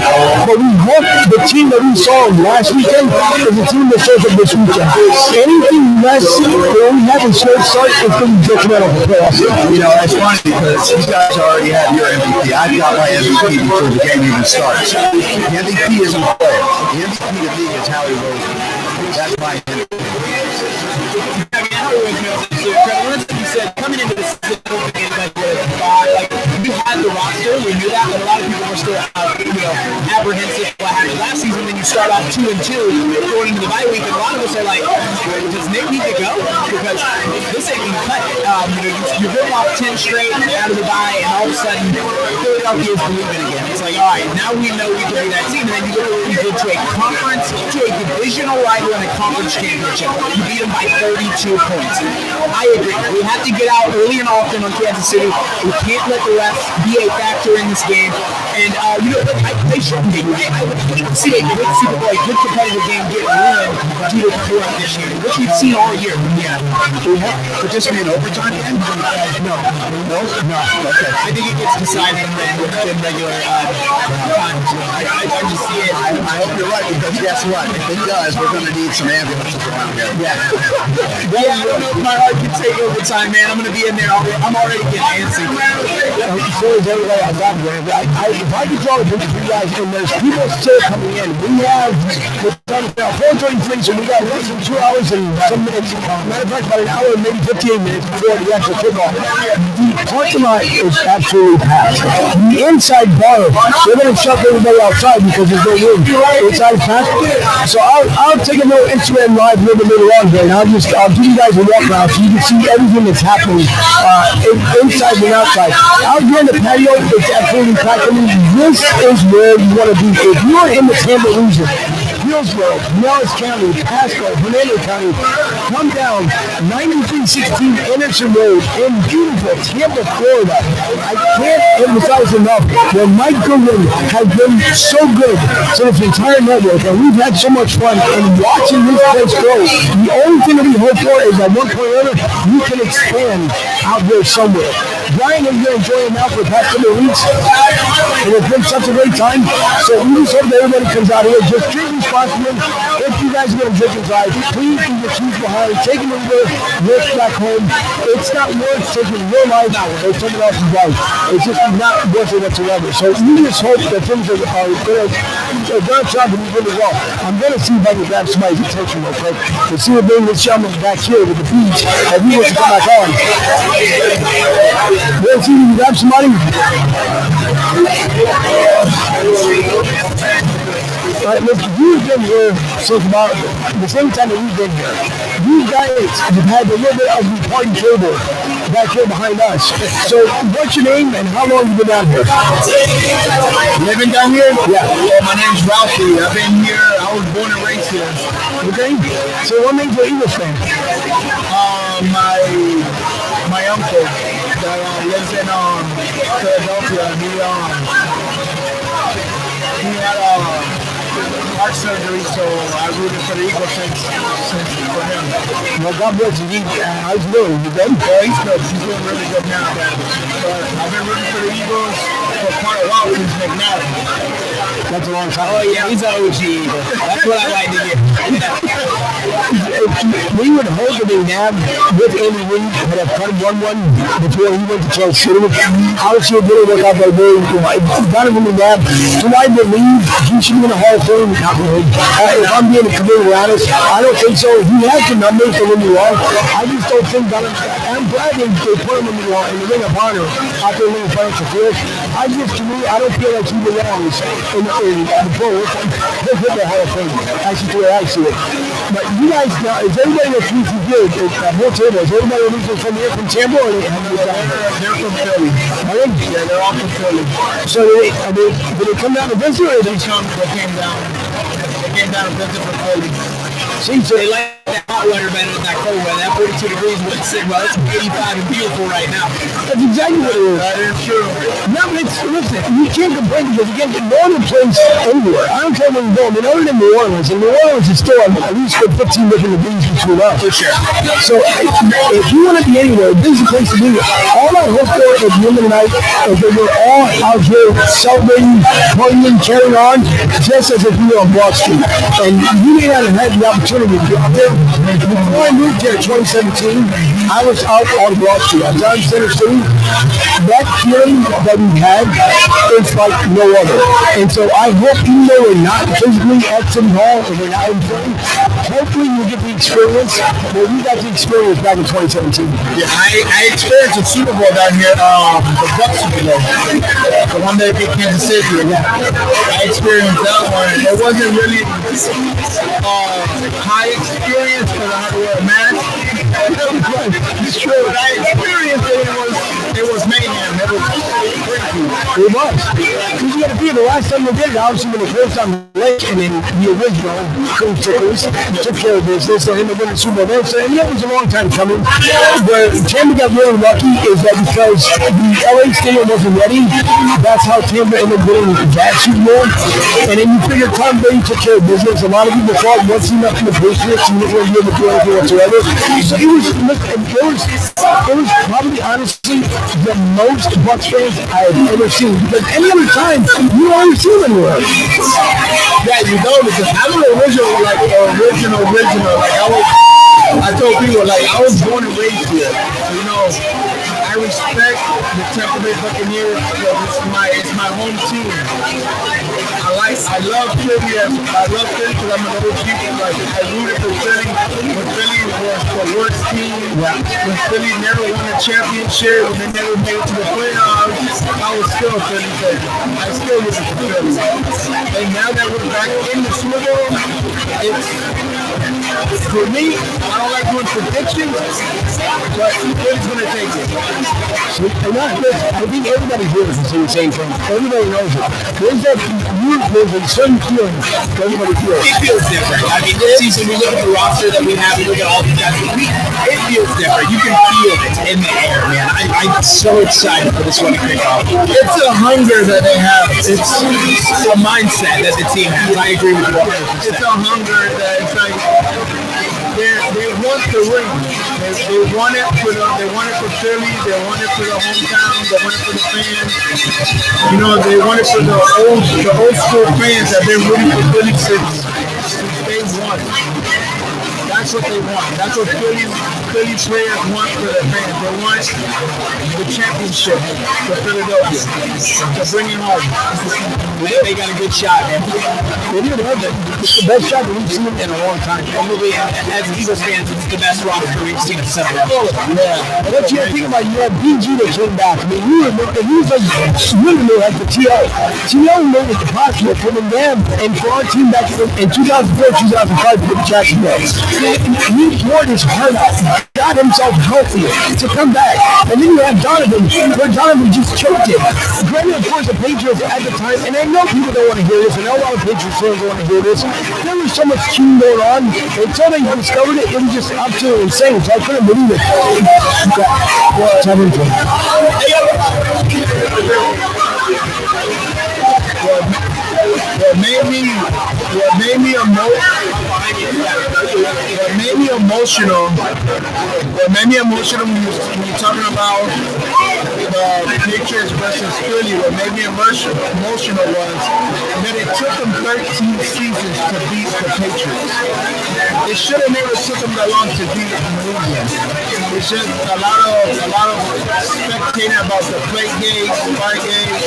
but we hope the team that we saw last weekend is a team that shows up this weekend. Anything less success that we have in short start is going to be detrimental for playoffs. You know, it's funny because you guys already have your MVP. I've got my MVP before the game even starts. The MVP isn't a player. The MVP to me is Howie Roseman. That's my MVP. You said coming into this season, like we had the roster, we knew that, but a lot of people were still, apprehensive what happened last season. Then you start off 2-2 going into the bye week, and a lot of us are like, does Nick need to go? Because this ain't gonna cut. You're going off 10 straight out of the bye, and all of a sudden Philadelphia is believing again. It's like, all right, now we know we can be that team. And then you look at what we did to a conference, to a divisional rival in a conference championship. You beat them by 32 points. I agree. We have to get out early and often on Kansas City. We can't let the refs be a factor in this game. And, they shouldn't be. I would see a good Super Bowl, a good competitive game get ruined due to the fourth this year, which we've seen all year. Yeah. But this be an overtime game? No. Okay. I think it gets decided in regular time. I just see it. I hope you're right, because guess what? If it does, we're going to need some ambulances around here. Yeah. I don't know if my heart can take overtime, man. I'm going to be in there. I'm already getting antsy. So is everybody I got there. If I could draw a picture for you guys, and there's people still coming in. We have 4:33, so we got less than 2 hours and some minutes. Matter of fact, about an hour and maybe 15 minutes before the actual kickoff. The parking lot is absolutely packed. The inside bar, they're going to shut everybody outside because there's no room. Inside packed. So I'll take a little Instagram live a little bit later on here, and I'll give you guys a walk around so you can see everything that's happening inside and outside. Out here in the patio, it's absolutely packed. I mean, this is where you want to be. If you're in the Tampa region, Hillsborough, Nellis County, Pasco, Hernando County, come down 9316 Anderson Road in beautiful Tampa, Florida. I can't emphasize enough that Mike Goodwin has been so good to this entire network, and we've had so much fun in watching this place grow. The only thing that we hope for is that one point or another, we can expand out there somewhere. Brian has been enjoying now for the past couple of weeks, and it's been such a great time. So we just hope that everybody comes out here. Just drink responsibly. If you guys are going to drink and drive, please do your shoes behind, take them over, walk back home. It's not worth taking your life or someone else's life. It's just not worth it whatsoever. So we just hope that things are going to turn out to be really well. I'm going to see if I can grab somebody's attention real quick to see what this gentleman back here with the beach and he wants to come back on. We'll see if you grab somebody. All right, look, you've been here since about the same time that we've been here. You guys have had a little bit of the party table back here behind us. So, what's your name and how long have you been down here? Living down here? Yeah. Well, my name's Ralphie. I've been here. I was born and raised here. Okay. So, what makes you an Eagles fan? My uncle that lives in Philadelphia. He had heart surgery, so I rooted for the Eagles since for him. Well, God bless you. How's he doing? You good? Yeah, he's good. He's doing really good now. But I've been rooting for the Eagles for quite a while since McNally. That's a long time. Oh, yeah, he's an OG Eagle. That's what I like to get. We would hope that McNabb with Andy Reid would have cut 1-1 before he went to Kansas City. Obviously, it didn't work out that way. Donovan McNabb, do I believe he should be in the Hall of Fame? Not really. If I'm being completely honest, I don't think so. He has the numbers, don't get me wrong. I just don't think Donovan. I'm glad they put him in the Ring of Honor out there in the financial field. I don't feel like he belongs in the pro wrestling. He'll hit the Hall of Fame. That's just the way I see it. But you guys now, is everybody that's really good at whole table? Is everybody originally from here, from Tampa, or they're from Philly? Are they? Yeah, they're all from Philly. So did they come down to visit, or They came down to visit from Philly. See, so They like that hot weather better than that cold weather. That 42 degrees wouldn't sit well. It's 85 and beautiful right now. that's exactly what it is. That is true. No, listen, you can't complain because again, no one plays anywhere. I don't care where you go. I mean, other than New Orleans, and New Orleans is still at least 15 different degrees between us. For sure. So if you want to be anywhere, this is the place to be. All I hope for at the end of the night is that we're all out here celebrating, partying, carrying on, just as if we were on Broad Street. And you may not have had the opportunity to get out there. Before I moved here in 2017, I was out on Broad Street. I was out in Center City. That feeling that we had is like no other. And so I hope, even though we're not physically at City Hall and we're not in play, hopefully you get the experience that we got the experience back in 2017. Yeah, I experienced a Super Bowl down here, the Bucs Super Bowl, the one that beat Kansas City. I experienced that one. It wasn't really high experience because I had to wear a mask. It's true. But I experienced it was mayhem. It was crazy. It was. Because you got to be the last time we did it, obviously when it closed on the lake, and then the original Coach Tickers took care of business and ended up winning the Super Bowl. So, and that was a long time coming. Where Tampa got really lucky is that because the LA Stadium wasn't ready, that's how Tampa ended up winning that Super Bowl. And then you figure Tom Brady took care of business. A lot of people thought once he left in the Patriots, he wasn't able to do anything whatsoever. So it was probably honestly the most Bucs fans I have ever seen. Because any other time, you don't ever see them anywhere. Yeah, you know, because I'm an original. Like I told people, like, I was born and raised here. You know, I respect the Tampa Bay Buccaneers because it's my home team. I love Philly. I love Philly because I'm an OG. Like, I rooted for Philly when Philly was the worst team. When Philly never won a championship, when they never made it to the playoffs, I was still a Philly fan. I still rooted for Philly. And now that we're back in the Super Bowl, for me, I don't like doing predictions, but Philly's going to take it. And that's good. I think everybody here is the same thing. Everybody knows it. There's a certain feeling that everybody feels. It feels different. I mean, this season, we look at the roster that we have, we look at all the guys. It feels different. You can feel it in the air, man. I'm so excited for this one to kick off. It's a hunger that they have. It's a mindset that the team has. I agree with you 100%. It's a hunger that it's like they want the ring. They want it for Philly. They want it for the hometown. They want it for the fans. You know, they want it for the old school fans that they're rooting for Philly since day one. That's what they want. That's what Philly players want for their fans. They want the championship for Philadelphia to bring it home. They got a good shot, man. It's the best shot that we've seen in a long time. Probably, as Eagles fans, it's the best roster we've seen in several years. Yeah. And what you think about, you had BG that came back. I mean, he was like, literally like the T.O. T.O. made it possible for them and for our team back in 2004, 2005 to get the championship. He poured his heart out, got himself healthy to come back. And then you have Donovan, where Donovan just choked it. Granted, of course, the Patriots at the time, and I know people don't want to hear this, and I know a lot of Patriots fans don't want to hear this, there was so much team going on. Until they discovered it, it was just absolutely insane. So I couldn't believe it. What made me emotional when you're talking about the Patriots versus Philly. What made me emotional was that it took them 13 seasons to beat the Patriots. It should have never took them that long to beat New England. It's just a lot of spectating about the play games, fight games,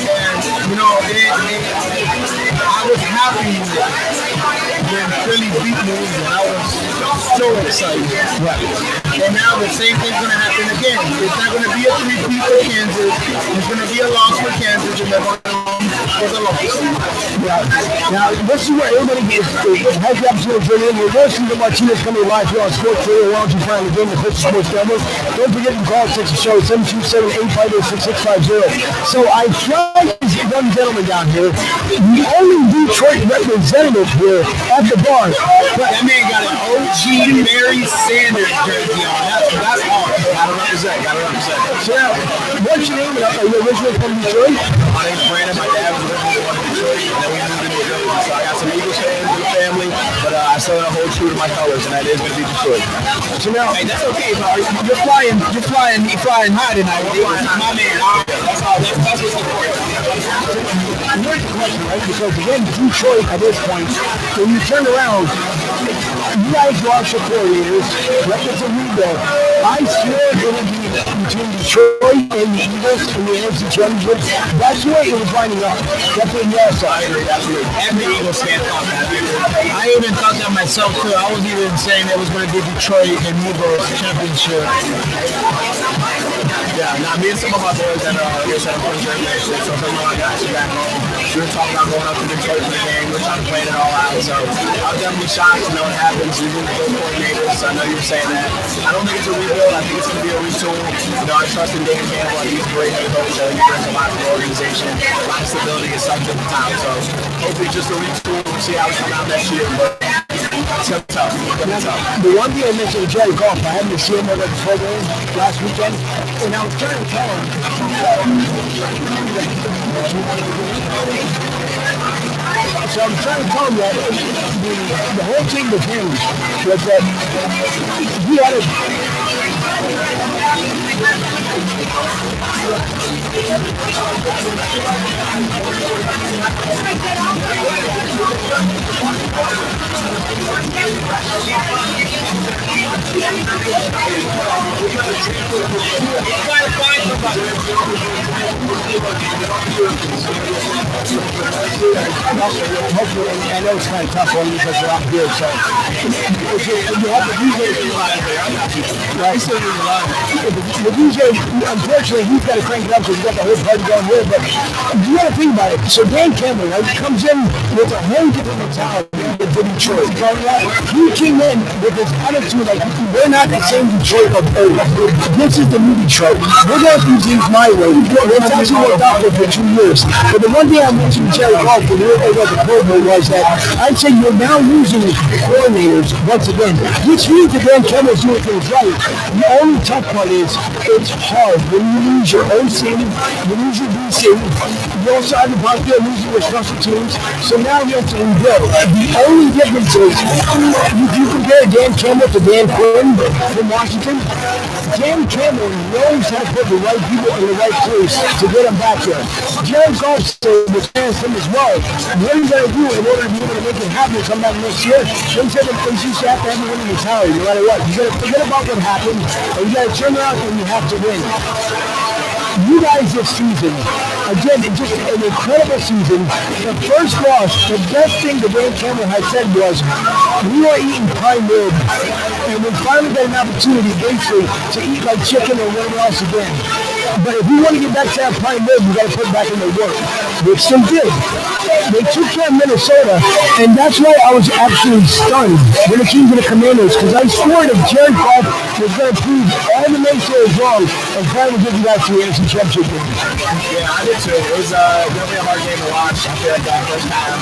and you know, I was happy when Philly beat New England. I was so excited. Right. And now the same thing's going to happen again. It's not going to be a 3-peat for Kansas. It's going to be a loss for Kansas, and they're going to was a loss. Yeah. Now, this is where everybody has the opportunity to join in. We're listening to Martinez Company live here on Sports Radio. Why don't you find the game, the Christian Sports Network? Don't forget to call us at the show, 727-858-6650. So I tried this one gentleman down here, the only Detroit representative here at the bar. That man got an OG Mary Sanders jersey on. That's hard. Gotta represent. So now, what's your name? Are you originally from Detroit? My name's Brandon. My dad was originally from Detroit, and then we moved to New Jersey. So I got some Eagles fans, family, but I still got to hold true to my colors, and that is going to be Detroit. So now, hey, that's okay, but you're flying high tonight. My man, that's what's important. Here's the question, right? Because again, Detroit at this point, when you turn around, you guys lost your coordinators, like it's a rebuild. I swear it would be between Detroit and the Eagles in the NFC Championship. That's where it was lining up. That's what you also. I agree, absolutely. Every Eagles fan thought that. I even thought that myself too. I was even saying it was going to be Detroit and Eagles championship. Yeah, now me and some of my boys that are here at Nation, so for I got you back home. We were talking about going up to Detroit for the game. We're trying to plan it all out. So I'll definitely be shocked to know what happens. We're going to go coordinators. So I know you're saying that. I don't think it's a rebuild. I think it's going to be a retool. You know, I trust in Dan Campbell. He's a great head coach. He brings a lot to the organization, a lot of stability at some different time. So hopefully just a retool. We'll see how we come out next year. But it's going to be tough. The one thing I mentioned to Jerry Goff, I happened to see him at the program last weekend, and I was trying to tell him. So I'm trying to tell him that the whole thing with him was that he had hopefully, I know it's kind of tough on you because you're out here, so you have to the DJ, unfortunately, he's got to crank it up because he's got the whole party going here, but you got to think about it. So Dan Campbell, right, comes in with a whole different mentality than Detroit. He came in with this attitude like, we're not the same Detroit of old. This is the new Detroit. We're going to do things my way. It's actually worked out for 2 years. But the one thing I mentioned to Jerry Goff when we were over at the program was that I'd say you're now losing coordinators once again, which means that Dan Campbell's doing things right. The only tough part is it's hard when you lose your OC, you lose your DC, you also have the possibility of losing your special teams. So now you have to rebuild. The only difference is if you compare Dan Campbell to Dan Quinn from Washington, Dan Campbell knows how to put the right people in the right place to get them back there. Jerry Goff was saying him as well. What are you going to do in order to be able to make it happen and come back next year? They said that you have to have a winning mentality no matter what. You got to forget about what happened and you got to turn around and you have to win. You guys this season, again, it's just an incredible season. The first loss, the best thing that Dan Campbell had said was, we were eating prime rib, and we finally got an opportunity, basically, to eat like chicken or whatever else again. But if we want to get back to that prime rib, we got to put it back in the work, which they did. They took care of Minnesota, and that's why I was absolutely stunned when it came to the Commanders, because I swore that Jared Goff was going to prove all the naysayers wrong and finally get you back to the NFC Championship game. Yeah, I did too. It was definitely a hard game to watch. I feel like that first half,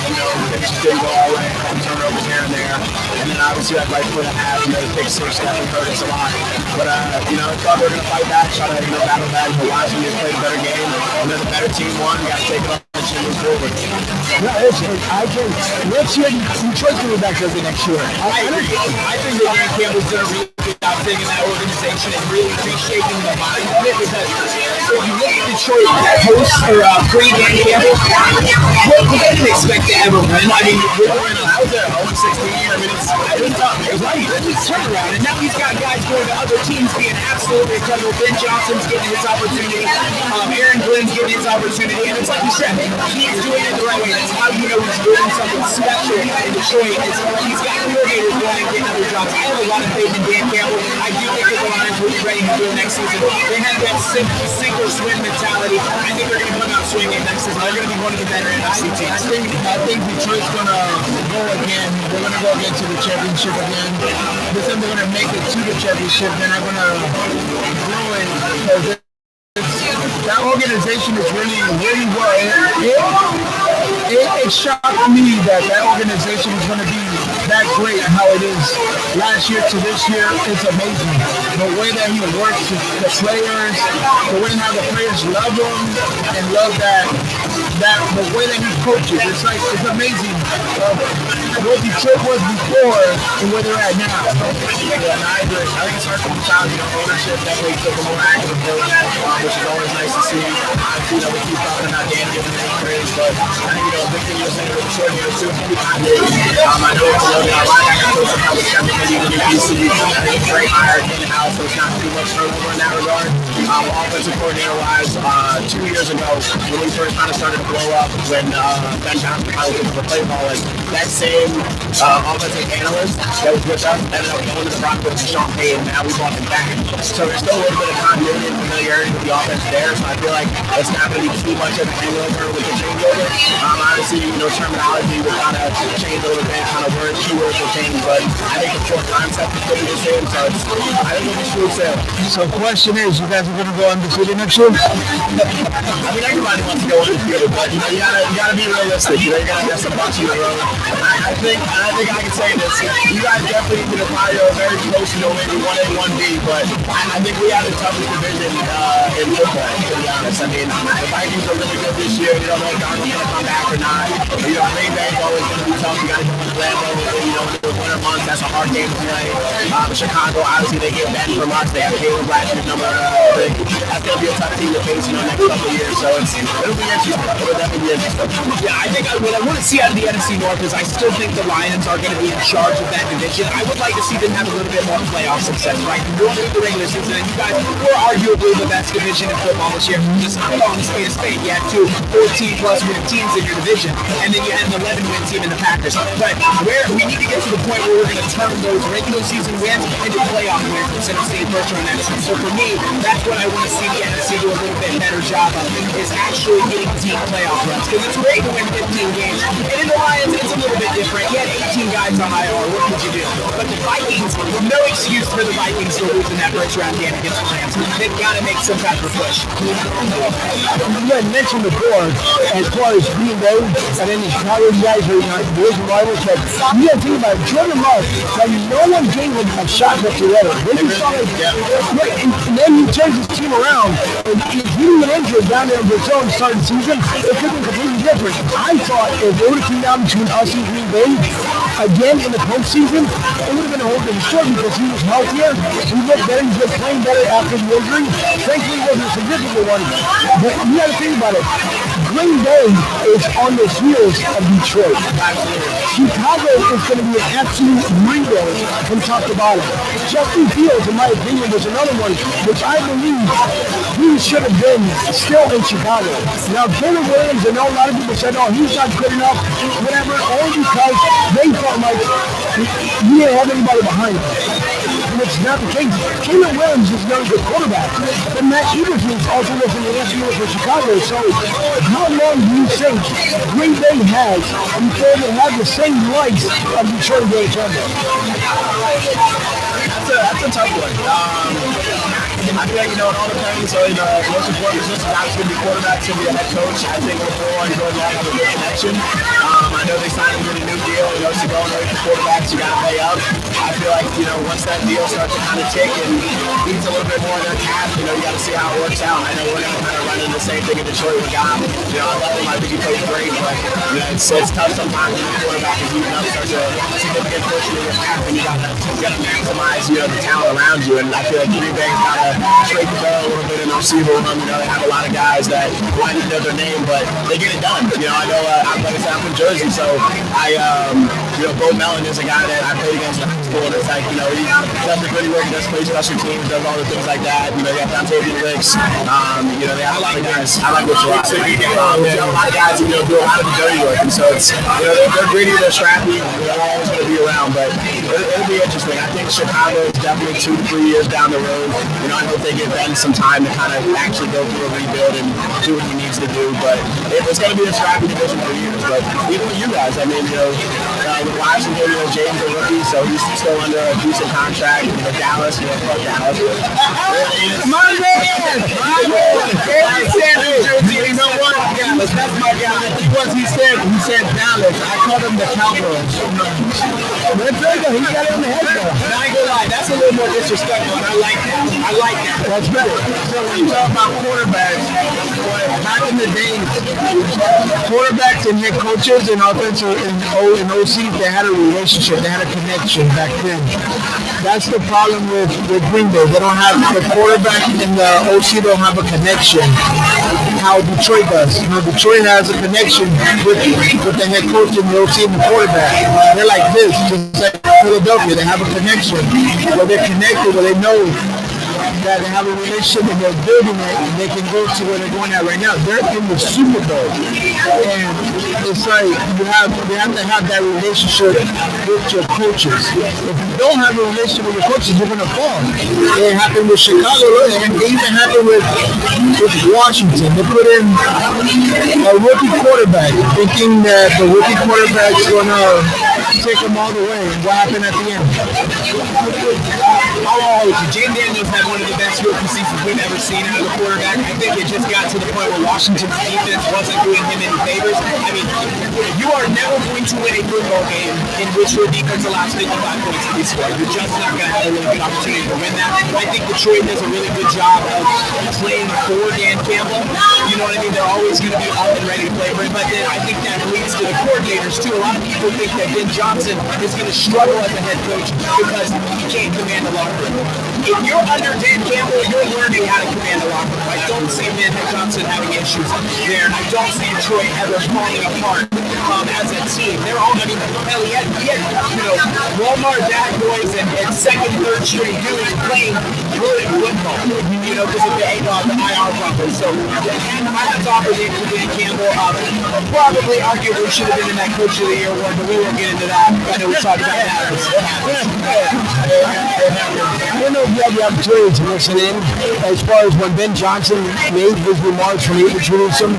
things just didn't go all the way. Turnovers here and there. And then obviously that right foot and a half, the pick six definitely hurt us a lot. But, I thought they were going to fight back, try to, battle back. But Washington played a better game. And then the better team won. You got to take it up and move forward. No, let's hear Detroit's going to be back there next year. I think that Dan Campbell's done a really good job taking that organization and really reshaping the mind of it, because if you look at Detroit post or pre-Dan Campbell, what we didn't expect to ever win. I mean, I was at 0-16. I mean, it's tough. It was right. It's a turnaround. And now he's got guys going to other teams being absolutely incredible. Ben Johnson's getting his opportunity. Aaron Glenn's getting his opportunity. And it's like you said, he's doing it the right way. That's how you know he's doing something special in Detroit. He's got coordinators going and getting other jobs. I have a lot of faith in Dan Campbell. I do think that the Lions will be ready to do it next season. They have that sink or swim mentality. I think they're going to come out swinging next season. They're going to be one of the better NFC teams. I think Detroit's going to go again. They're going to go again to the championship again. This time they're going to make it to the championship. They're not going to grow it. That organization is really, really well. It shocked me that organization is going to be that great how it is last year to this year. It's amazing. the way that he works the players, the way how the players love him and love that the way that he coaches. It's amazing what Detroit was before and where they're at now. Yeah, and I agree. I think it starts from the top. Ownership definitely took a more active approach, which is always nice to see. We keep talking about Dan giving him praise, but I think, big thing you're saying with the short year too, I know it's a little bit like I got to how the Tampa Bay when it used to be. I think it's very higher in the house, so it's not too much turnover in that regard. Offensive coordinator-wise, 2 years ago, when we first kind of started to blow up, when Ben Johnson finally took the play ball, that same offensive analyst that was with us ended up going to the Broncos to Sean Payton, and now we brought him back. So there's still a little bit of continuity and familiarity with the offense there, so I feel like it's not going to be too much of a hangover with the changeover. Obviously, terminology will kind of change a little bit, kind of keywords will change, but I think the core concept is going to be the same, so I think it'll be smooth sailing. So question is, you guys are going to go undefeated next year? I mean, everybody wants to go undefeated, but you gotta be realistic. You gotta have some bumps in the road. I think I can say this. You guys definitely need to probably very close to maybe 1A, 1B, but I think we have the toughest division in football, to be honest. I mean, the Vikings are really good this year. You don't know if Darnold's going to come back or not. Green Bay's always going to be tough. You got to go to Lambeau. In the winter months, that's a hard game to play. Chicago, obviously, they get Ben from us. They have Caleb last year's number. That's going to be a tough team to face in the next couple of years. So it'll be interesting. It'll definitely be interesting. Yeah, I think what I want to see out of the NFC North is I still think the Lions are going to be in charge of that division. I would like to see them have a little bit more playoff success, right? You're going through the regular season, and you guys were arguably the best division in football this year. Just I'm calling a spade a spade. You had 2 14+ win teams in your division, and then you had an 11-win team in the Packers. But we need to get to the point where we're going to turn those regular season wins into playoff wins instead of staying first round NFC. So for me, that's what I want to see the NFC do a little bit better job of, is actually getting deep playoff runs. Because it's great to win 15 games. And in the Lions, it's a little bit different. You had 18 guys on IR. What could you do? But the Vikings, no excuse for the Vikings to lose in that first round game against the Rams. They've got to make some type of push. You had mentioned before, as far as Green Bay and any Chicago guys or division rivals, but you got to think about Jordan Love. Like, no one gave him a shot whatsoever. Then you saw it, and then he turns his team around. And if he didn't get injured down there in Brazil and started the season, it could have been completely different. I thought if it would have come down between us and Green Bay again in the postseason, it would have been a whole different story because he was healthier, he looked better, he was playing better after the injury. Thankfully, it wasn't a significant one. But you got to think about it. Green Bay is on the heels of Detroit. Chicago is going to be an absolute rebuild from top to bottom. Justin Fields, in my opinion, was another one, which I believe he should have been still in Chicago. Now, Caleb Williams, I know a lot of people said, oh, he's not good enough, whatever, only because they felt like he didn't have anybody behind him. And it's not the case. Caleb Williams is not a good quarterback. But Matt Eberflus also was in the NFC for Chicago. So how long do you think Green Bay has before they have the same likes of Detroit and Tampa? That's a tough one. I feel like, it all depends. So, most important position is obviously going to be quarterback, going to be a head coach. I think overall, you're going to have a good connection. I know they signed him with a new deal. So going away from quarterbacks, you got to pay up. I feel like, once that deal starts to kind of tick and needs a little bit more of their cap, you got to see how it works out. I know we're going to kind of run into the same thing in Detroit with Goff. I love him. I think he plays great, but, it's tough sometimes when the quarterback is using up such a significant portion of your cap, and you got to maximize, the talent around you. And I feel like Green Bay's got to straight the ball a little bit in the receiver room. They have a lot of guys that might not know their name, but they get it done. I know, like I said, I'm from Jersey, so Bo Mellon is a guy that I played against in high school, and it's like, he does the good work, he does play special teams, does all the things like that. You got Dontavian Wicks. They have a lot of guys. I like Wicks a lot. They have a lot of guys who do a lot of the dirty work, and so it's, they're gritty, they're scrappy, they're always going to be around, but it'll be interesting. I think Chicago is definitely 2 to 3 years down the road. I hope they give Ben some time to kind of actually go through a rebuild and do what he needs to do, but it's going to be a scrappy division for years. But even with you guys, I mean, with Washington, James a rookie, so he's still under a decent contract. Dallas, fuck Dallas. My man! You know what? Dallas, that's my guy. He said Dallas. I called him the Cowboys. He got it on the head though. And I ain't gonna lie, that's a little more disrespectful, and I like that. That's better. So when you talk about quarterbacks, back in the days, quarterbacks and head coaches and offensive and OCs, they had a relationship, they had a connection back then. That's the problem with Green Bay. They don't have the quarterback and the OC don't have a connection. How Detroit does. Detroit has a connection with the head coach and the OC and the quarterback. They're like this, just like Philadelphia. They have a connection where they're connected, where they know that they have a relationship and they're building it and they can go to where they're going at right now. They're in the Super Bowl. And it's like you have to have that relationship with your coaches. If you don't have a relationship with your coaches, you're gonna fall. It happened with Chicago and it even happened with Washington. They put in a rookie quarterback thinking that the rookie quarterback's gonna take them all the way. And what happened at the end? James Daniels had one of the best rookie seasons we've ever seen out of a quarterback. I think it just got to the point where Washington's defense wasn't doing him any favors. I mean, you are never going to win a football game in which your defense allows 55 points to be scored. You're just not going to have a really good opportunity to win that. I think Detroit does a really good job of playing for Dan Campbell. You know what I mean? They're always going to be up and ready to play for him. But then I think that leads to the coordinators, too. A lot of people think that Ben Johnson is going to struggle as a head coach because he can't command the locker room. If you're under Dan Campbell, you're learning how to command the locker room. I don't see Ben Johnson having issues there. I don't see Detroit ever falling apart as a team. They're all, I mean, hell, he had Walmart bad boys and second, third string dudes playing good football, because of the IR problem. So, my hat's off to Dan Campbell. Probably arguably should have been in that Coach of the Year award, but we won't get into that. I know we talked about that. I don't know if you had the opportunity to listen in as far as when Ben Johnson made his remarks when he introduced him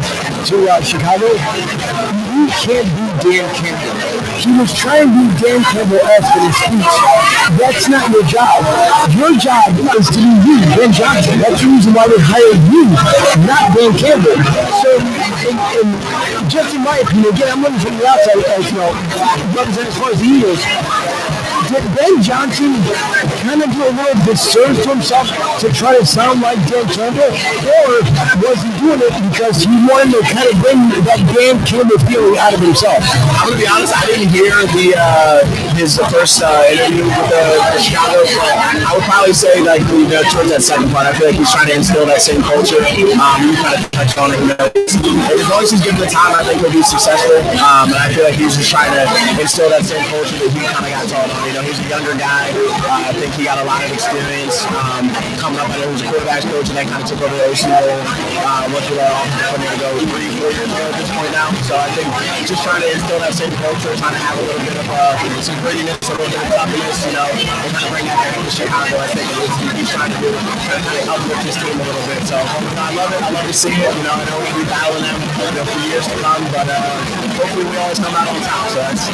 to Chicago. You can't be Dan Campbell. He was trying to be Dan Campbell-esque in his speech. That's not your job. Your job is to be you, Ben Johnson. That's the reason why they hired you, not Dan Campbell. So, just in my opinion, again, I'm looking from the outside as represent as far as the Eagles. Did Ben Johnson kind of do a little disservice to himself to try to sound like Dan Campbell? Or was he doing it because he wanted to kind of bring that Dan Campbell feeling out of himself? I'm going to be honest, I didn't hear his first interview with the Chicago, but I would probably say towards that second part, I feel like he's trying to instill that same culture. You kind of touched on it. As long as he's given the time, I think he'll be successful. And I feel like he's just trying to instill that same culture that he kind of got taught on. He's a younger guy. I think he got a lot of experience coming up. I know he was a quarterback's coach and then kind of took over the OC role. Went through that office 3-4 years ago at this point now. So I think just trying to instill that same culture, trying to have a little bit of some grittiness, a little bit of toughness, and kind of bring that back to Chicago. I think he's trying to do, trying to kind of uplift his team a little bit. So I love it. I love to see it. I know we'll be battling them for years to come, but hopefully we always come out on top. So that's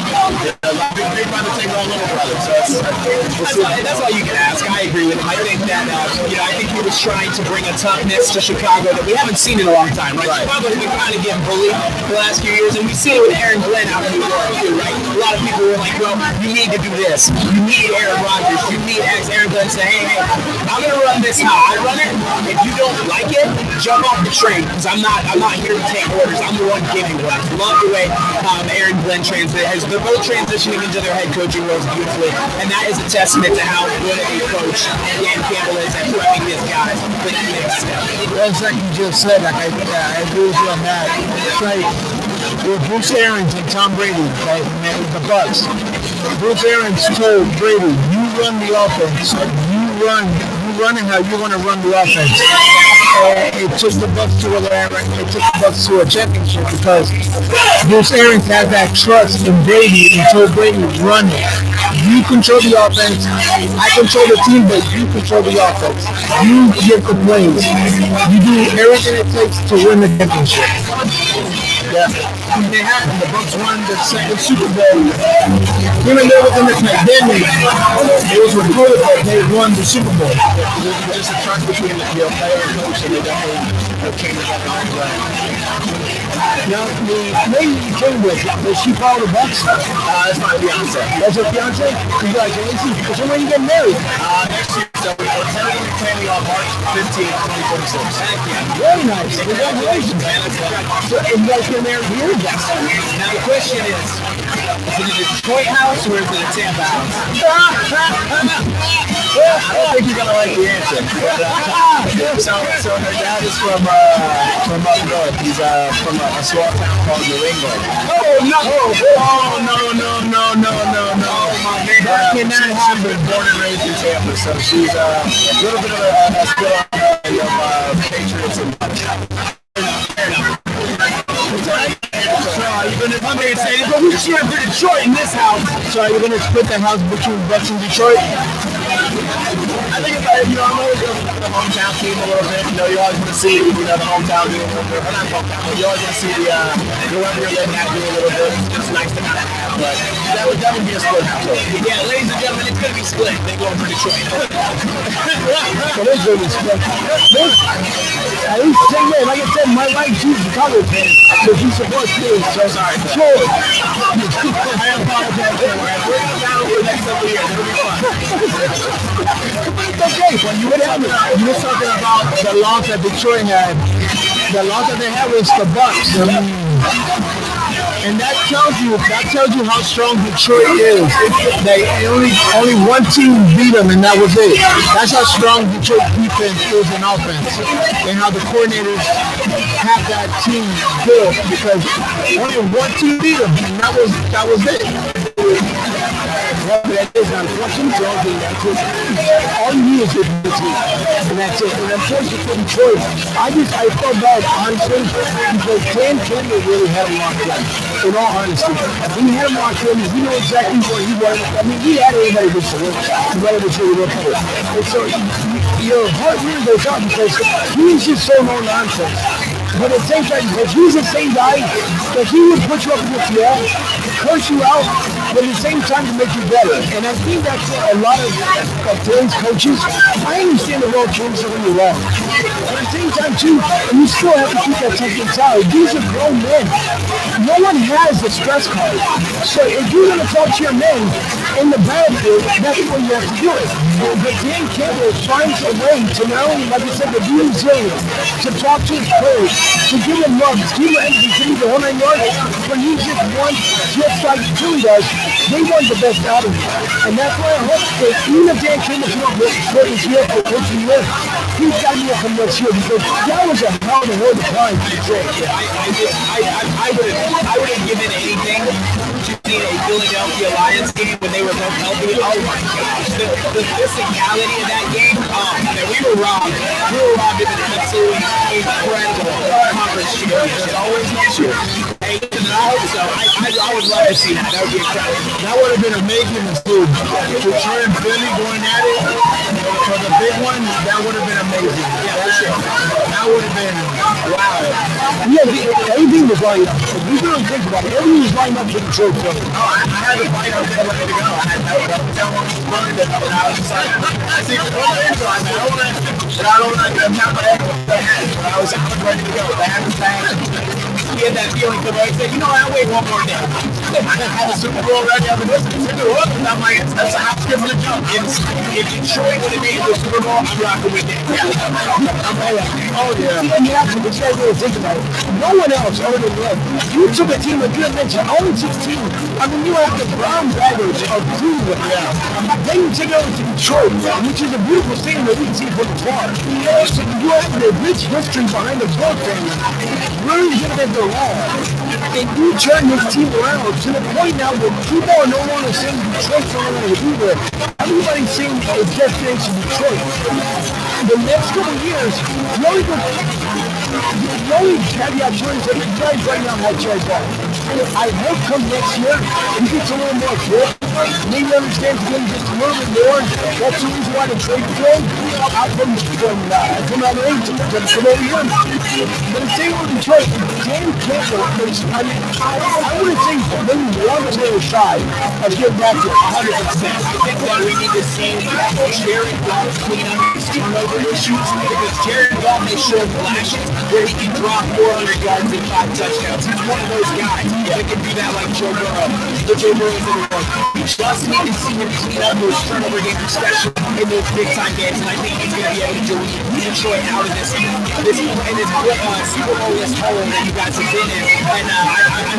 big brother take on little brother. So that's all you can ask. I agree with him. I think that I think he was trying to bring a toughness to Chicago that we haven't seen in a long time. Right? Chicago has been kind of getting bullied the last few years, and we see it with Aaron Glenn out in New York too, right? A lot of people were like, well, you need to do this. You need Aaron Rodgers. You need X. Aaron Glenn say, hey, I'm gonna run this how I run it. If you don't like it, jump off the train because I'm not here to take orders. I'm the one giving orders. Love the way Aaron Glenn they're both transitioning into their head coaching roles beautifully, and that is a testament to how good a coach Dan Campbell is at prepping his guys for that next step. Well, it's like you just said, I agree with you on that. It's like with Bruce Arians and Tom Brady, right, the Bucs. Bruce Arians told Brady, you run the offense. You run it how you want to run the offense. It took the Bucs to where they're at right now. It took the Bucs to a championship because Bruce Arians had that trust in Brady and told Brady, run it. You control the offense. I control the team, but you control the offense. You get the plays. You do everything it takes to win the championship. When they happened, the Bucks won the second Super Bowl. Even though within the pandemic, it was reported that they won the Super Bowl. It was just a trust between the player and coach, and they definitely came together. Now, the lady you came with, does she follow the Bucks? It's my fiance. That's her fiance? Congratulations. So when you get married? Next year, so we're tentatively planning on March 15th, 2026. Very nice. Congratulations. So, and you guys get married here? Yes. Now the question is it a Detroit house or is it a Tampa house? I don't think you're gonna like the answer. So her dad is from up north. He's from a small town called New England. Oh, no. That cannot happen. Born and raised in Tampa, so she's a little bit of a skill of Patriots and I'm going to say, but we cheer for Detroit in this house. So are you going to split the house between Bucks and Detroit? I think I'm always going to the hometown team a little bit. You always want to see, the hometown team, or not hometown, but you always want to see whoever you're letting that do a little bit. It's nice to have. But that would be a split household. Yeah, ladies and gentlemen, it's going to be split. They're going for Detroit. So this is going to be split. I used to say, man, like I said, my wife, she's a Cowboys fan, so she supports me. So sorry. Sure. I apologize. We're going to battle for the next couple of years. It'll be fun. It's okay. When you were talking about the loss that Detroit had. The loss that they had was the Bucks. And that tells you how strong Detroit is. They only one team beat them, and that was it. That's how strong Detroit defense is in offense, and how the coordinators have that team built because only one team beat them, and that was it. Well, that is unfortunate. All you need is your team, and that's it. And unfortunately for Detroit, I felt bad, honestly, because Dan Campbell really had a locked down. In all honesty, we had him locked in. We know exactly what he wanted. I mean, we had everybody good to work. We wanted to really work for it. And so your heart really goes out because he's just so no nonsense. But at the same time, because he's the same guy that he would put you up against the wall, curse you out, but at the same time to make you better. And I think that's a lot of today's coaches. I understand the role changes when you're wrong. But at the same time, too, you still have to keep that tough mentality. These are grown men. No one has a stress card. So if you're going to talk to your men in the battlefield, that's what you have to do it. But Dan Campbell finds a way to not only, like I said, to be resilient, to talk to his players, to give them love, to give them empathy, to give the whole 9 yards, but he just wants, just like Philly does, they want the best out of you. And that's why I hope that even if Dan Campbell's not for this year for what you live, he's got to be up from next year because that was a hell of a hill to climb. I would have given anything to see a Philadelphia Lions game when they were both healthy. Oh my gosh. The physicality of that game, man, we were robbed. We were robbed of an absolutely incredible conference champion. There's always next year. Hey, I hope so. I would love to see that. That would be incredible. That would have been amazing to see. Detroit and Philly going at it for the big one, that would have been amazing. Yeah, for sure. That would have been wow. Yeah, everything was lined up. If you really think about it, everything was lined up for Detroit Philly. I had to fight out there ready to go. I had someone was running it, and I was just like, I see the one answer. I don't want to have my head with the hat. I was ready to go. The hat was bang. He had that feeling because I said, I'll wait one more day. I had the Super Bowl ready. I've been listening to it. I'm like, that's a house given a jump. If Detroit would have made the Super Bowl, I'm rocking with it. Oh, yeah. And you have to really think about it. No one else other than them. You took a team, like you had mentioned, only 16. I mean, you have the Brown Baggers of Cleveland. Yeah. Then you take it over to Detroit, which is a beautiful stadium that we can see from the far. So you have the rich history behind the Buck family. Really good at the wall. And you turn this team around to the point now where people are no longer saying Detroit's no longer be there. Everybody's saying it's destination Detroit. The next couple of years, the only caveat to it is that the guys right now have Chad Ball. I hope come next year, he gets a little more grip. Need to understand the game just a little bit more. That's the reason why they trade for him out from other agents, from over here. But the same with Detroit, James Campbell, I wouldn't say maybe 1% shy of getting back to 100%. I think that we need to see Jared Goff clean up his turnover issues, because Jared Goff has shown flashes where he can drop 400 yards and 5 touchdowns. He's one of those guys that can do that like Joe Burrow. The Joe Burrow's in the world. We just need to see him clean up those turnover games, especially in those big-time games, and I think he's going to be able to lead Detroit out of this Super Bowl-less hole that you guys have been in. And I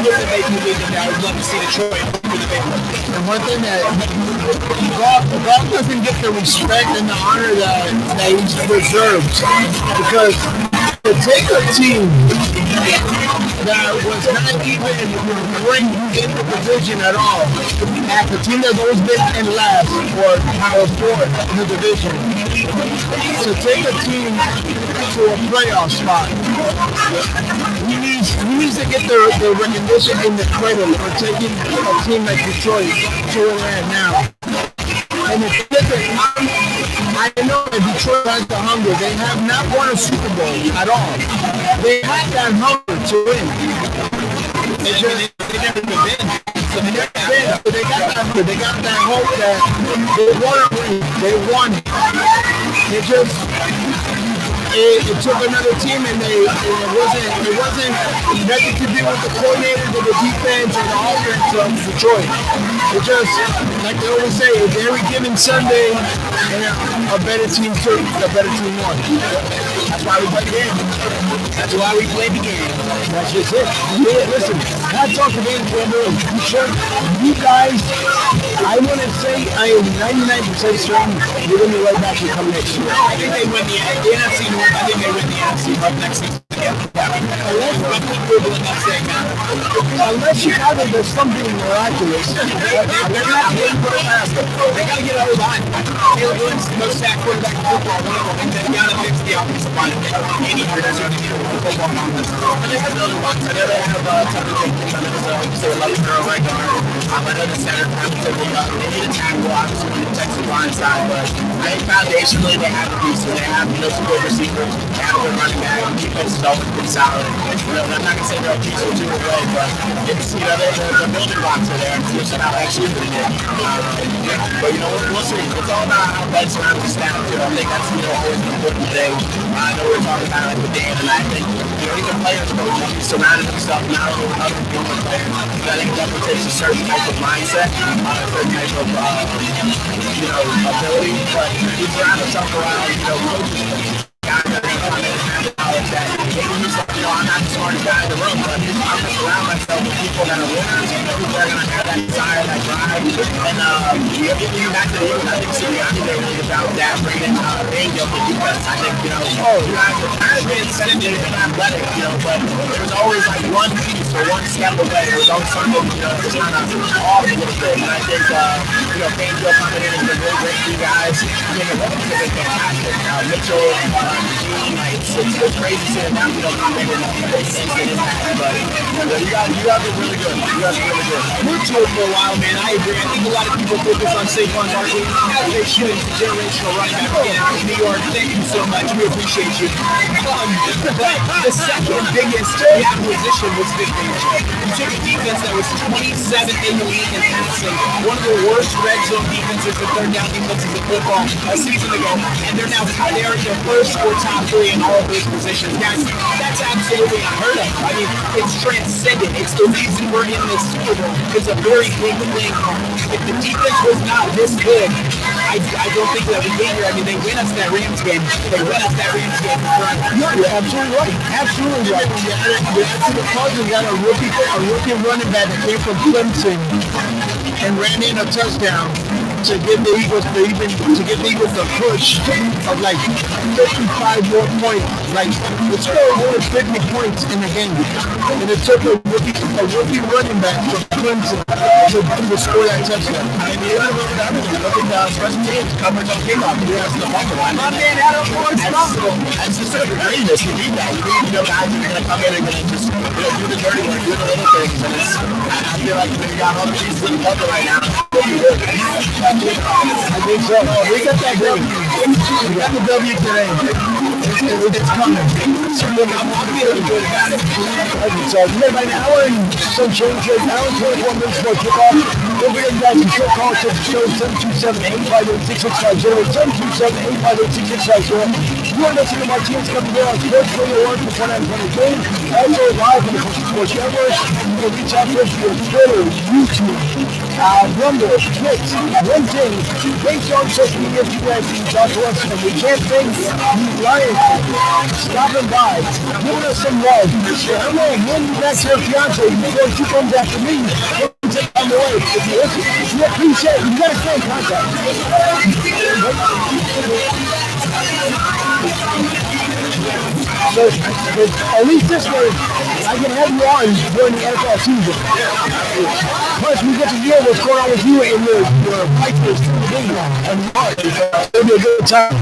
hope that they can lead them there. I would love to see Detroit for the big one. And one thing that Goff doesn't get the respect and the honor that he deserves, because to take a team that was not even ranked in the division at all, at the team that's always been in last or fourth in the division, to take a team to a playoff spot, he needs to get the recognition and the credit for taking a team like Detroit to where they're at now. And it's different. I know that Detroit has the hunger. They have not won a Super Bowl at all. They have that hunger to win. They never been. So they got that hunger. They got that hope that they want to win. They want it. It took another team, and it wasn't nothing to do with the coordinators or the defense or the offense of Detroit. It just, like they always say, it's every given Sunday, and a better team won. That's why we play the game. That's why we play the game. That's just it. Yeah, listen, hats off to Angel Martinez. You guys, I want to say I am 99% certain you're going to be right back to come next year. I think they win the NFC North. I think they win the NFC North next season. Unless Chicago does something miraculous, they're not really put it past them. They got to get over line. Caleb Williams is the most sacked quarterback in football. One of them, and they got to fix the offensive line. They don't want any hurt. They're going to get a football offense. And they have other ones. I know they have Tucker Jenkins. I know there's a lovely girl right guard. I know the center. They need a tackle, obviously, on the Texas line side, but I think foundationally they have a piece. So they have some good receivers. They have a good running back. Defense is always been solid. I'm not going to say they're a piece or two away, but it's, the building blocks are there. It's just how executing it. But, we'll see. It's all about how Bud surrounds the staff, too. I think that's, always an important thing. I know we're talking about it with Dan, and I think, he's a player's coach. He's surrounded himself not only with other former players. I think it definitely takes a certain type of mindset, a certain type of, ability, but he surrounds himself around, coaches. Guys that are going to come in and have the knowledge that maybe he's like, I'm not the smartest guy in the room, but I'm going to surround myself with people that are winners, people that are going to have that desire, that drive, and getting you back to the Eagles. I think Sirianni did really about that, bringing Angel to defense. I think, you guys were kind of being extended and athletic, but there was always like one piece or one step away. There was always something, just kind of off a little bit. And I think, Angel coming in has been really great for you guys. I think it's been fantastic. Mitchell, it's crazy seeing now we don't come in and instant impact, but you guys are really good. You guys are really good. Mitchell for a while, man. I agree. I think a lot of people focus on Saquon Barkley. They should. He's a generational running back again out of New York. Thank you so much. We appreciate you. The second biggest acquisition was Victor. You took a defense that was 27th in the league in passing, one of the worst red zone defenses and third down defenses in football a season ago, and they're now their first or top 3 in all of those positions. Guys, that's absolutely unheard of. I mean, it's transcendent. It's the reason we're in this Super Bowl. It's a very big thing. If the defense was not this good, I don't think that we'd be here. I mean, they win us that Rams game. You're absolutely right. Absolutely right. The Cardinals got a rookie running back that came from Clemson and ran in a touchdown to give the Eagles the push of like 55 more points. Like, it's scored over 50 points in the game. And it took a rookie a rookie running back for Clemson to score that touchdown. I mean, look at special teams coverage on kickoff. That's the bumper line. My man, Adam Ford's that's just a greatness. You need that. You need guys that are going to come in and going to just do the dirty work, do the little things. And I feel like we got all the pieces in the bumper right now. I think so. We got that W. We got the W today. It's coming. I'm feeling good about it. So, about an hour and some change, an hour and 24 minutes before kickoff. Don't forget, guys, you still call us to the show 727-858-6650. 727-858-6650. You are listening to Martinez Company on Sports Radio 1 for 120 game. Also live on the Sports Network. You can reach out to us via Twitter, YouTube, Rumble, Twitch, LinkedIn, based on social media. If you guys can talk to us, and we can't thank you Lions stopping by, giving us some love. I don't know, when you back to your fiance before she comes after me, on the way. If you appreciate it, you gotta stay in contact. So, at least this way, I can have you on during the NFL season. Plus, we get to hear what's going on with you and your fight for the division and March. It'll be a good time.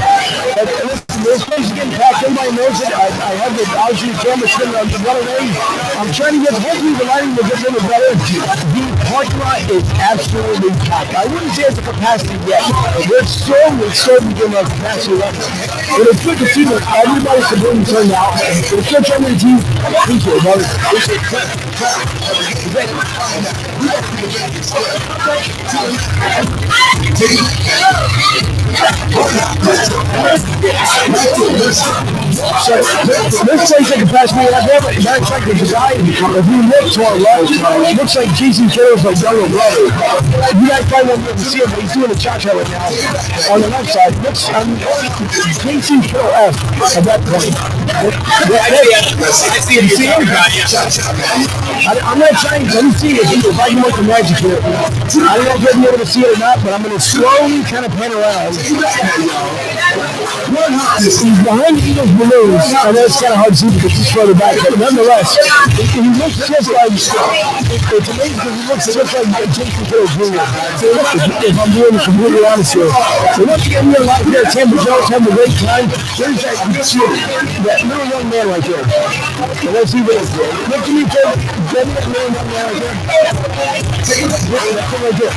And listen, this place is getting packed. Everybody knows it. I have the obviously the camera sitting on the runaway. I'm trying to get hopefully the lighting will get a little better. The parking lot is absolutely packed. I wouldn't say it's a capacity yet. We're so beginning of capacity levels. But it's good to see that everybody's completely turned out. It's good to the team. Appreciate it, brother. So this place like a past me, that's like the design. If you look to our left, it looks like Jason Kittle's like younger brother. You guys probably won't be able to see him, but he's doing a cha-cha right now. On the left side, looks Jason Kittle F at that point. I see him. I'm not trying to, let me see if I can make the magic here. I don't know if you'll be able to see it or not, but I'm going to slowly kind of pan around. He's behind the Eagles balloons. I know it's kind of hard to see because he's further back, but nonetheless, he looks just like, it's amazing because he looks just like Jason Kittle's Jr. If I'm being completely honest here. So once again, we're live here at Tampa Jones, having a great time. There's that little young man right there. So let's see what it's doing. Look to me, Kevin. That little young man right there. Right there.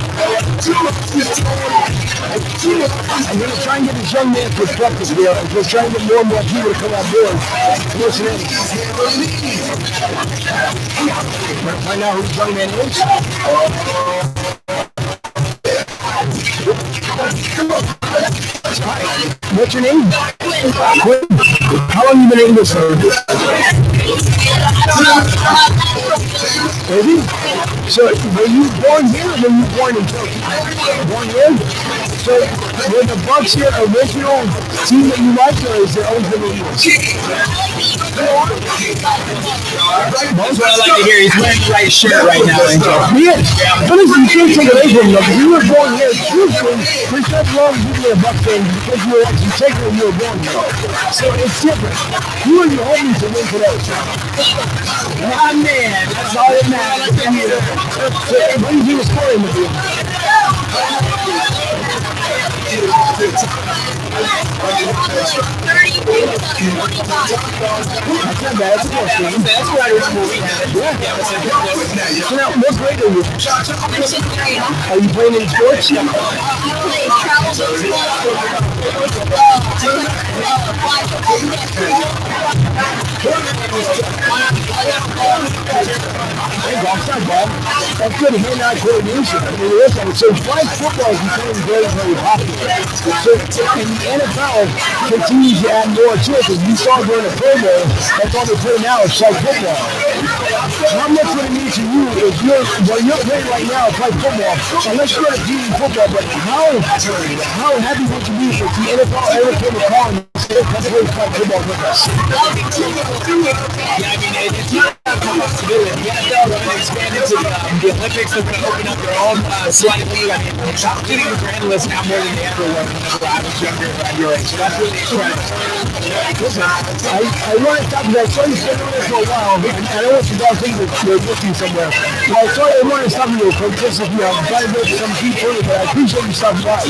I'm going to try and get this young man perspective here. I'm just trying to get more and more people to come on board. Listen in. Find out who the young man is. What's your name? Quinn. How long have you been in English for? Baby? So, were you born here or were you born in Turkey? Born here? So, were the Bucks your original team that you liked, or is there always been a Eagles? That's what I like to hear. He's wearing the right shirt right now, Angel. He is. But listen, you can't take it away from him, though. You were born here. Truthfully, there's nothing wrong with you being a Bucks fan because you were actually taken when you were born here. So, it's different. You and your homies will win today. My man, that's all that matters. So, what do you do with scoring with you? That's not bad. That's a close game. That's what I remember we had. Yeah. So now, what grade are you? Are you playing any sports? That's not bad. That's good hand-eye coordination. I mean, listen, so flag football is becoming very, very popular. So, and the NFL continues to add more to it. You saw during the Pro Bowl, that's all they play now is flag football. How much would it mean to you if you're playing right now is flag football? Unless you're at a team football, but how happy would you be if the NFL ever came to call and said, let's play flag football with us? Yeah, I mean, it's not that much to do it. The NFL is going to expand into the Olympics. They're going to open up their own select league. I mean, the opportunities for analysts now more than they ever were whenever I was younger around your age. So that's really exciting. I want to stop because I saw you sitting on there for a while, and I don't want you guys to think that you're looking somewhere. Well, I saw you wanted to stop you for just if you trying to go to some key further, but I appreciate you stopping by.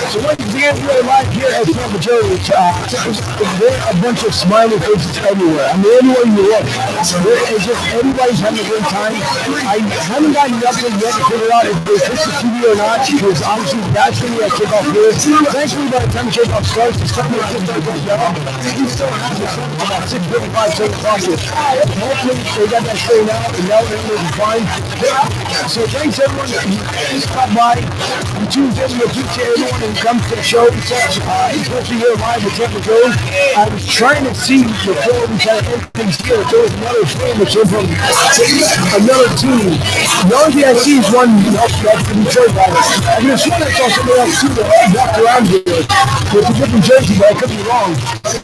So what you did really like here at Tampa Joe's, there are a bunch of smiling faces everywhere. I mean, anywhere you look, it's just everybody's having a great time. I haven't gotten nothing yet to figure out if they fix the TV or not, because obviously that's going to be a kickoff here. Eventually, by the time the kickoff starts, the sun will just start going down. We still have the sun about 6:55, 7 o'clock. Hopefully, they got that straightened out, and now everything will be fine. So thanks everyone who stopped by. On Tuesday, we appreciate everyone who comes to the show, especially here live with Tampa Joe's. I was trying to see before we kind of end things here, if there was another fan that came from another team. The only thing I see is one that's the Detroit guy. I'm going to assume I saw somebody else too that walked around here with a different jersey, but I could be wrong.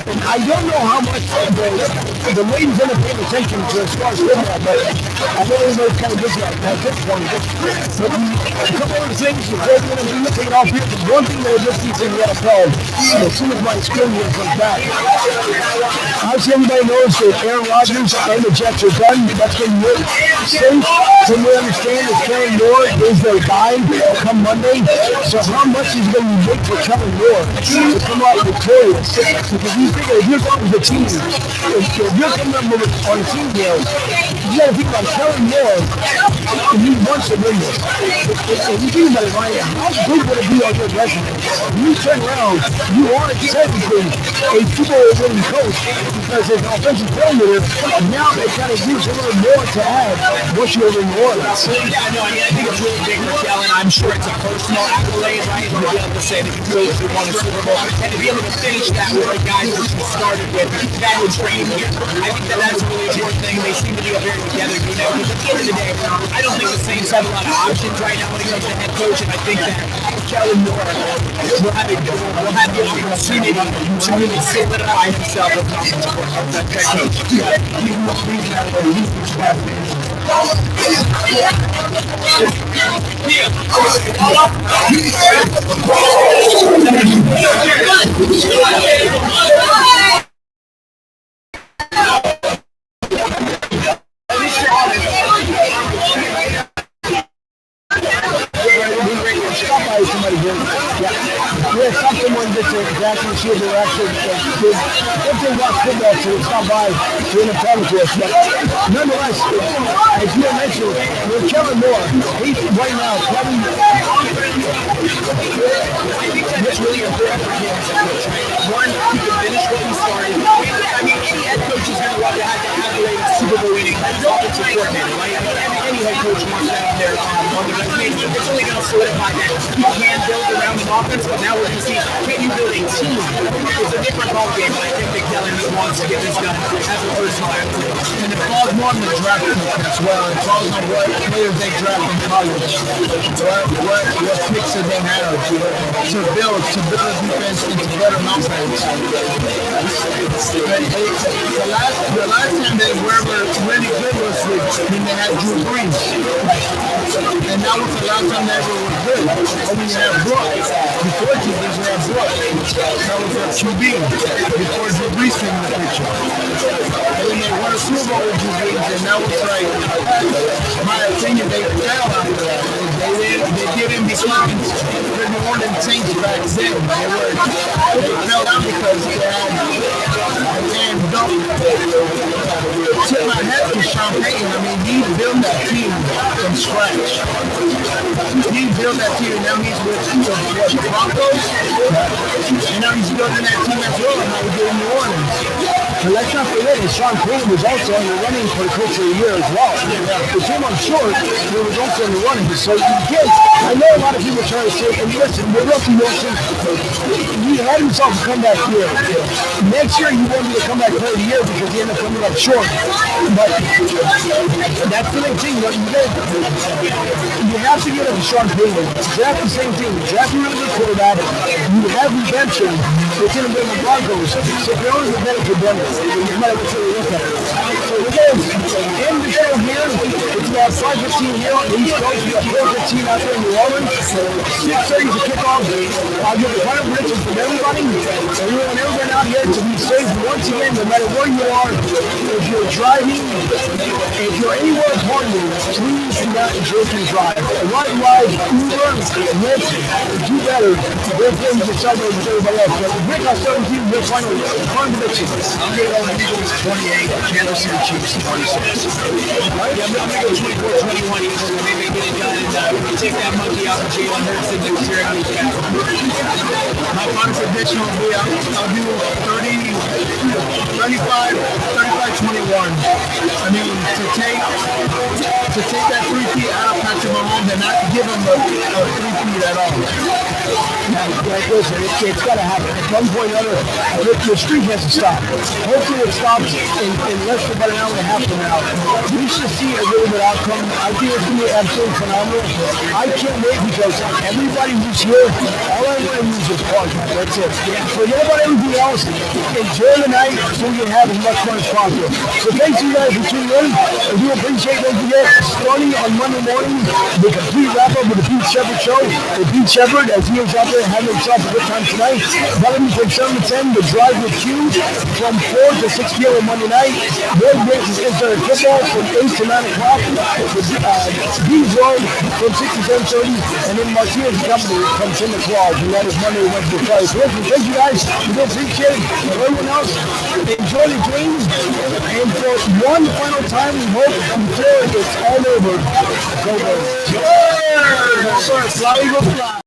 And I don't know how much the ladies end up paying attention to as far as football, but I know everybody's kind of busy at this point. But a couple of things before we're going to be taking off here, one thing that I just see in the NFL, as soon as my screen here comes back, obviously everybody knows that Aaron Rodgers and the Jets are done. That's been safe. From what I understand, is Kellen Moore is their guy come Monday. So how much is going to be big for Kellen Moore to come out victorious? Because you figure if you're going with the team, if you're coming up on a team deal, you got to think about Kellen Moore, and he wants to win this. If you think about it, right, how big would it be on your resume? You turn around, you are technically a Super Bowl winning coach because there's an offensive coordinator. Now they kind of use a little more to add once you're in New Orleans. Yeah, no, I mean, I think it's really big for Kellen. I'm sure it's a personal accolade, right? To be able to say that you won a Super Bowl and to be able to finish that with the guys that you started with that were training here. I think that that's a really important thing. They seem to be a very together unit. Because at the end of the day, I don't think the Saints have a lot of options right now when it comes to head coach, and I think that Kellen Moore will have the opportunity to really solidify himself as head coach. Yeah, stop someone gets exactly see if they're actually if they watch football, so stop by to entertain to us. But nonetheless, as you mentioned, with Kellen Moore, he's right now probably It's really important for him as a coach, right? One, he can finish what he started. I mean, any head coach is going to want to have the accolade of Super Bowl winning offensive coordinator, right? Any head coach wants that on their resume. It's only going to solidify that you can build around an offense, but now we're going to see, can you build a team? It's a different ballgame, but I think that Kellen wants to get this done as a personal athlete. and it falls more on the draft pick as well. It falls on what players they draft in college. What picks that they have to build a defense and to better an offense. The last time they were really good was when they had Drew Brees. And that was the last time they ever were good. I mean, you have Brock. Before Drew Brees, you have Brock. That was their QB before Drew Brees came in the picture. And then they won a Super Bowl with Drew Brees, and that was like, in my opinion, they fell out of that. They didn't become the New Orleans Saints back then. They fell out because they had and don't tip my hat to Sean Payton. I mean, he built that team from scratch. He built that team, and now he's with the Broncos, and now he's building that team as well, and how we do in New Orleans. And let's not forget that Sean Payton was also in the running for the Coach of the Year as well. The team on short, he was also in the running. So you get, I know a lot of people try to say, and listen, with Russell Wilson, he had himself a comeback year. Next year, he wanted to come back for the year because he ended up coming up short. But that's the main thing. You have to get up to Sean Payton. Draft the same thing. Draft a really good quarterback. You have redemption within the Broncos. So if you're always a better for Denver, you might have to look at it. So we're going to end the show here. It's about 5:15 here on the East Coast. We got 4:15 out there in New Orleans. 6:30 is the kickoff. I'll give the final predictions from everybody. And we want everyone out here to be safe. Once again, no matter where you are, if you're driving, if you're anywhere partying, please do not drink and drive. Right, Uber, Lyft, do better. They're things to celebrate with everybody else. But Rick, I'll start with you. Your final predictions. I'm going to go with Eagles 28, Kansas City Chiefs 26. Yeah, I'm going to go 24-21 Eagles. Maybe get it done and take that monkey out of Jalen Hurts and do Syracuse back. My final prediction will be I'll do 35-21. I mean, to take that 3-peat out of Patrick Mahomes and not give him a 3-peat at all. Listen, it's got to happen. At one point or another, the streak has to stop. Hopefully it stops in less than about an hour and a half from now. We should see a really good outcome. I think it's going to be absolutely phenomenal. I can't wait because everybody who's here, all I want to use is party. That's it. Forget about everything else. Enjoy the night so we can have as much fun as possible. So thanks you guys for tuning in. I do appreciate it. Don't forget, starting on Monday morning, the complete wrap-up with the Pete Shepard Show. With Pete Shepard, as he is out there having himself a good time tonight. That'll be from 7 to 10. The Drive with Q from 4 to 6 p.m. on Monday night. Road Races Inside Football from 8 to 9 o'clock. Bees Road from 6 to 7:30. And then Martinez Company from 10 to 12. And that is Monday, Wednesday, Friday. So listen, thank you guys. We do appreciate it. And everyone else, enjoy the dreams. And for one final time, we hope before it's all over, go Birds. Fly Eagles fly.